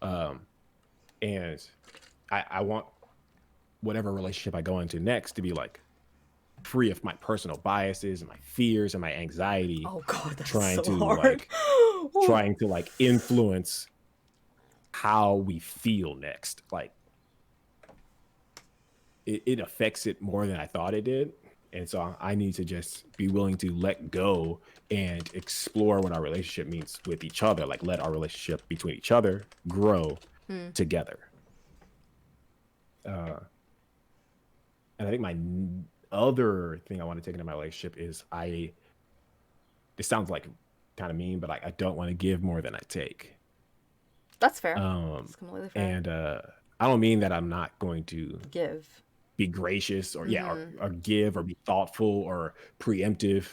Um, and I want whatever relationship I go into next to be like free of my personal biases and my fears and my anxiety, Oh God, that's trying so to hard. like influence how we feel next. Like it affects it more than I thought it did. And so I need to just be willing to let go and explore what our relationship means with each other. Like let our relationship between each other grow Hmm. together. And I think other thing I want to take into my relationship is this sounds like kind of mean, but I don't want to give more than I take. That's fair. Um, That's completely fair. and I don't mean that I'm not going to Give. be gracious or Mm-hmm. or give or be thoughtful or preemptive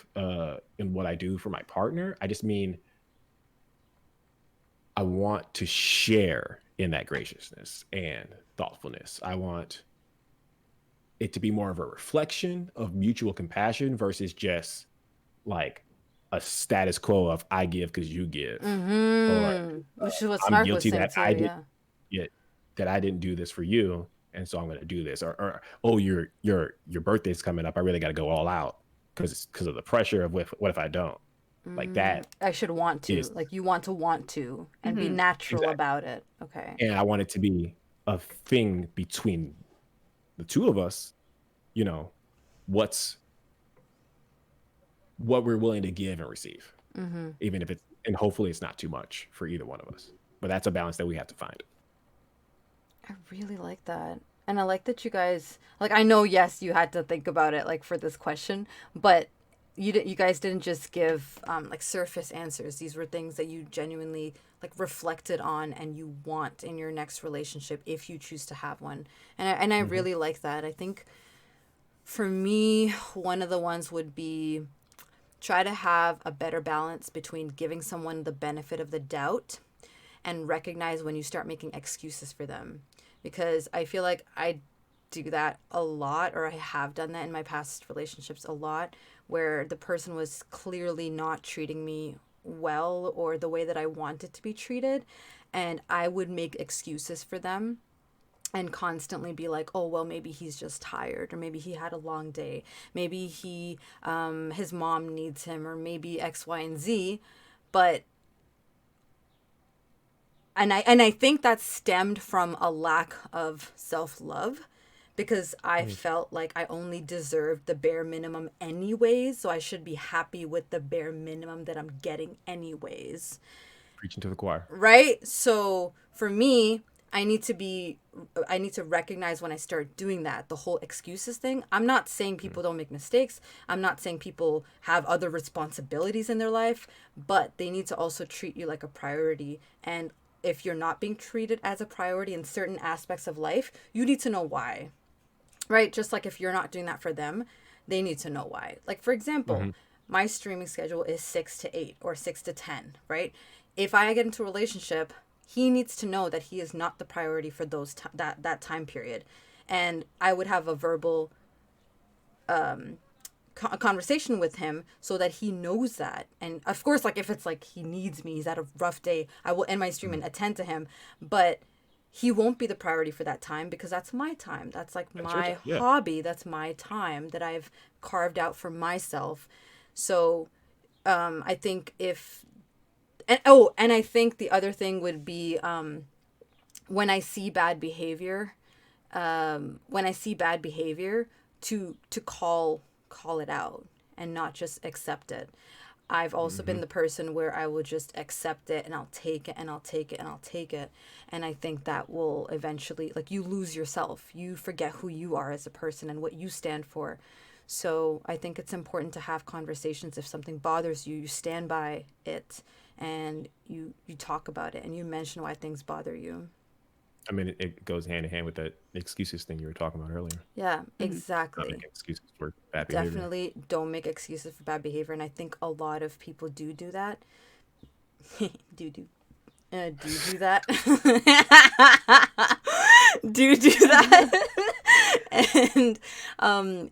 in what I do for my partner. I just mean I want to share in that graciousness and thoughtfulness. I want it to be more of a reflection of mutual compassion versus just like a status quo of I give because you give, or Mm-hmm. Which is what I'm Snark was guilty saying that too. Yeah. I didn't do this for you, and so I'm going to do this. Or oh, your birthday's coming up. I really got to go all out because of the pressure of what if I don't like that I should want to. is Like you want to and be Mm-hmm. natural exactly, about it. Okay. and I want it to be a thing between the two of us. You know, what's what we're willing to give and receive, Mm-hmm. even if it's and hopefully it's not too much for either one of us. But that's a balance that we have to find. I really like that. And I like that you guys like I know yes you had to think about it like for this question, but you guys didn't just give like surface answers. These were things that you genuinely like reflected on and you want in your next relationship if you choose to have one. And I Mm-hmm. really like that. I think for me one of the ones would be try to have a better balance between giving someone the benefit of the doubt and recognize when you start making excuses for them. Because I feel like I do that a lot, or I have done that in my past relationships a lot, where the person was clearly not treating me well or the way that I wanted to be treated. And I would make excuses for them and constantly be like, oh, well, maybe he's just tired, or maybe he had a long day, maybe his mom needs him, or maybe X, Y, and Z. But I think that stemmed from a lack of self-love because I Mm. felt like I only deserved the bare minimum anyways, so I should be happy with the bare minimum that I'm getting anyways. Preaching to the choir. Right? So for me, I need to recognize when I start doing that, the whole excuses thing. I'm not saying Mm. people don't make mistakes. I'm not saying people have other responsibilities in their life, but they need to also treat you like a priority. And if you're not being treated as a priority in certain aspects of life, you need to know why. Right? Just like if you're not doing that for them, they need to know why. Like for example, Mm-hmm. my streaming schedule is 6 to 8 or 6 to 10, right? If I get into a relationship, he needs to know that he is not the priority for that time period. And I would have a verbal conversation with him so that he knows that. And of course, like if it's like he needs me, he's had a rough day, I will end my stream and attend to him. But he won't be the priority for that time because that's my time. That's like That's your my time. Yeah. hobby. That's my time that I've carved out for myself. So I think if and I think the other thing would be when I see bad behavior, when I see bad behavior, to call it out and not just accept it. I've also been the person where I will just accept it and I'll take it and I'll take it and I'll take it. And I think that will eventually, like, you lose yourself. You forget who you are as a person and what you stand for. So I think it's important to have conversations. If something bothers you, you stand by it and you talk about it and you mention why things bother you. I mean, it goes hand in hand with that excuses thing you were talking about earlier. Yeah, Not exactly. making excuses for bad behavior. Definitely don't make excuses for bad behavior. And I think a lot of people do that. do that. do that. And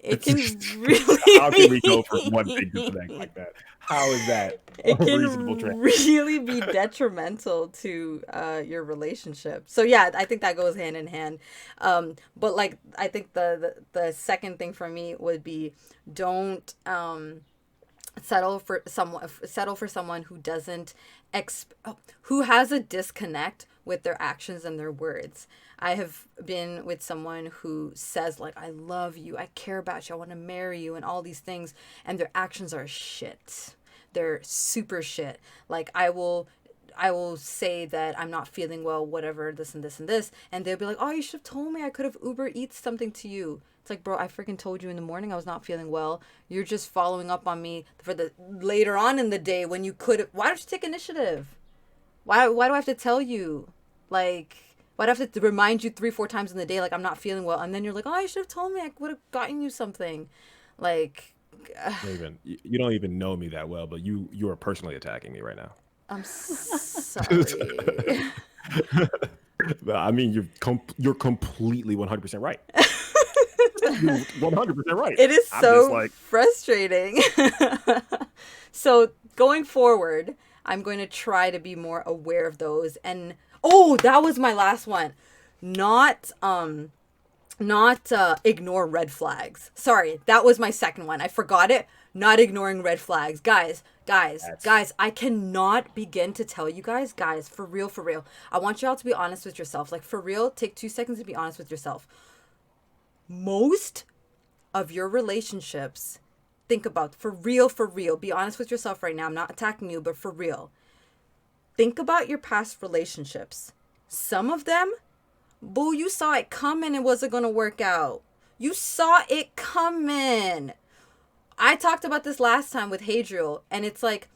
it can really How can we go from one thing to the next like that? How is that it a can reasonable trend? really be detrimental to your relationship. So yeah, I think that goes hand in hand. But like I think the second thing for me would be don't settle for someone who doesn't who has a disconnect with their actions and their words. I have been with someone who says like, I love you, I care about you, I want to marry you, and all these things, and their actions are shit. They're super shit. Like I will say that I'm not feeling well, whatever, this and this and this, and they'll be like, oh, you should have told me, I could have Uber Eats something to you. It's like, bro, I freaking told you in the morning I was not feeling well. You're just following up on me for the later on in the day when you could. Why don't you take initiative? Why do I have to tell you? Like, why do I have to remind you 3-4 times in the day like I'm not feeling well, and then you're like, oh, you should have told me, I would have gotten you something. Like, You don't even know me that well, but you are personally attacking me right now. I'm sorry. I mean, you're completely 100% right. You're 100% right. It is I'm so just like, frustrating. So going forward, I'm going to try to be more aware of those. And oh, that was my last one. Not ignore red flags. Sorry, that was my second one. I forgot it. Not ignoring red flags. Guys, I cannot begin to tell you guys, for real. I want you all to be honest with yourselves. Like, for real, take 2 seconds to be honest with yourself. Most of your relationships, think about, for real, be honest with yourself right now. I'm not attacking you, but for real. Think about your past relationships. Some of them, boo, you saw it coming, it wasn't going to work out. You saw it coming. I talked about this last time with Hadriel, and it's like,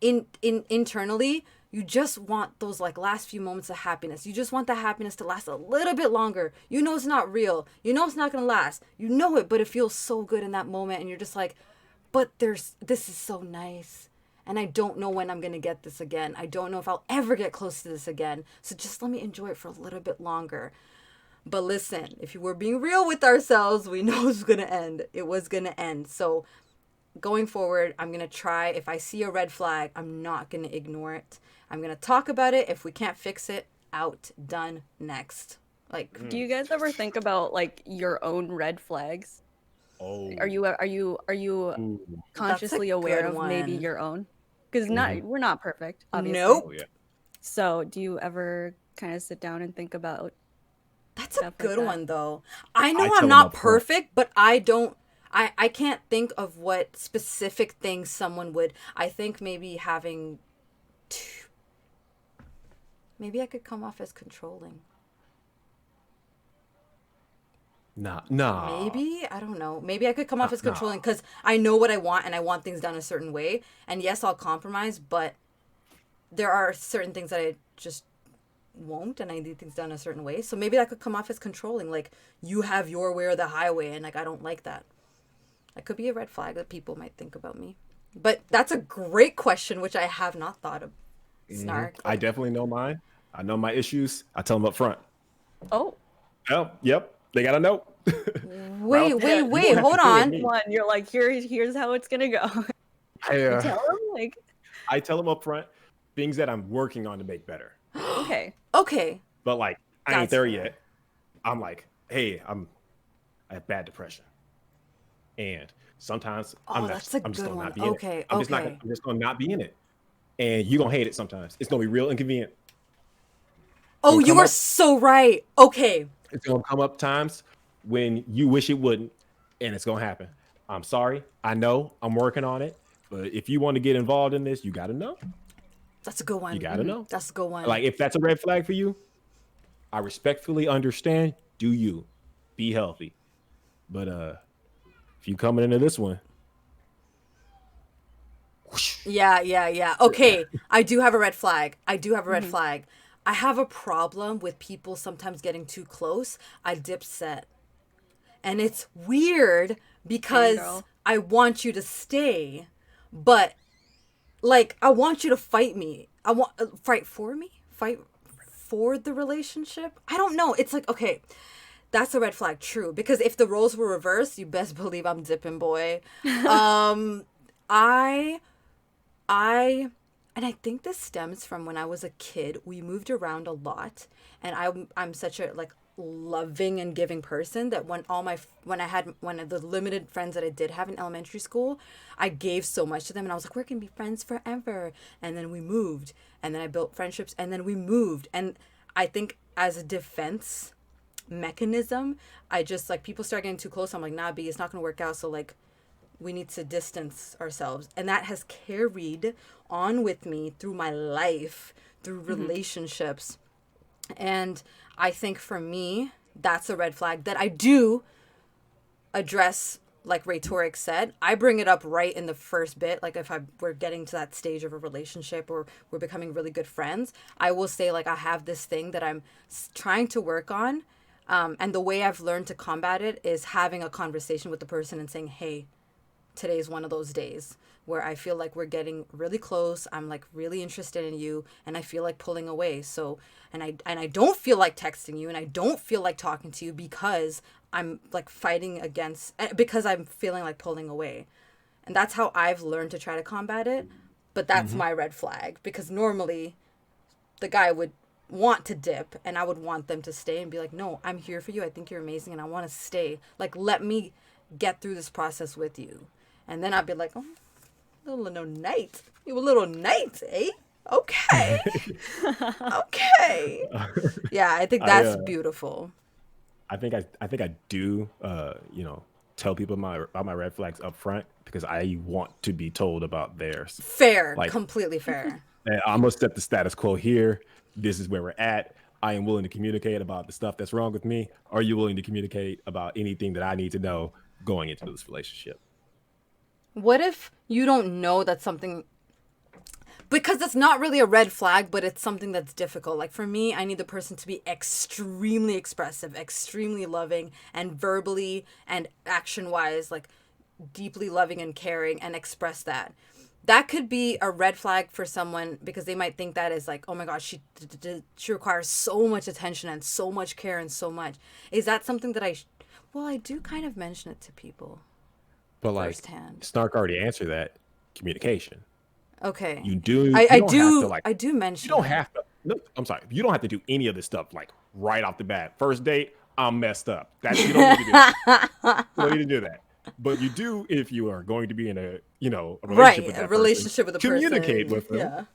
internally, you just want those like last few moments of happiness. You just want the happiness to last a little bit longer. You know it's not real. You know it's not going to last. You know it, but it feels so good in that moment, and you're just like, but this is so nice. And I don't know when I'm going to get this again. I don't know if I'll ever get close to this again. So just let me enjoy it for a little bit longer. But listen, if you were being real with ourselves, we know it's going to end. It was going to end. So going forward, I'm going to try. If I see a red flag, I'm not going to ignore it. I'm going to talk about it. If we can't fix it, out, done, next. Like, do you guys ever think about like your own red flags? oh, Are you ooh. consciously aware of maybe your own? Because we're not perfect, obviously. Nope. Oh, yeah. So do you ever kind of sit down and think about That's a stuff like good that? one, though. I know I tell I'm them not up front. perfect, but I can't think of what specific things someone would. I think maybe having maybe I could come off as controlling. Nah. Maybe, I don't know. Maybe I could come off as controlling because I know what I want and I want things done a certain way. And yes, I'll compromise, but there are certain things that I just won't, and I need things done a certain way. So maybe that could come off as controlling, like you have your way or the highway, and like I don't like that. That could be a red flag that people might think about me. But that's a great question, which I have not thought of. Snark. I definitely know mine. I know my issues. I tell them up front. Oh, Oh, yep. They gotta know. Wait, You won't have to hold deal with on. me. one, you're like, here's how it's gonna go. You tell them like, I tell them up front things that I'm working on to make better. okay, Okay. But like, I ain't there Gotcha. yet. I'm like, hey, I have bad depression, and sometimes That's a I'm just good gonna one. not be in Okay, it. I'm just gonna not be in it, and you gonna hate it sometimes. It's gonna be real inconvenient. Oh, Gonna you come are up- so right. Okay. It's gonna come up times when you wish it wouldn't, and it's gonna happen. I'm sorry. I know. I'm working on it. But if you want to get involved in this, you got to know. That's a good one. You got to know. That's a good one. Like, if that's a red flag for you, I respectfully understand. Do you be healthy? But if you coming into this one, Yeah. Okay, I do have a red flag. I have a problem with people sometimes getting too close. I dip set. And it's weird because girl. I want you to stay, but like I want you to fight me. I want fight for me? Fight for the relationship? I don't know. It's like, okay, that's a red flag, true, because if the roles were reversed, you best believe I'm dipping, boy. I and I think this stems from when I was a kid. We moved around a lot, and I'm such a like loving and giving person that when the limited friends that I did have in elementary school, I gave so much to them, and I was like, we're gonna be friends forever. And then we moved, and then I built friendships, and then we moved, and I think as a defense mechanism, I just like people start getting too close. I'm like, nah, B, it's not gonna work out. So like, we need to distance ourselves, and that has carried on with me through my life, through relationships. And I think for me, that's a red flag that I do address. Like Rhetoric said, I bring it up right in the first bit. Like if we're getting to that stage of a relationship or we're becoming really good friends, I will say like I have this thing that I'm trying to work on. And the way I've learned to combat it is having a conversation with the person and saying, hey, today's one of those days where I feel like we're getting really close. I'm like really interested in you, and I feel like pulling away. So, and I don't feel like texting you, and I don't feel like talking to you because I'm like fighting against, because I'm feeling like pulling away. And that's how I've learned to try to combat it. But that's my red flag, because normally the guy would want to dip and I would want them to stay and be like, no, I'm here for you. I think you're amazing and I want to stay. Like, let me get through this process with you. And then I'd be like, oh, little night. You a little night, eh? Okay. Okay. Yeah, I think that's beautiful. I think I do tell people about my red flags up front because I want to be told about theirs. Fair, Like, completely fair. I'm gonna set the status quo here. This is where we're at. I am willing to communicate about the stuff that's wrong with me. Are you willing to communicate about anything that I need to know going into this relationship? What if you don't know that something, because it's not really a red flag, but it's something that's difficult. Like for me, I need the person to be extremely expressive, extremely loving, and verbally and action-wise, like deeply loving and caring, and express that. That could be a red flag for someone because they might think that is like, oh my gosh, she requires so much attention and so much care and so much. Is that something that I do kind of mention it to people. But like, firsthand. Snark already answered that. Communication. Okay. You do. I do mention. You don't have to. No, I'm sorry. You don't have to do any of this stuff like right off the bat. First date, I'm messed up. You don't need to do that. You don't need to do that. But you do if you are going to be in a relationship with that person. Communicate with them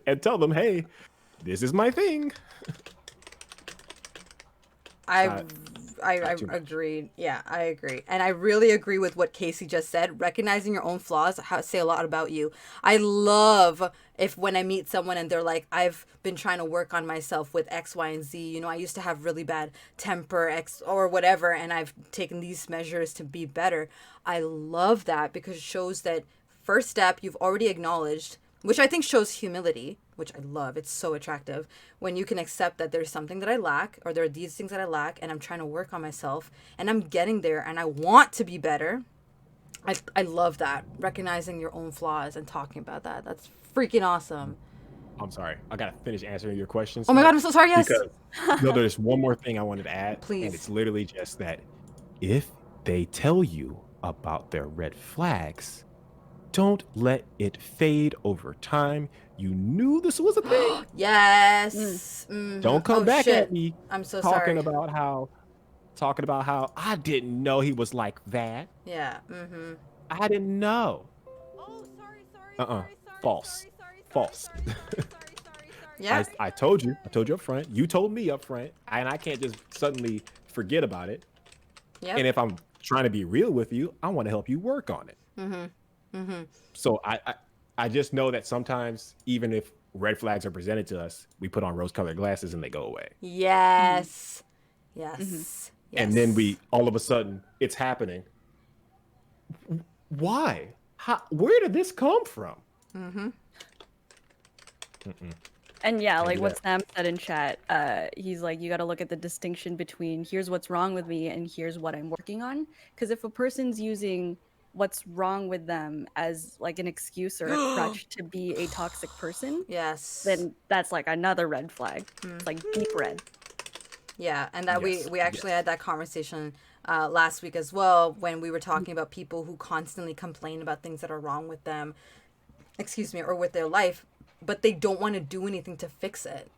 and tell them, hey, this is my thing. I agree. Yeah, I agree. And I really agree with what Casey just said. Recognizing your own flaws say a lot about you. I love when I meet someone and they're like, I've been trying to work on myself with X, Y, and Z. You know, I used to have really bad temper, X or whatever, and I've taken these measures to be better. I love that because it shows that first step you've already acknowledged, which I think shows humility, which I love. It's so attractive when you can accept that there's something that I lack, or there are these things that I lack, and I'm trying to work on myself, and I'm getting there, and I want to be better. I love that. Recognizing your own flaws and talking about that. That's freaking awesome. I'm sorry. I got to finish answering your questions. Oh my God, I'm so sorry. Yes. Because, no, there's one more thing I wanted to add. Please. And it's literally just that if they tell you about their red flags, don't let it fade over time. You knew this was a thing. Yes. Mm-hmm. Don't come back at me. I'm so talking sorry. Talking about how I didn't know he was like that. Yeah. Mm-hmm. I didn't know. Oh, sorry. False. Sorry. Yeah. I told you up front. You told me up front, and I can't just suddenly forget about it. Yep. And if I'm trying to be real with you, I want to help you work on it. Mm-hmm. Mm-hmm. So I just know that sometimes even if red flags are presented to us, we put on rose-colored glasses and they go away. Yes. Mhm. Yes. And then Yes. we all of a sudden it's happening. Why? How, where did this come from? Mm-hmm. Mm-mm, And yeah, can't like do what that. Sam said in chat, he's like, you got to look at the distinction between here's what's wrong with me and here's what I'm working on. Because if a person's using what's wrong with them as like an excuse or a crutch to be a toxic person, Yes. then that's like another red flag. It's like deep red. Yeah, and that we Yes, we actually yes. had that conversation last week as well when we were talking about people who constantly complain about things that are wrong with them, excuse me, or with their life, but they don't want to do anything to fix it.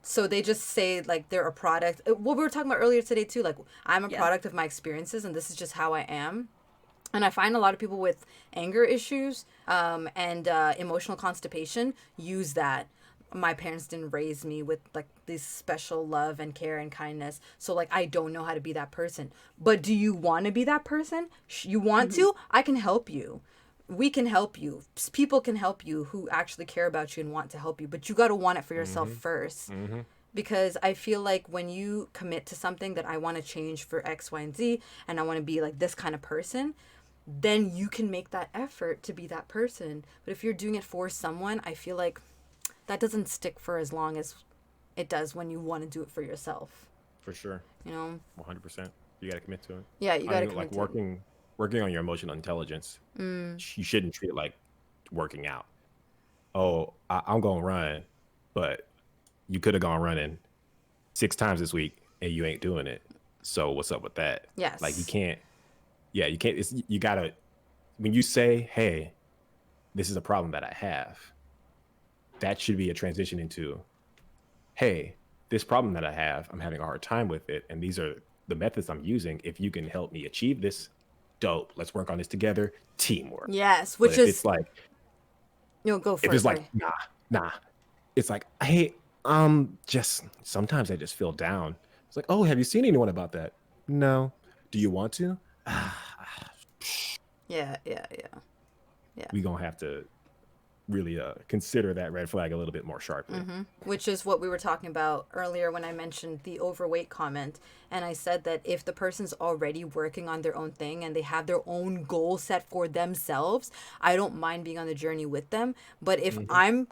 So they just say like they're a product. What we were talking about earlier today too, like I'm a Yeah. product of my experiences and this is just how I am. And I find a lot of people with anger issues and emotional constipation use that. My parents didn't raise me with like this special love and care and kindness, so like I don't know how to be that person. But do you want to be that person? You want to? I can help you. We can help you. People can help you who actually care about you and want to help you, but you got to want it for yourself Mm-hmm. first. Mm-hmm. Because I feel like when you commit to something that I want to change for X, Y, and Z, and I want to be like this kind of person, then you can make that effort to be that person. But if you're doing it for someone, I feel like that doesn't stick for as long as it does when you want to do it for yourself. For sure. You know? 100%. You got to commit to it. Yeah, you I got to mean, like commit to it. working on your emotional intelligence. Mm. You shouldn't treat it like working out. Oh, I'm going to run, but you could have gone running 6 times this week and you ain't doing it. So what's up with that? Like you Yes. can't. Yeah, you can't. You gotta. When you say, "Hey, this is a problem that I have," that should be a transition into, "Hey, this problem that I have, I'm having a hard time with it, and these are the methods I'm using. If you can help me achieve this, dope. Let's work on this together. Teamwork." Yes, But which is, go if first, it's like, sorry. nah, it's like, hey, just sometimes I just feel down. It's like, oh, have you seen anyone about that? No. Do you want to? Yeah, yeah, yeah. Yeah. We gonna have to really consider that red flag a little bit more sharply. Which is what we were talking about earlier when I mentioned the overweight comment. And I said that if the person's already working on their own thing and they have their own goal set for themselves, I don't mind being on the journey with them. But if Mm-hmm. I'm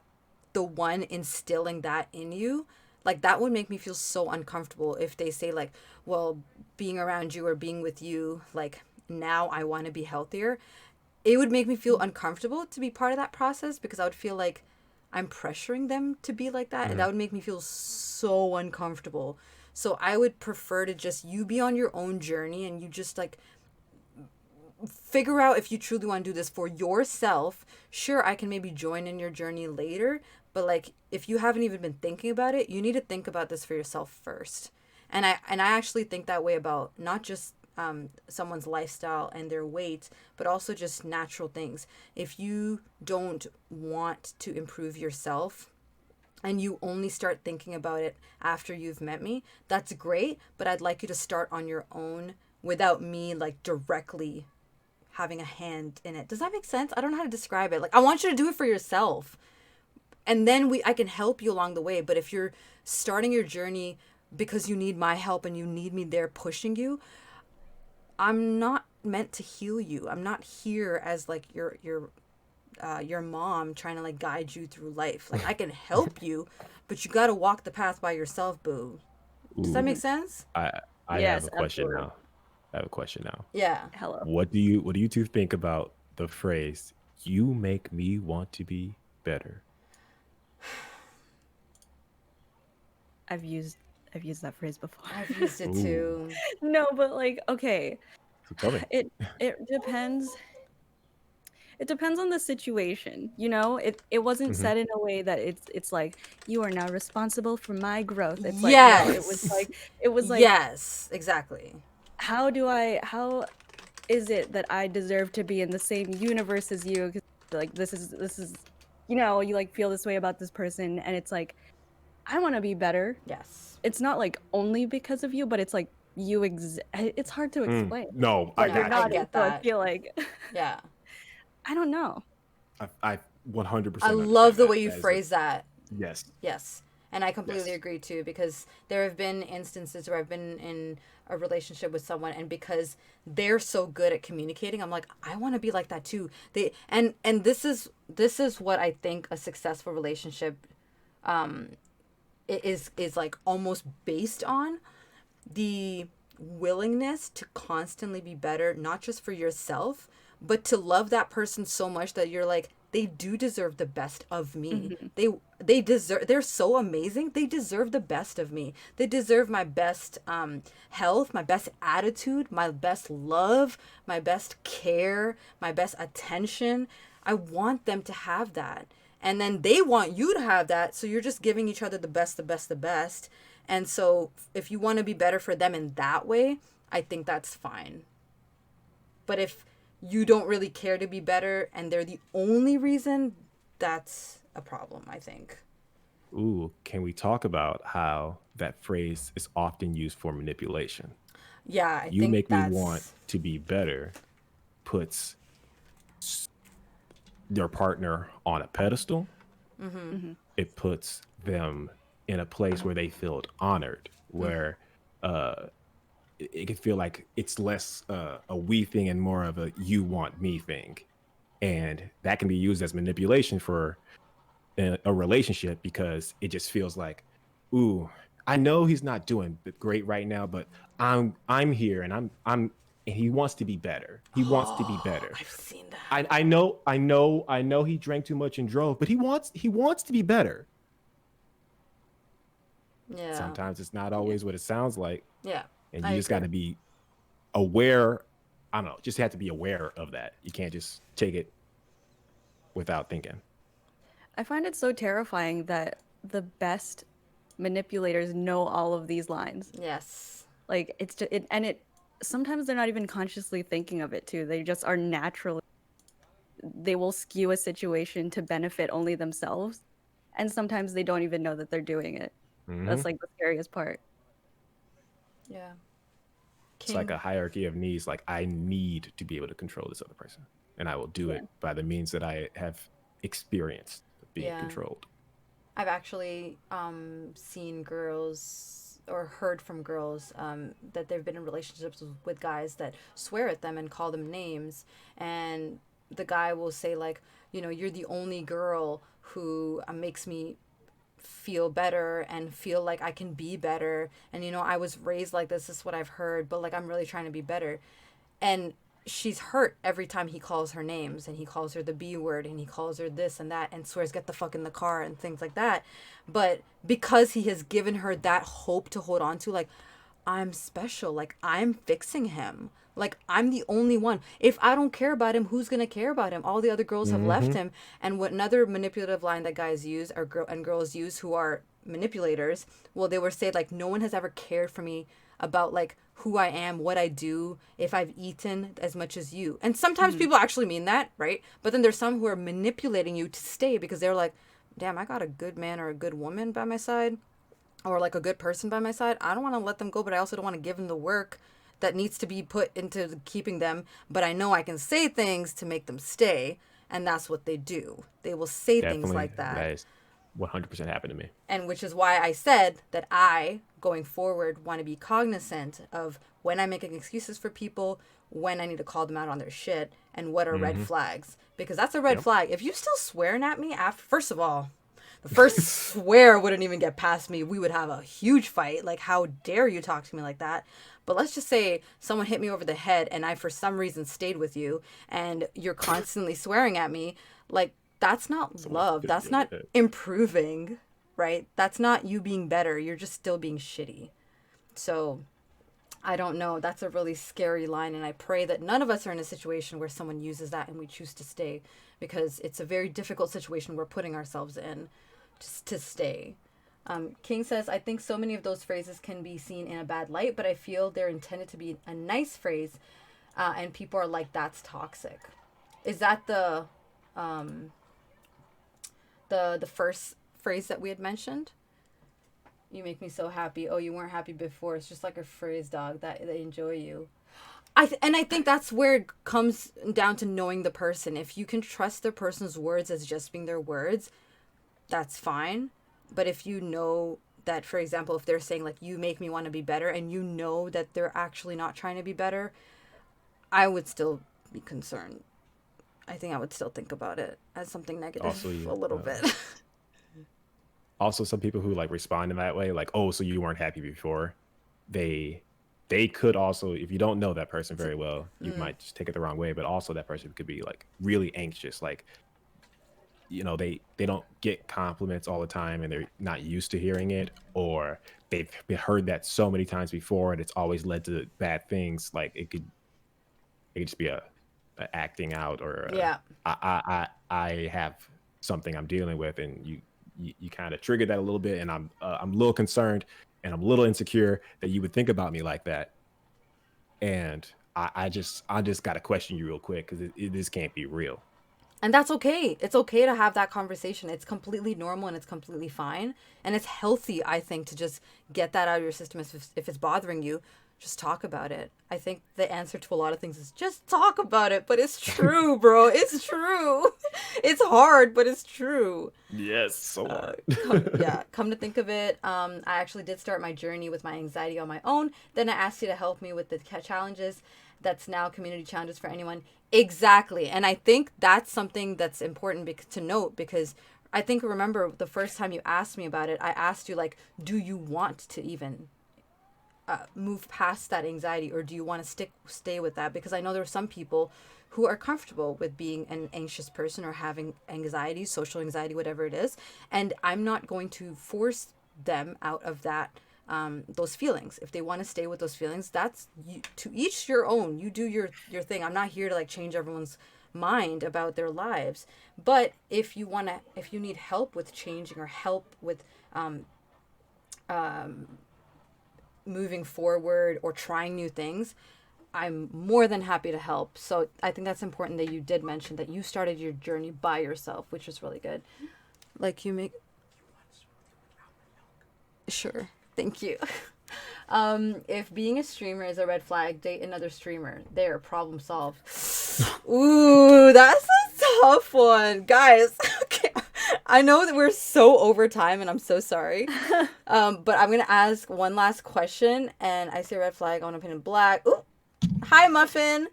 the one instilling that in you, like that would make me feel so uncomfortable if they say like, well, being around you or being with you, like now I want to be healthier. It would make me feel uncomfortable to be part of that process because I would feel like I'm pressuring them to be like that, and Mm-hmm. that would make me feel so uncomfortable. So I would prefer to just you be on your own journey and you just like figure out if you truly want to do this for yourself. Sure, I can maybe join in your journey later, but like if you haven't even been thinking about it, you need to think about this for yourself first. And I actually think that way about not just someone's lifestyle and their weight, but also just natural things. If you don't want to improve yourself and you only start thinking about it after you've met me, that's great, but I'd like you to start on your own without me like directly having a hand in it. Does that make sense? I don't know how to describe it. Like I want you to do it for yourself. And then I can help you along the way, but if you're starting your journey because you need my help and you need me there pushing you, I'm not meant to heal you. I'm not here as like your mom trying to like guide you through life. Like I can help you, but you got to walk the path by yourself, boo. Does that Ooh, make sense? I have Yes, a question absolutely. now. I have a question now. Yeah. Hello. What do you two think about the phrase "You make me want to be better"? I've used that phrase before. I've used it Ooh, too. No, but like, okay, so tell me. it depends. It depends on the situation, you know? It wasn't Hmm. said in a way that it's like, "You are now responsible for my growth." It's like, no, Yes. it was like, Yes, exactly. how is it that I deserve to be in the same universe as you? 'Cause, like, this is you know, you, like, feel this way about this person, and it's like, I wanna be better. Yes. It's not, like, only because of you, but it's like, it's hard to explain, No, I but No, you're got I you. nodding, get so I that. feel like Yeah. I don't know. I 100% I love understand the that. way you That is a phrase that. yes, Yes. And I completely yes. agree too, because there have been instances where I've been in a relationship with someone, and because they're so good at communicating, I'm like, I want to be like that too. And this is what I think a successful relationship is like almost based on the willingness to constantly be better, not just for yourself, but to love that person so much that you're like, they do deserve the best of me. Hmm. They deserve, they're so amazing. They deserve the best of me. They deserve my best health, my best attitude, my best love, my best care, my best attention. I want them to have that. And then they want you to have that, so you're just giving each other the best, the best, the best. And so if you want to be better for them in that way, I think that's fine. But if you don't really care to be better and they're the only reason, that's a problem, I think. Ooh, can we talk about how that phrase is often used for manipulation? Yeah, I You think make me want that's to be better puts their partner on a pedestal. Hmm. It puts them in a place where they feel honored, mm, where uh, it can feel like it's less a we thing and more of a you want me thing. And that can be used as manipulation for a relationship because it just feels like, ooh, I know he's not doing great right now, but I'm here and I'm and he wants to be better. He wants to be oh, better. I've seen that. I know he drank too much and drove, but he wants to be better. Yeah. Sometimes it's not Yeah. always what it sounds like, Yeah. and I you just got agree. to be aware. I don't know, just have to be aware of that. You can't just take it without thinking. I find it so terrifying that the best manipulators know all of these lines. Yes. Like it's just it sometimes they're not even consciously thinking of it too. They just are naturally they will skew a situation to benefit only themselves. And sometimes they don't even know that they're doing it. Hmm. That's like the scariest part. Yeah. It's like King. a hierarchy of needs. Like I need to be able to control this other person, and I will do Yeah. it by the means that I have experienced being Yeah. controlled. I've actually seen girls or heard from girls that they've been in relationships with guys that swear at them and call them names. And the guy will say, like, you're the only girl who makes me feel better and feel like I can be better. And, I was raised like this is what I've heard, but like I'm really trying to be better. And she's hurt every time he calls her names, and he calls her the B word, and he calls her this and that, and swears get the fuck in the car and things like that. But because he has given her that hope to hold on to, like, I'm special, like I'm fixing him, like I'm the only one. If I don't care about him, who's gonna care about him? All the other girls have left Hmm. him. And what another manipulative line that guys use, or girls use who are manipulators, well, they will say like, no one has ever cared for me about like who I am, what I do, if I've eaten as much as you. And sometimes Mhm. people actually mean that, right? But then there's some who are manipulating you to stay because they're like, damn, I got a good man or a good woman by my side, or like a good person by my side. I don't want to let them go, but I also don't want to give them the work that needs to be put into keeping them. But I know I can say things to make them stay. And that's what they do. They will say things Definitely, like that. that is 100% happened to me. And which is why I said that I, going forward, want to be cognizant of when I'm making excuses for people, when I need to call them out on their shit, and what are red Hmm. flags. Because that's a red Yep. flag. If you still swearing at me after, first of all, the first swear wouldn't even get past me. We would have a huge fight. Like, how dare you talk to me like that? But let's just say someone hit me over the head and I, for some reason, stayed with you and you're constantly swearing at me. Like, that's not Someone love. hit That's me over not the head. improving, right? That's not you being better. You're just still being shitty. So I don't know. That's a really scary line. And I pray that none of us are in a situation where someone uses that and we choose to stay, because it's a very difficult situation we're putting ourselves in just to stay. King says, I think so many of those phrases can be seen in a bad light, but I feel they're intended to be a nice phrase, and people are like, that's toxic. Is that the first phrase that we had mentioned? You make me so happy. Oh, you weren't happy before. It's just like a phrase, dog, that they enjoy you. And I think that's where it comes down to knowing the person. If you can trust the person's words as just being their words, that's fine. But if you know that, for example, if they're saying like, you make me want to be better, and you know that they're actually not trying to be better, I would still be concerned. I think I would still think about it as something negative Also, a little bit. also some people who like respond in that way, like, oh, so you weren't happy before, they they could also, if you don't know that person very well, you might just take it the wrong way, but also that person could be like really anxious, like, they don't get compliments all the time and they're not used to hearing it, or they've heard that so many times before and it's always led to bad things. Like it could just be a acting out, or Yeah. I have something I'm dealing with, and you kind of triggered that a little bit, and I'm a little concerned and I'm a little insecure that you would think about me like that, and I just got to question you real quick because this can't be real. And that's okay. It's okay to have that conversation. It's completely normal and it's completely fine. And it's healthy, I think, to just get that out of your system. If it's bothering you, just talk about it. I think the answer to a lot of things is just talk about it. But it's true, bro. It's true. It's hard, but it's true. Yes, so hard. Come to think of it, I actually did start my journey with my anxiety on my own. Then I asked you to help me with the challenges. That's now community challenges for anyone. Exactly. And I think that's something that's important to note, because I think, remember the first time you asked me about it, I asked you, like, do you want to even move past that anxiety, or do you want to stay with that? Because I know there are some people who are comfortable with being an anxious person or having anxiety, social anxiety, whatever it is, and I'm not going to force them out of that, those feelings. If they want to stay with those feelings, that's to each your own. You do your thing. I'm not here to like change everyone's mind about their lives. But if you need help with changing, or help with moving forward or trying new things, I'm more than happy to help. So I think that's important that you did mention that you started your journey by yourself, which is really good. Like, you make... Sure. Thank you. If being a streamer is a red flag, date another streamer. There, problem solved. Ooh, that's a tough one. Guys, okay. I know that we're so over time and I'm so sorry. But I'm going to ask one last question, and I say red flag, I want to pin in black. Ooh. Hi, Muffin.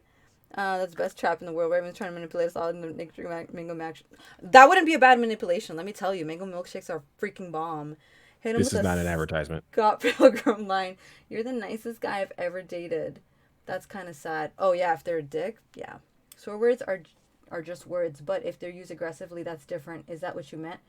That's the best trap in the world, where everyone's trying to manipulate us all in the mango milkshake. That wouldn't be a bad manipulation, let me tell you. Mango milkshakes are freaking bomb. Hit him This with is a not an advertisement. Scott Pilgrim line. You're the nicest guy I've ever dated. That's kind of sad. Oh yeah, if they're a dick, yeah. Swear words are just words, but if they're used aggressively, that's different. Is that what you meant?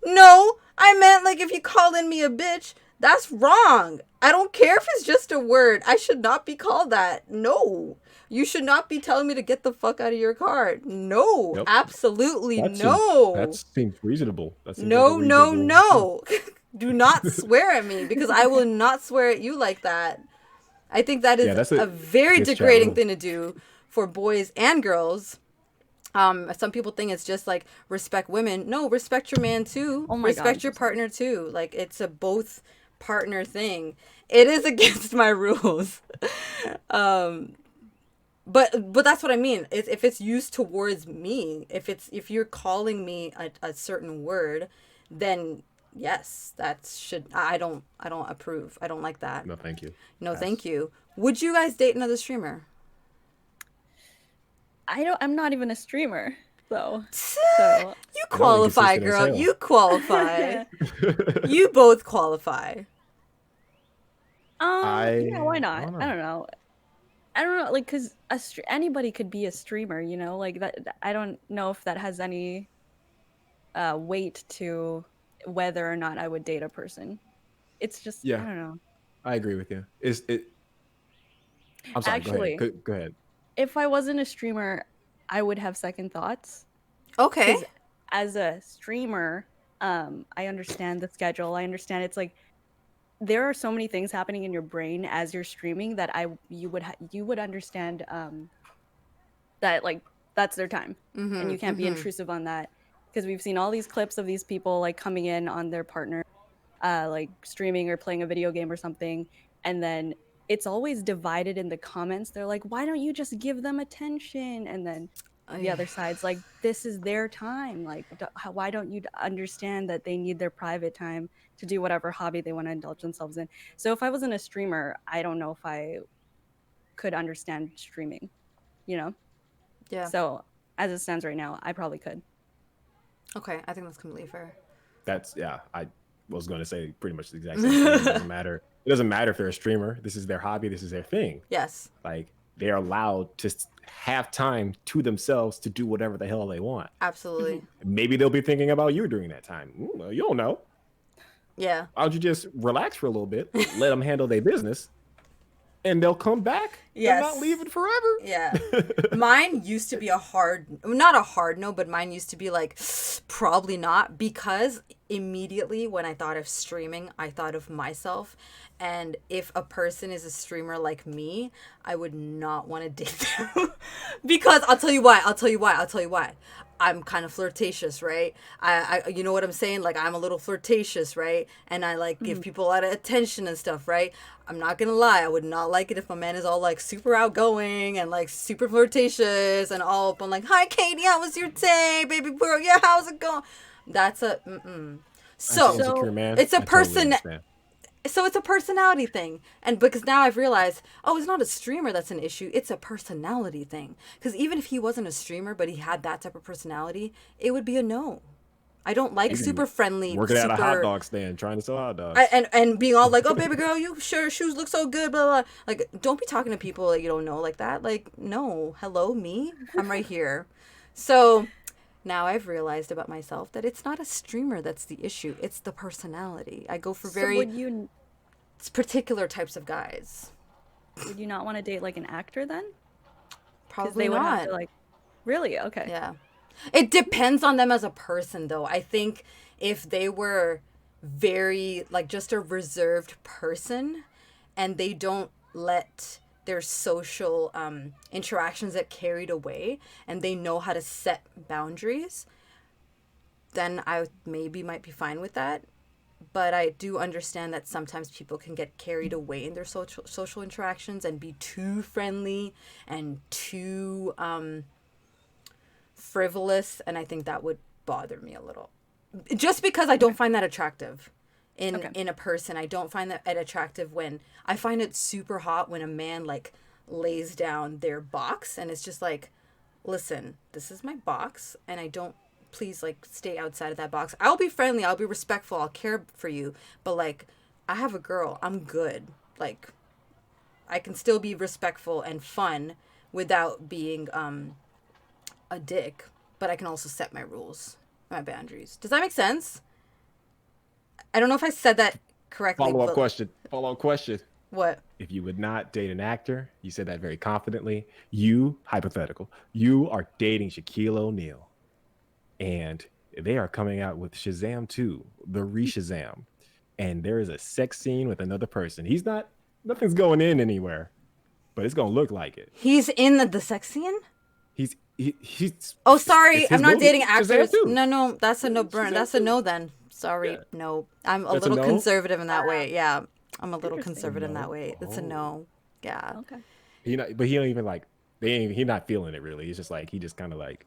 No, I meant like if you calling me a bitch, that's wrong. I don't care if it's just a word. I should not be called that. No. You should not be telling me to get the fuck out of your car. No, Nope. Absolutely That no. seems reasonable. That seems No, like a no, reasonable... no. Do not swear at me, because I will not swear at you like that. I think that is that's a a very diss chat degrading rule. thing to do for boys and girls. Some people think it's just like respect women. No, respect your man too. Oh my Respect God. your partner too. Like, it's a both partner thing. It is against my rules. But that's what I mean. If it's used towards me, if you're calling me a certain word, then yes, that should... I don't approve. I don't like that. No, thank you. No, Pass. thank you. Would you guys date another streamer? I'm not even a streamer, though. So You qualify, consistent as girl. hell. You qualify. You both qualify. yeah, why not? don't I know. don't know, like, because anybody could be a streamer, you know, like that. I don't know if that has any weight to whether or not I would date a person. It's just, I Yeah, don't know. I agree with you. I'm sorry. Actually, Go ahead. if I wasn't a streamer, I would have second thoughts. Okay. Because as a streamer, I understand the schedule. I understand it's like there are so many things happening in your brain as you're streaming that you would understand that, like, that's their time, and you can't be intrusive on that, because we've seen all these clips of these people like coming in on their partner, like streaming or playing a video game or something, and then it's always divided in the comments. They're like, why don't you just give them attention? And then the other side's like, this is their time. Like, why don't you understand that they need their private time to do whatever hobby they want to indulge themselves in? So if I wasn't a streamer, I don't know if I could understand streaming, you know? Yeah. So as it stands right now, I probably could. Okay, I think that's completely fair. That's yeah. I was going to say pretty much the exact same thing. It doesn't matter. It doesn't matter if they're a streamer. This is their hobby. This is their thing. Yes. Like they are allowed to have time to themselves to do whatever the hell they want. Absolutely. Maybe they'll be thinking about you during that time. You don't know. Yeah. Why don't you just relax for a little bit, let them handle their business, and they'll come back. Yes. And not leaving forever. Yeah. Mine used to be not a hard no, but mine used to be like, probably not, because immediately when I thought of streaming, I thought of myself. And if a person is a streamer like me, I would not want to date them. Because I'll tell you why. I'm kind of flirtatious, right? I you know what I'm saying? Like, I'm a little flirtatious, right? And I like give people a lot of attention and stuff, right? I'm not gonna lie, I would not like it if my man is all like super outgoing and like super flirtatious and all up on like, hi Katie, how was your day, baby girl? Yeah, how's it going? That's a So Insecure man. it's a I totally person. understand. So it's a personality thing. And because now I've realized, oh, it's not a streamer that's an issue. It's a personality thing. Because even if he wasn't a streamer, but he had that type of personality, it would be a no. I don't like super friendly. Working at a hot super, dog stand, trying to sell hot dogs. and being all like, oh, baby girl, you sure shoes look so good, blah, blah. Like, don't be talking to people that you don't know like that. Like, no. Hello, me? I'm right here. So now I've realized about myself that it's not a streamer that's the issue. It's the personality. I go for very particular types of guys. Would you not want to date like an actor then? Probably they would not. have to like, really? Okay. Yeah. It depends on them as a person, though. I think if they were very, like, just a reserved person and they don't let their social interactions get carried away and they know how to set boundaries, then I maybe might be fine with that. But I do understand that sometimes people can get carried away in their social interactions and be too friendly and too frivolous, and I think that would bother me a little. Just because I don't find that attractive in a person. I don't find that attractive when I find it super hot when a man like lays down their box and it's just like, listen, this is my box and I don't, please like stay outside of that box. I'll be friendly, I'll be respectful, I'll care for you, but like I have a girl, I'm good. Like I can still be respectful and fun without being a dick, but I can also set my rules, my boundaries. Does that make sense? I don't know if I said that correctly. Follow up question. What? If you would not date an actor, you said that very confidently. You, hypothetical, you are dating Shaquille O'Neal. And they are coming out with Shazam 2, the re-Shazam. And there is a sex scene with another person. Nothing's going in anywhere, but it's going to look like it. He's in the sex scene? He's Oh, sorry, I'm not movie. dating actors. Shazam 2. No, that's a no burn. Shazam That's a 2. no then. Sorry, Yeah. no. I'm a That's a little no? conservative in that way. Yeah, I'm a little Interesting. conservative in that No? way. It's a no. Yeah. Okay. He don't even like. He not feeling it really. He's just like he just kind of like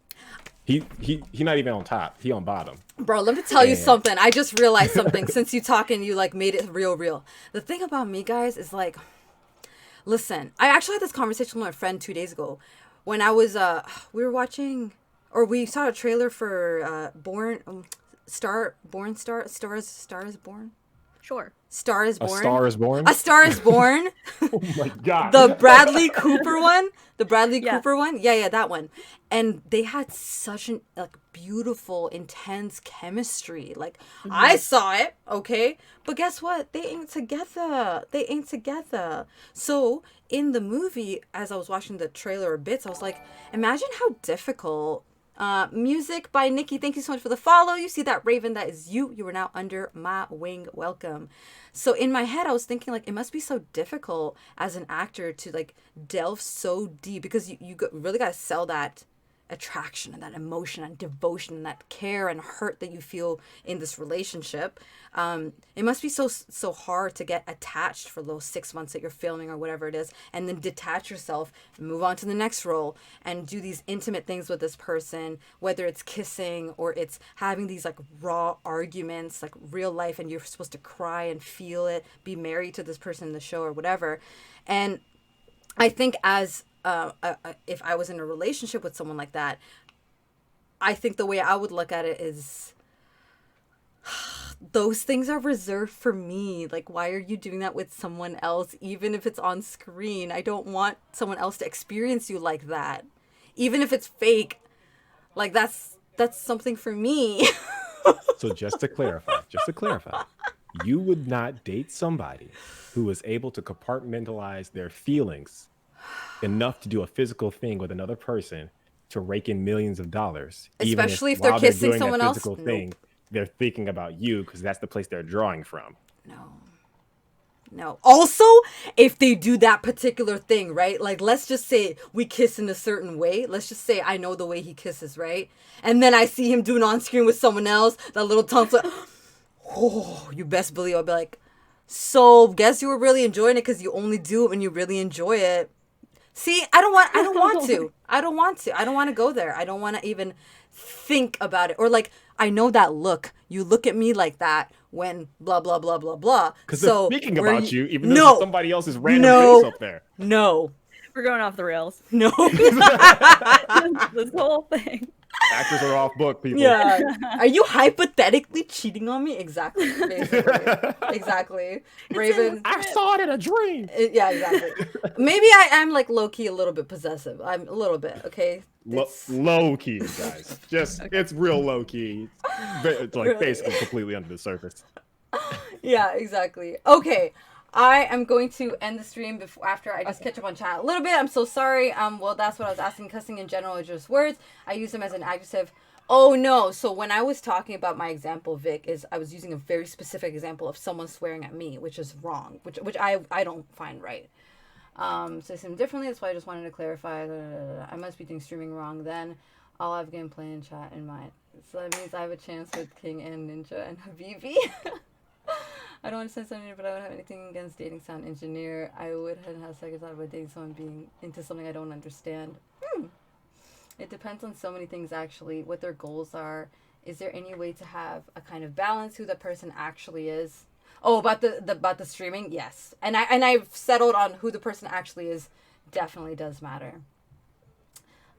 he not even on top. He on bottom. Bro, let me tell you And- something. I just realized something since you talking. You like made it real. The thing about me, guys, is like, listen. I actually had this conversation with my friend 2 days ago, when I was we were watching, or we saw a trailer for Star is Born. Sure. Star is A Born. Star is Born. A Star is Born. Oh my god. The Bradley Cooper one. The Bradley Yeah. Cooper one. Yeah, that one. And they had such an like beautiful, intense chemistry. Like I saw it, okay? But guess what? They ain't together. So in the movie, as I was watching the trailer or bits, I was like, imagine how difficult. Music by Nikki. Thank you so much for the follow. You see that, Raven? That is you. You are now under my wing. Welcome. So in my head, I was thinking like it must be so difficult as an actor to like delve so deep, because you really got to sell that attraction and that emotion and devotion and that care and hurt that you feel in this relationship, it must be so hard to get attached for those 6 months that you're filming or whatever it is, and then detach yourself and move on to the next role and do these intimate things with this person, whether it's kissing or it's having these like raw arguments, like real life, and you're supposed to cry and feel it, be married to this person in the show or whatever. And I think as if I was in a relationship with someone like that, I think the way I would look at it is, those things are reserved for me. Like, why are you doing that with someone else, even if it's on screen? I don't want someone else to experience you like that, even if it's fake. Like, that's something for me. So just to clarify, you would not date somebody who was able to compartmentalize their feelings enough to do a physical thing with another person to rake in millions of dollars, Especially if while they're kissing doing someone that else. physical thing, they're thinking about you because that's the place they're drawing from. No. Also, if they do that particular thing, right? Like, let's just say we kiss in a certain way. Let's just say I know the way he kisses, right? And then I see him doing on screen with someone else. That little tongue flip. Oh, you best believe I'll be like, so guess you were really enjoying it because you only do it when you really enjoy it. See, I don't want to. I don't want to go there. I don't want to even think about it. Or like, I know that look. You look at me like that when blah, blah, blah, blah, blah. Because so they're thinking about you, even though there's somebody else's random face up there. No. We're going off the rails. No. This whole thing. Actors are off book, people. Yeah. Are you hypothetically cheating on me? Exactly. Basically. Exactly. Raven. I saw it in a dream. Yeah, exactly. Maybe I am like low-key a little bit possessive. I'm a little bit, okay? Low key, guys. Just it's real low key. It's like Really? basically completely under the surface. Yeah, exactly. Okay. I am going to end the stream after I just catch up on chat a little bit. I'm so sorry. Well, that's what I was asking. Cussing in general is just words. I use them as an adjective. Oh, no. So when I was talking about my example, Vic, I was using a very specific example of someone swearing at me, which is wrong, which I don't find right. So they seem differently. That's why I just wanted to clarify. I must be doing streaming wrong then. I'll have gameplay and chat in mind. So that means I have a chance with King and Ninja and Habibi. I don't understand something, but I don't have anything against dating sound engineer. I would have a second thought about dating someone being into something I don't understand. It depends on so many things, actually. What their goals are. Is there any way to have a kind of balance who the person actually is? Oh, about the streaming, yes. And I've settled on who the person actually is. Definitely does matter.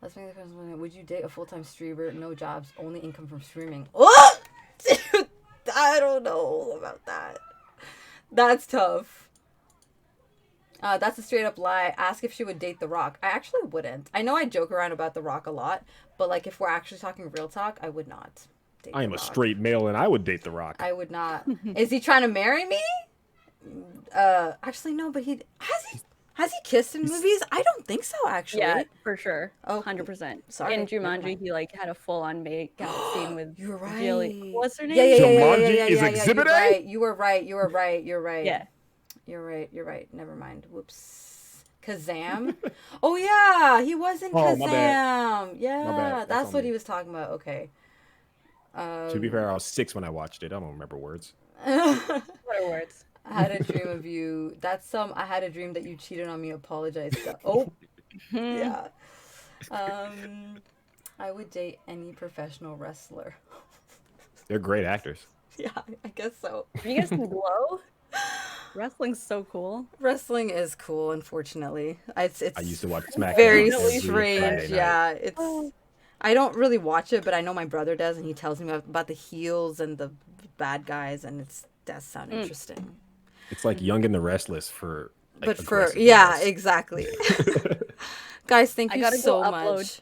Let's make the question. Would you date a full-time streamer, no jobs, only income from streaming? Oh, dude, I don't know about that. That's tough. That's a straight up lie. Ask if she would date The Rock. I actually wouldn't. I know I joke around about The Rock a lot, but like if we're actually talking real talk, I would not date I am The a Rock. straight male and I would date The Rock. I would not. Is he trying to marry me? Actually no, but has he kissed in movies? I don't think so, actually. Yeah, for sure. Oh, 100%. sorry. In Never Jumanji, mind. he like had a full-on make-out scene with You're right. Jilly. What's her name? Yeah. Jumanji is Exhibit You're A? right. You were right. Yeah. You're right. Never mind. Whoops. Kazam? Oh, yeah. He was in Oh, Kazam. my bad. Yeah. My bad. That's on what me. he was talking about. Okay. To be fair, I was 6 when I watched it. I don't remember words. What are words? I had a dream of you. I had a dream that you cheated on me. Apologize. Oh, yeah. I would date any professional wrestler. They're great actors. Yeah, I guess so. Have you guys seen Glow? Wrestling's so cool. Wrestling is cool, unfortunately. It's I used to watch SmackDown. very every strange. Friday night. Yeah, it's. I don't really watch it, but I know my brother does, and he tells me about the heels and the bad guys, and it does sound interesting. It's like Young and the Restless for. Like, But for aggressive yeah, males. exactly. Guys, thank I you gotta so go upload. much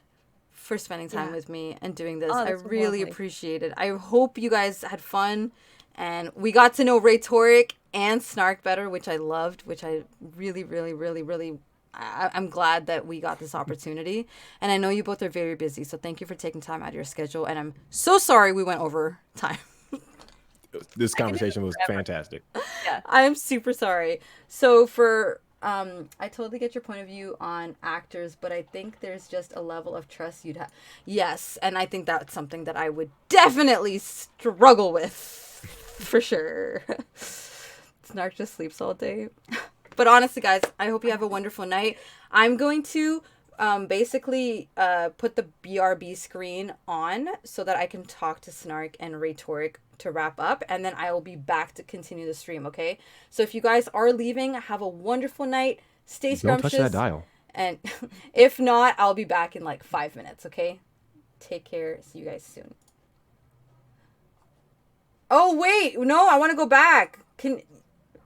for spending time Yeah. with me and doing this. Oh, I that's so really lovely. appreciate it. I hope you guys had fun, and we got to know Ray Toric and Snark better, which I loved, which I really. I'm glad that we got this opportunity, and I know you both are very busy, so thank you for taking time out of your schedule. And I'm so sorry we went over time. This conversation was fantastic. I'm super sorry. So for I totally get your point of view on actors, but I think there's just a level of trust you'd have. Yes, and I think that's something that I would definitely struggle with, for sure. Snark just sleeps all day. But honestly, guys, I hope you have a wonderful night. I'm going to basically put the BRB screen on so that I can talk to Snark and Rhetoric to wrap up, and then I will be back to continue the stream, okay? So if you guys are leaving, have a wonderful night. Stay scrumptious. Don't touch that dial. And if not, I'll be back in like 5 minutes, okay? Take care. See you guys soon. Oh, wait. No, I want to go back.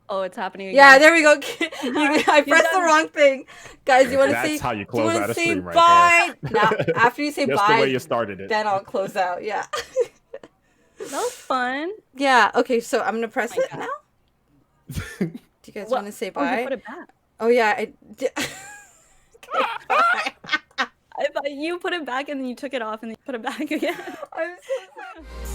Oh, it's happening again. Yeah, there we go. I pressed the wrong thing. Guys, you want to say... That's how you close out a stream right bye? there. Now, after you say That's bye, the way you started it. then I'll close out. Yeah. That was fun. Yeah, okay, so I'm going to press Oh it my now. Do you guys What? want to say Oh, you bye? put it back. Oh, yeah. Okay, bye. I thought you put it back and then you took it off and then you put it back again. I'm so sorry.